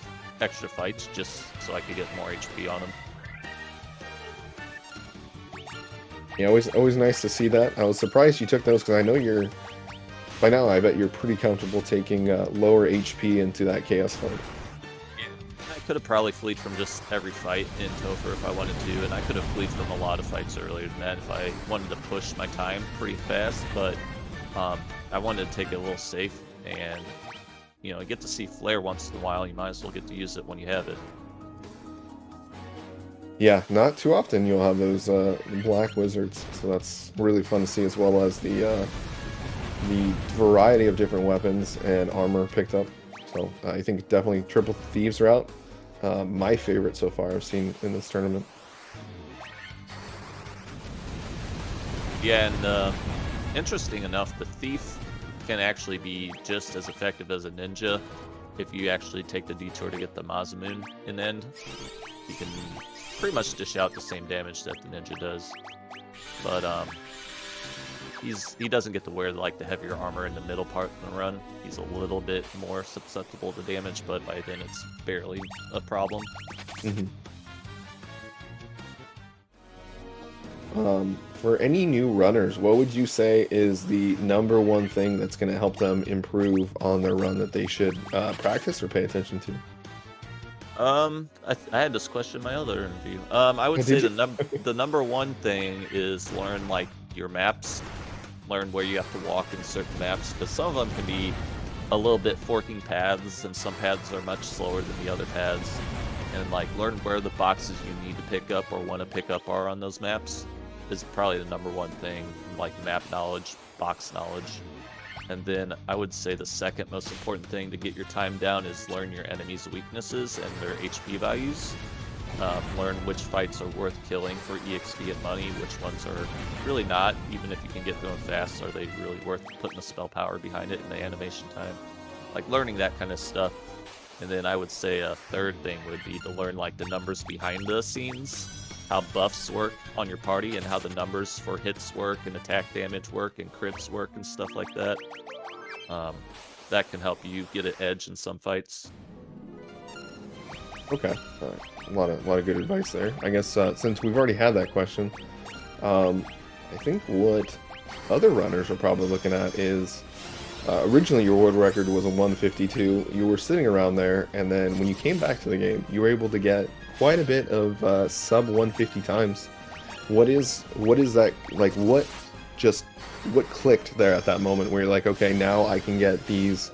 extra fights just so I could get more HP on him. Yeah, always nice to see that. I was surprised you took those because I know by now I bet you're pretty comfortable taking lower HP into that Chaos fight. Yeah, I could have probably fleed from just every fight in Topher if I wanted to, and I could have fleed from a lot of fights earlier than that if I wanted to push my time pretty fast, but I wanted to take it a little safe, and you know, get to see Flare once in a while. You might as well get to use it when you have it. Yeah, not too often you'll have those black wizards, so that's really fun to see, as well as the variety of different weapons and armor picked up. So I think definitely triple thieves route, my favorite so far I've seen in this tournament. Yeah, and interesting enough, the thief can actually be just as effective as a ninja if you actually take the detour to get the Masamune in the end. You can pretty much dish out the same damage that the ninja does, but he doesn't get to wear like the heavier armor in the middle part of the run. He's a little bit more susceptible to damage, but by then it's barely a problem. For any new runners, what would you say is the #1 thing that's going to help them improve on their run that they should practice or pay attention to? I had this question in my other interview. I would say the #1 thing is learn like your maps, learn where you have to walk in certain maps, because some of them can be a little bit forking paths, and some paths are much slower than the other paths. And like learn where the boxes you need to pick up or want to pick up are on those maps is probably the #1 thing, like map knowledge, box knowledge. And then I would say the second most important thing to get your time down is learn your enemies' weaknesses and their HP values. learn which fights are worth killing for EXP and money, which ones are really not, even if you can get through them fast, are they really worth putting the spell power behind it and the animation time? Like learning that kind of stuff. And then I would say a third thing would be to learn like the numbers behind the scenes, how buffs work on your party and how the numbers for hits work and attack damage work and crits work and stuff like that. That can help you get an edge in some fights. Okay, a lot of good advice there. I guess since we've already had that question, I think what other runners are probably looking at is originally your world record was a 152. You were sitting around there, and then when you came back to the game, you were able to get quite a bit of sub 150 times. What is that like? What clicked there at that moment where you're like, okay, now I can get these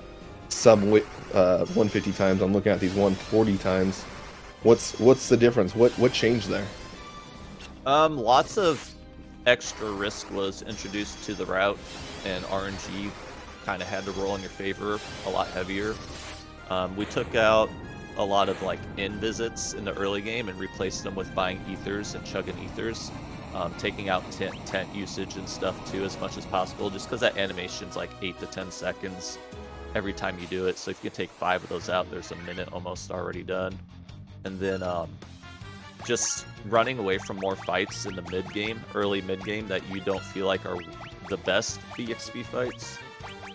sub 150 times. I'm looking at these 140 times. What's the difference? What changed there? Lots of extra risk was introduced to the route, and RNG kind of had to roll in your favor a lot heavier. We took out a lot of like in visits in the early game and replaced them with buying ethers and chugging ethers, taking out tent usage and stuff too as much as possible, just because that animation's like 8 to 10 seconds every time you do it. So if you can take 5 of those out, there's a minute almost already done. And then just running away from more fights in the early mid game that you don't feel like are the best EXP fights,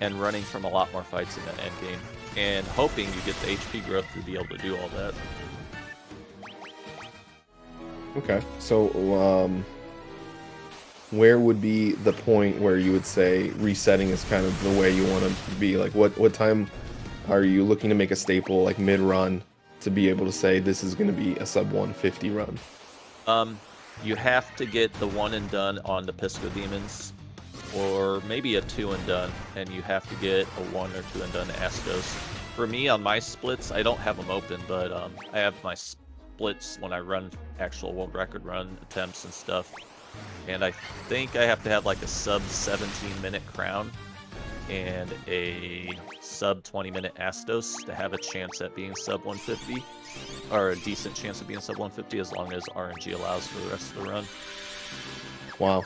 and running from a lot more fights in the end game, and hoping you get the HP growth to be able to do all that. Okay, so where would be the point where you would say resetting is kind of the way you want to be? Like, what time are you looking to make a staple, like mid-run, to be able to say this is going to be a sub 150 run? You have to get the 1 and done on the Pisco Demons, or maybe a 2 and done, and you have to get a 1 or 2 and done Astos. For me, on my splits, I don't have them open, but I have my splits when I run actual world record run attempts and stuff. And I think I have to have like a sub 17-minute crown and a sub 20-minute Astos to have a chance at being sub 150, or a decent chance of being sub 150, as long as RNG allows for the rest of the run. Wow.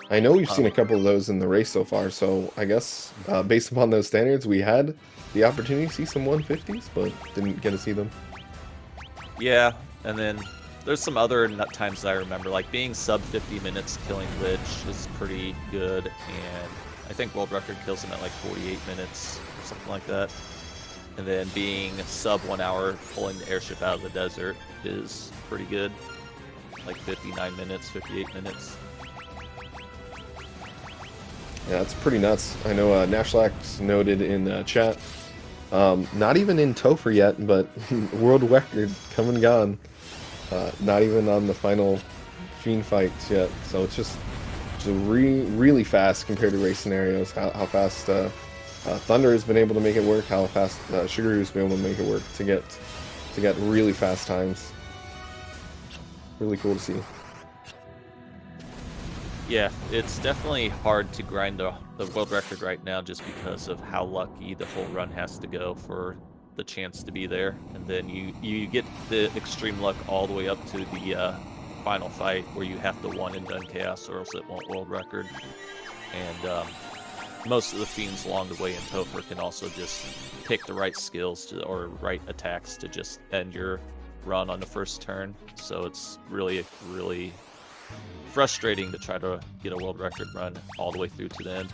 I know we've seen a couple of those in the race so far, so I guess based upon those standards, we had the opportunity to see some 150s, but didn't get to see them. Yeah, and then there's some other times that I remember, like being sub 50 minutes killing Lich is pretty good, and I think world record kills him at like 48 minutes or something like that. And then being sub 1 hour pulling the airship out of the desert is pretty good, like 59 minutes, 58 minutes. Yeah, that's pretty nuts. I know Nashlax noted in chat, not even in Topher yet, but world record come and gone. Not even on the final Fiend fights yet. So it's just really fast compared to race scenarios. How fast Thunder has been able to make it work. How fast Sugaru's been able to make it work to get really fast times. Really cool to see. Yeah, it's definitely hard to grind the world record right now, just because of how lucky the whole run has to go for the chance to be there. And then you get the extreme luck all the way up to the final fight, where you have to 1 and done chaos, or else it won't world record. And most of the fiends along the way in Topher can also just pick the right skills or right attacks to just end your run on the first turn. So it's really frustrating to try to get a world record run all the way through to the end.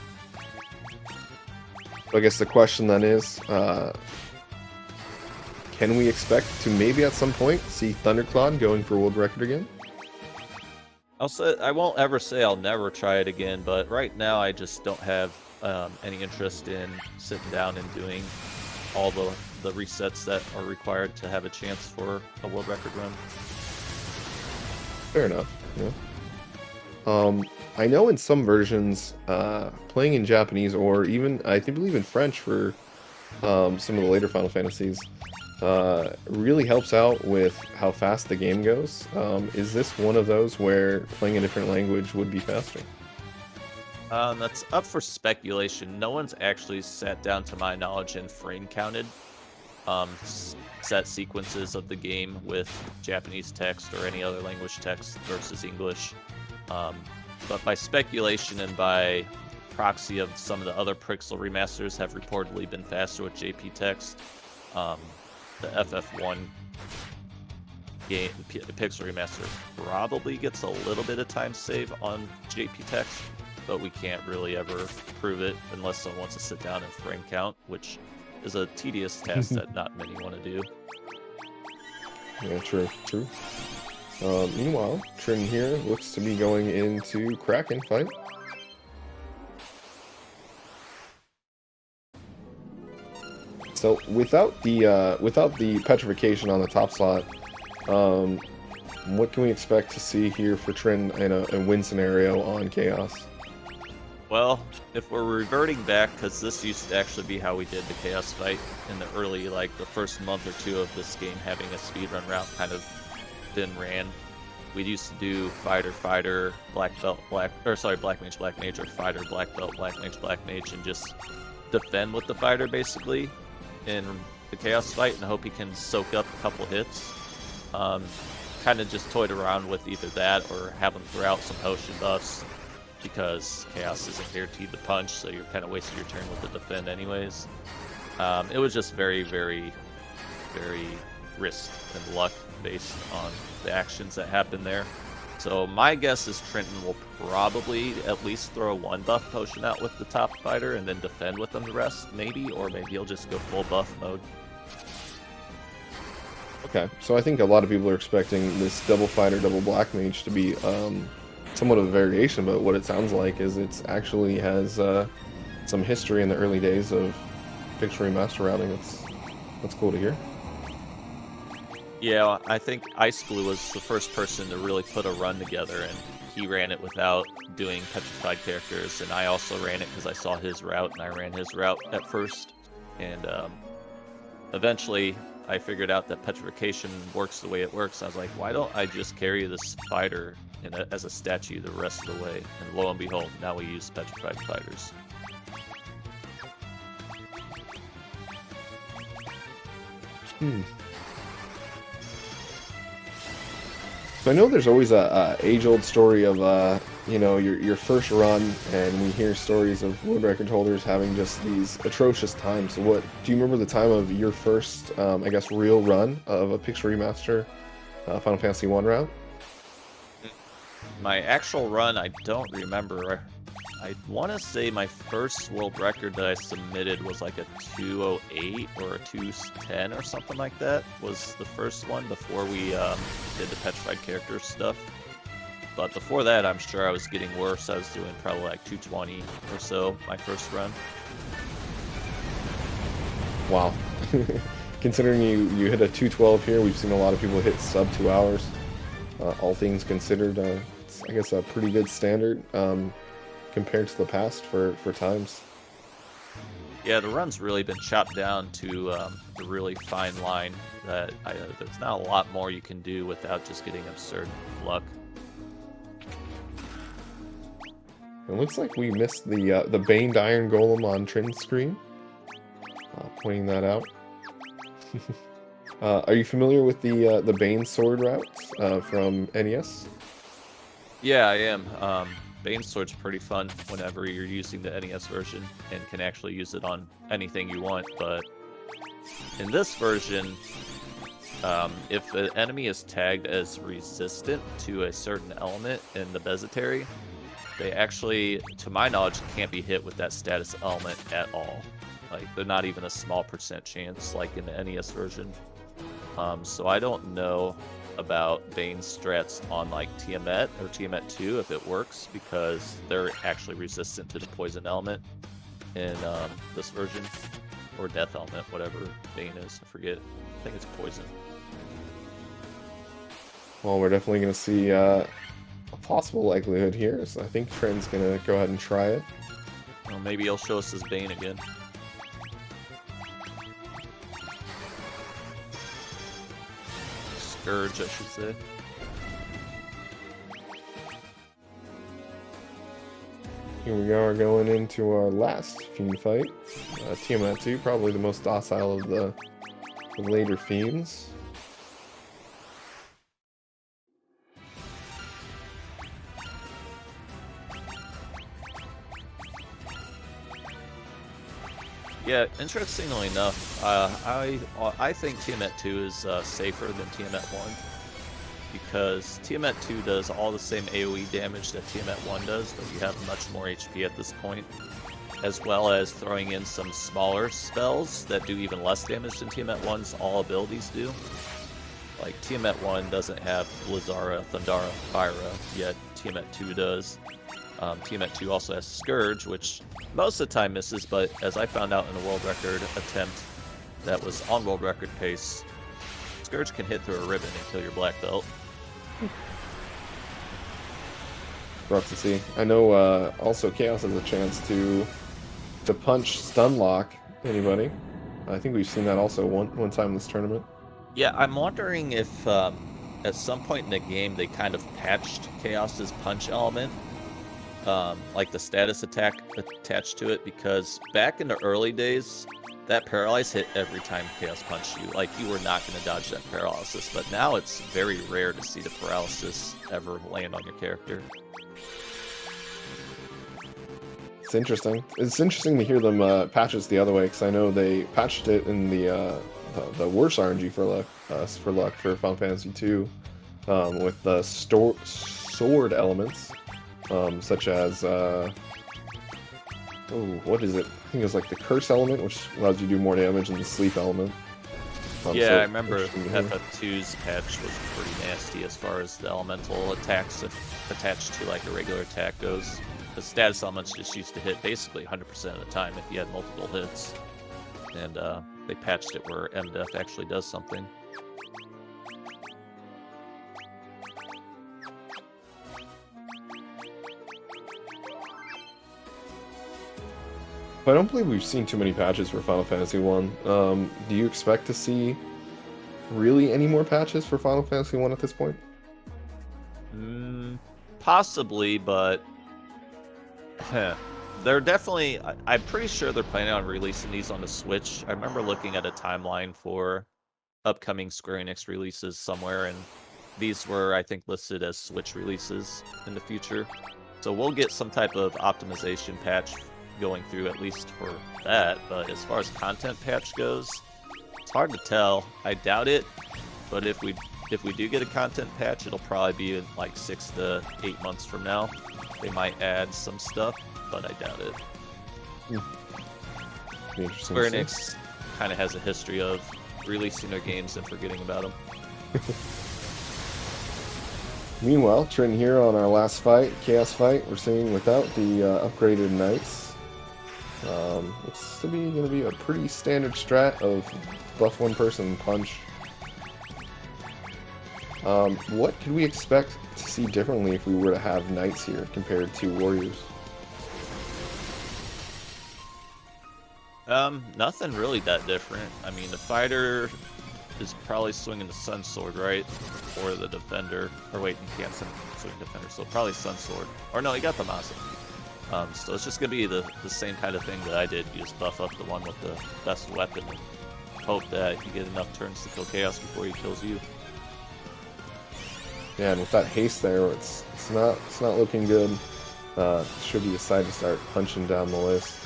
I guess the question then is, can we expect to maybe at some point see Thunderclaude going for world record again? I won't ever say I'll never try it again, but right now I just don't have any interest in sitting down and doing all the resets that are required to have a chance for a world record run. Fair enough. Yeah. I know in some versions, playing in Japanese, or even I believe in French for some of the later Final Fantasies, really helps out with how fast the game goes. Is this one of those where playing a different language would be faster? That's up for speculation. No one's actually sat down, to my knowledge, and frame counted set sequences of the game with Japanese text or any other language text versus English. But by speculation and by proxy of some of the other Pixel remasters have reportedly been faster with JP text. The FF1 game Pixel remaster probably gets a little bit of time save on JP text, but we can't really ever prove it unless someone wants to sit down and frame count, which is a tedious task that not many want to do. Yeah, true. Meanwhile, Trinton here looks to be going into Kraken fight. So without the petrification on the top slot, what can we expect to see here for Trinton in a win scenario on Chaos? Well, if we're reverting back, because this used to actually be how we did the Chaos fight in the early, like the first month or two of this game having a speedrun route kind of been ran. We used to do fighter, black belt, black mage, or fighter, black belt, black mage, and just defend with the fighter basically in the Chaos fight and hope he can soak up a couple hits. Kind of just toyed around with either that or have him throw out some potion buffs because Chaos isn't guaranteed to punch, so you're kind of wasting your turn with the defend anyways. It was just very, very, very risk and luck based on the actions that happened there. So my guess is Trinton will probably at least throw one buff potion out with the top fighter and then defend with them the rest, maybe, or maybe he'll just go full buff mode. Okay, so I think a lot of people are expecting this double fighter, double black mage to be somewhat of a variation, but what it sounds like is it actually has some history in the early days of Pixel Remaster routing. That's cool to hear. Yeah, I think Ice Blue was the first person to really put a run together, and he ran it without doing petrified characters, and I also ran it because I saw his route, and I ran his route at first, and eventually I figured out that petrification works the way it works. I was like, why don't I just carry this fighter as a statue the rest of the way? And lo and behold, now we use petrified fighters. So I know there's always a age-old story of you know, your first run, and we hear stories of world record holders having just these atrocious times. So what do you remember the time of your first, I guess, real run of a Pixel Remaster Final Fantasy 1 route? My actual run, I don't remember. I want to say my first world record that I submitted was like a 208 or a 210 or something like that. Was the first one before we did the petrified character stuff. But before that, I'm sure I was getting worse. I was doing probably like 220 or so my first run. Wow. Considering you hit a 212 here, we've seen a lot of people hit sub 2 hours. All things considered, it's, I guess, a pretty good standard compared to the past for times. Yeah, the run's really been chopped down to the really fine line that there's not a lot more you can do without just getting absurd luck. It looks like we missed the Baned Iron Golem on Trinton's screen. Pointing that out. Are you familiar with the Bane sword routes from NES? Yeah, I am. Bane Sword's pretty fun whenever you're using the NES version and can actually use it on anything you want, but in this version, if an enemy is tagged as resistant to a certain element in the Bezetary, they actually, to my knowledge, can't be hit with that status element at all. Like, they're not even a small % chance like in the NES version. So I don't know about Bane's strats on like Tiamat or Tiamat 2 if it works, because they're actually resistant to the poison element in this version, or death element, whatever Bane is. I forget. I think it's poison. Well, we're definitely going to see a possible likelihood here, so I think Trent's going to go ahead and try it. Well, maybe he'll show us his Bane again. Scourge, I should say. Here we are going into our last Fiend fight. Tiamat 2, probably the most docile of the the later themes. Yeah, interestingly enough, I think Tiamat 2 is safer than Tiamat 1 because Tiamat 2 does all the same AoE damage that Tiamat 1 does, but you have much more HP at this point, as well as throwing in some smaller spells that do even less damage than Tiamat 1's all abilities do. Like, Tiamat 1 doesn't have Blizzara, Thundara, Fyra, yet Tiamat 2 does. Tiamat 2 also has Scourge, which most of the time misses, but as I found out in a world record attempt that was on world record pace, Scourge can hit through a ribbon and kill your black belt. Rough to see. I know also Chaos has a chance to punch stun lock anybody. I think we've seen that also one time in this tournament. Yeah, I'm wondering if at some point in the game they kind of patched Chaos's punch element, like the status attack attached to it, because back in the early days, that paralyze hit every time Chaos punched you. Like, you were not going to dodge that paralysis, but now it's very rare to see the paralysis ever land on your character. It's interesting. It's interesting to hear them patch it the other way, because I know they patched it in the worse RNG for luck for Final Fantasy II with the sword elements, such as what is it? I think it was like the curse element, which allows you to do more damage, and the sleep element. Yeah, so I remember FF2's patch was pretty nasty as far as the elemental attacks attached to like a regular attack goes. The status elements just used to hit basically 100% of the time if you had multiple hits. And they patched it where MDef actually does something. I don't believe we've seen too many patches for Final Fantasy 1. Do you expect to see really any more patches for Final Fantasy 1 at this point? Possibly, but they're definitely... I'm pretty sure they're planning on releasing these on the Switch. I remember looking at a timeline for upcoming Square Enix releases somewhere, and these were, I think, listed as Switch releases in the future. So we'll get some type of optimization patch going through at least for that, but as far as content patch goes, it's hard to tell. I doubt it, but if we do get a content patch, it'll probably be in like 6 to 8 months from now. They might add some stuff, but I doubt it. Square Enix kind of has a history of releasing their games and forgetting about them. Meanwhile, Trinton here on our last fight, Chaos fight, we're seeing without the upgraded knights. Looks to be going to be a pretty standard strat of buff one person punch. What could we expect to see differently if we were to have knights here compared to warriors? Nothing really that different. I mean, the fighter is probably swinging the Sun Sword, right? Or the defender. Or wait, you can't swing defender, so probably Sun Sword. Or no, he got the Masa. So it's just going to be the same kind of thing that I did. You just buff up the one with the best weapon and hope that you get enough turns to kill Chaos before he kills you. Yeah, and with that haste there, it's not looking good. Should be decided to start punching down the list.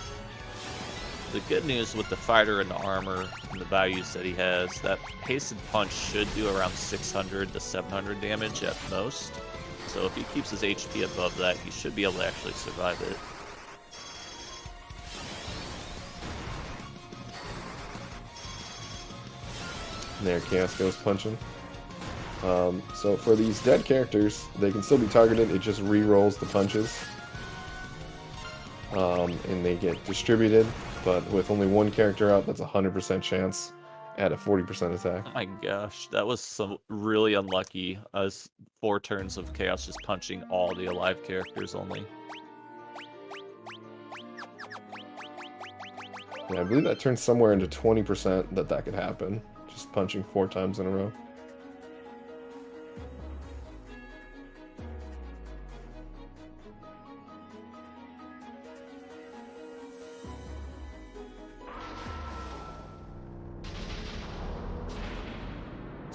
The good news with the fighter and the armor and the values that he has, that hasted punch should do around 600 to 700 damage at most. So if he keeps his HP above that, he should be able to actually survive it. And there, Chaos goes punching. So for these dead characters, they can still be targeted. It just re-rolls the punches. And they get distributed. But with only one character out, that's a 100% chance at a 40% attack. Oh my gosh, that was some really unlucky. As 4 turns of Chaos just punching all the alive characters only. Yeah, I believe that turns somewhere into 20% that could happen. Just punching 4 times in a row.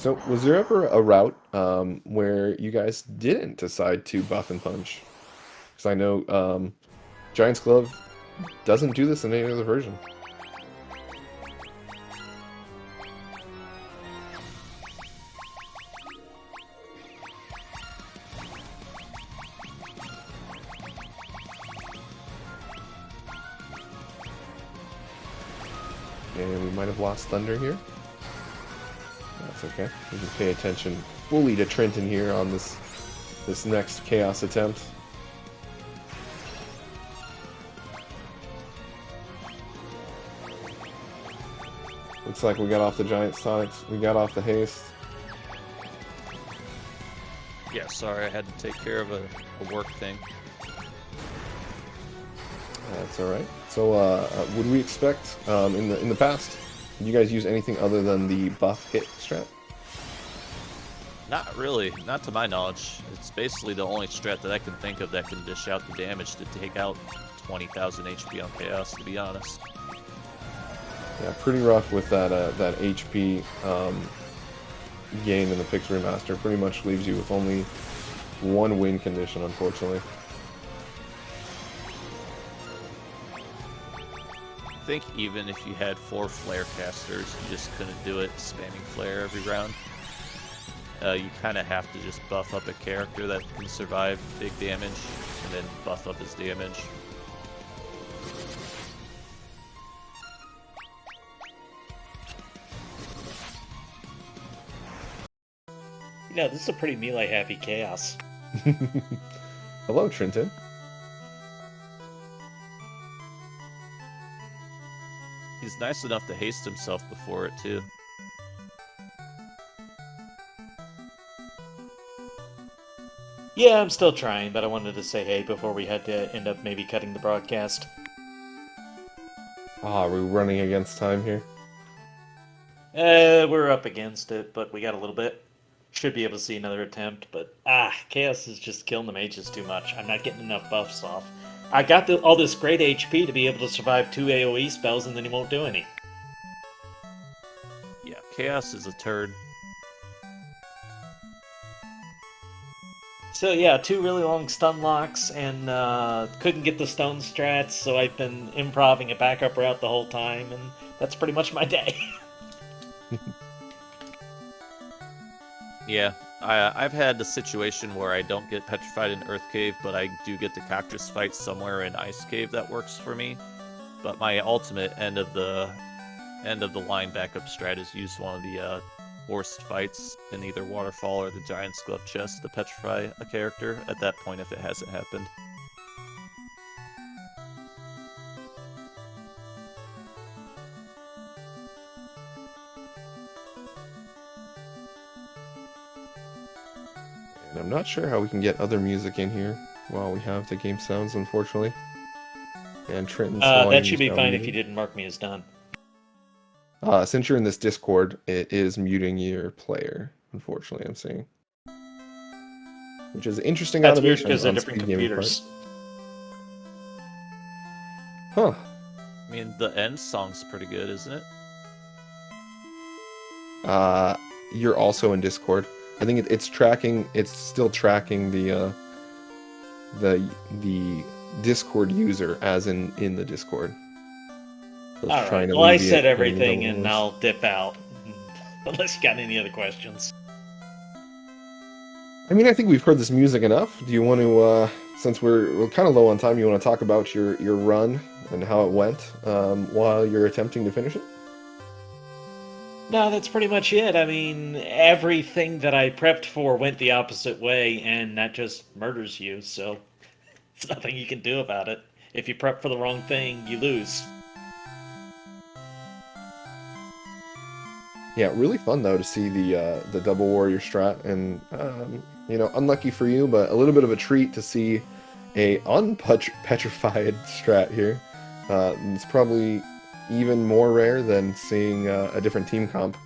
So, was there ever a route where you guys didn't decide to buff and punch? Because I know Giant's Glove doesn't do this in any other version. And we might have lost Thunder here. That's okay. We can pay attention fully to Trinton here on this next Chaos attempt. Looks like we got off the Giant Sonics. We got off the haste. Yeah, sorry, I had to take care of a work thing. That's all right. So, would we expect in the past? Did you guys use anything other than the buff hit strat? Not really, not to my knowledge. It's basically the only strat that I can think of that can dish out the damage to take out 20,000 HP on Chaos, to be honest. Yeah, pretty rough with that that HP gain in the Pix Remaster. Pretty much leaves you with only one win condition, unfortunately. I think even if you had 4 flare casters, you just couldn't do it spamming flare every round. You kind of have to just buff up a character that can survive big damage, and then buff up his damage. You know, this is a pretty melee-happy Chaos. Hello, Trinton. He's nice enough to haste himself before it, too. Yeah, I'm still trying, but I wanted to say hey before we had to end up maybe cutting the broadcast. Ah, we're running against time here. We're up against it, but we got a little bit. Should be able to see another attempt, but Chaos is just killing the mages too much. I'm not getting enough buffs off. I got all this great HP to be able to survive 2 AoE spells, and then he won't do any. Yeah, Chaos is a turd. So yeah, 2 really long stun locks, and couldn't get the stone strats, so I've been improvising a backup route the whole time, and that's pretty much my day. Yeah, I've had a situation where I don't get petrified in Earth Cave, but I do get the Cactus fight somewhere in Ice Cave that works for me. But my ultimate end of the line backup strat is use one of the worst fights in either Waterfall or the Giant's Glove chest to petrify a character at that point if it hasn't happened. And I'm not sure how we can get other music in here while we have the game sounds, unfortunately. And Trenton's that should be fine if you didn't mark me as done. Since you're in this Discord, it is muting your player, unfortunately, I'm seeing. Which is an interesting That's weird automation because they're on different SpeedGaming computers. part. Huh. I mean, the end song's pretty good, isn't it? You're also in Discord. I think it's tracking. It's still tracking the Discord user as in the Discord. So All right. Well, I said everything, and I'll dip out. Unless you got any other questions. I mean, I think we've heard this music enough. Do you want to, since we're kind of low on time, you want to talk about your run and how it went while you're attempting to finish it? No, that's pretty much it. I mean, everything that I prepped for went the opposite way, and that just murders you, so there's nothing you can do about it. If you prep for the wrong thing, you lose. Yeah, really fun though to see the double warrior strat, and you know, unlucky for you, but a little bit of a treat to see a unpetrified strat here. It's probably even more rare than seeing a different team comp,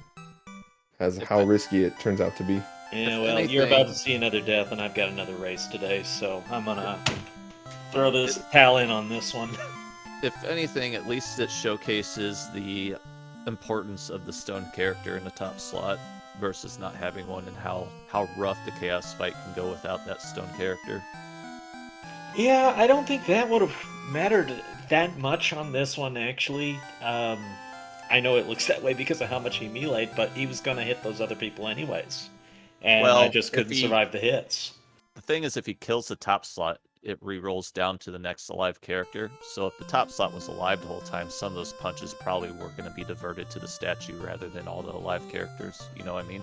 as how risky it turns out to be. Yeah, well, you're about to see another death, and I've got another race today, so I'm gonna throw this towel in on this one. If anything, at least it showcases the importance of the stone character in the top slot versus not having one, and how rough the chaos fight can go without that stone character. Yeah, I don't think that would have mattered that much on this one, actually. I know it looks that way because of how much he meleeed, but he was going to hit those other people anyways. And I Well, just if couldn't survive the hits. the thing is, if he kills the top slot, it re-rolls down to the next alive character. So if the top slot was alive the whole time, some of those punches probably were going to be diverted to the statue rather than all the alive characters. You know what I mean?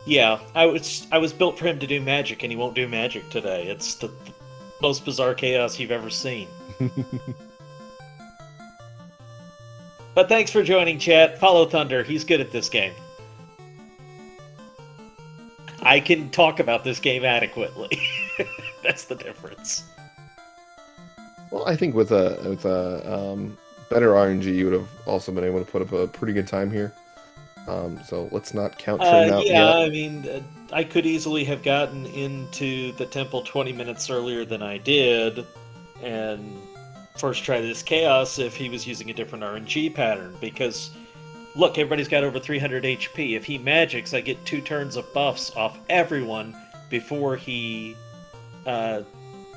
Yeah, I was built for him to do magic, and he won't do magic today. It's the most bizarre chaos you've ever seen. But thanks for joining, chat. Follow Thunder. He's good at this game. I can talk about this game adequately. That's the difference. Well, I think with a better RNG, you would have also been able to put up a pretty good time here. So let's not count Trinton out yeah, yet. I mean, I could easily have gotten into the temple 20 minutes earlier than I did, and first try this chaos if he was using a different RNG pattern, because look, everybody's got over 300 HP. If he magics, I get 2 turns of buffs off everyone before he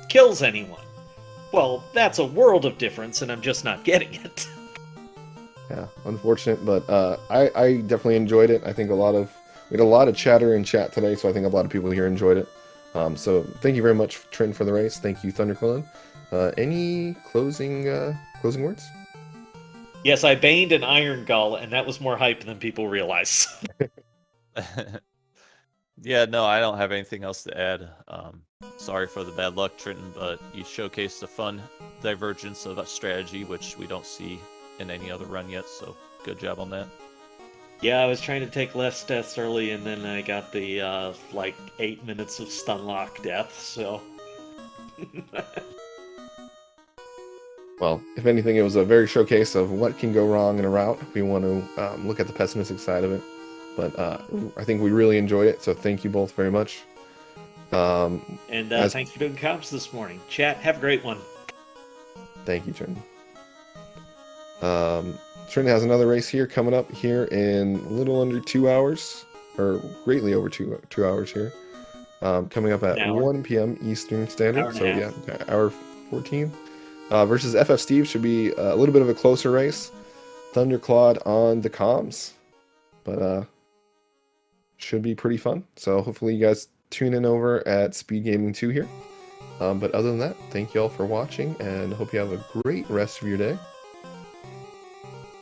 kills anyone. Well, that's a world of difference, and I'm just not getting it. Yeah, unfortunate, but I definitely enjoyed it. I think we had a lot of chatter in chat today, so I think a lot of people here enjoyed it. So thank you very much, Trinton, for the race. Thank you, Thunderclaude. Any closing words? Yes, I baned an Iron Gull, and that was more hype than people realize. Yeah, no, I don't have anything else to add. Sorry for the bad luck, Trinton, but you showcased a fun divergence of a strategy, which we don't see in any other run yet, so good job on that. Yeah, I was trying to take less deaths early, and then I got the, 8 minutes of stun lock death, so... Well, if anything, it was a very showcase of what can go wrong in a route. We want to look at the pessimistic side of it. But I think we really enjoyed it, so thank you both very much. Thanks for doing comps this morning. Chat, have a great one. Thank you, Trinton. Trinton has another race here coming up here in a little under 2 hours, or greatly over 2 hours here. Coming up at 1 p.m. Eastern Standard, so yeah, hour 14. Versus FF Steve should be a little bit of a closer race. Thunderclaude on the comms, but should be pretty fun. So hopefully you guys tune in over at SpeedGaming 2 here. But other than that, thank you all for watching, and hope you have a great rest of your day.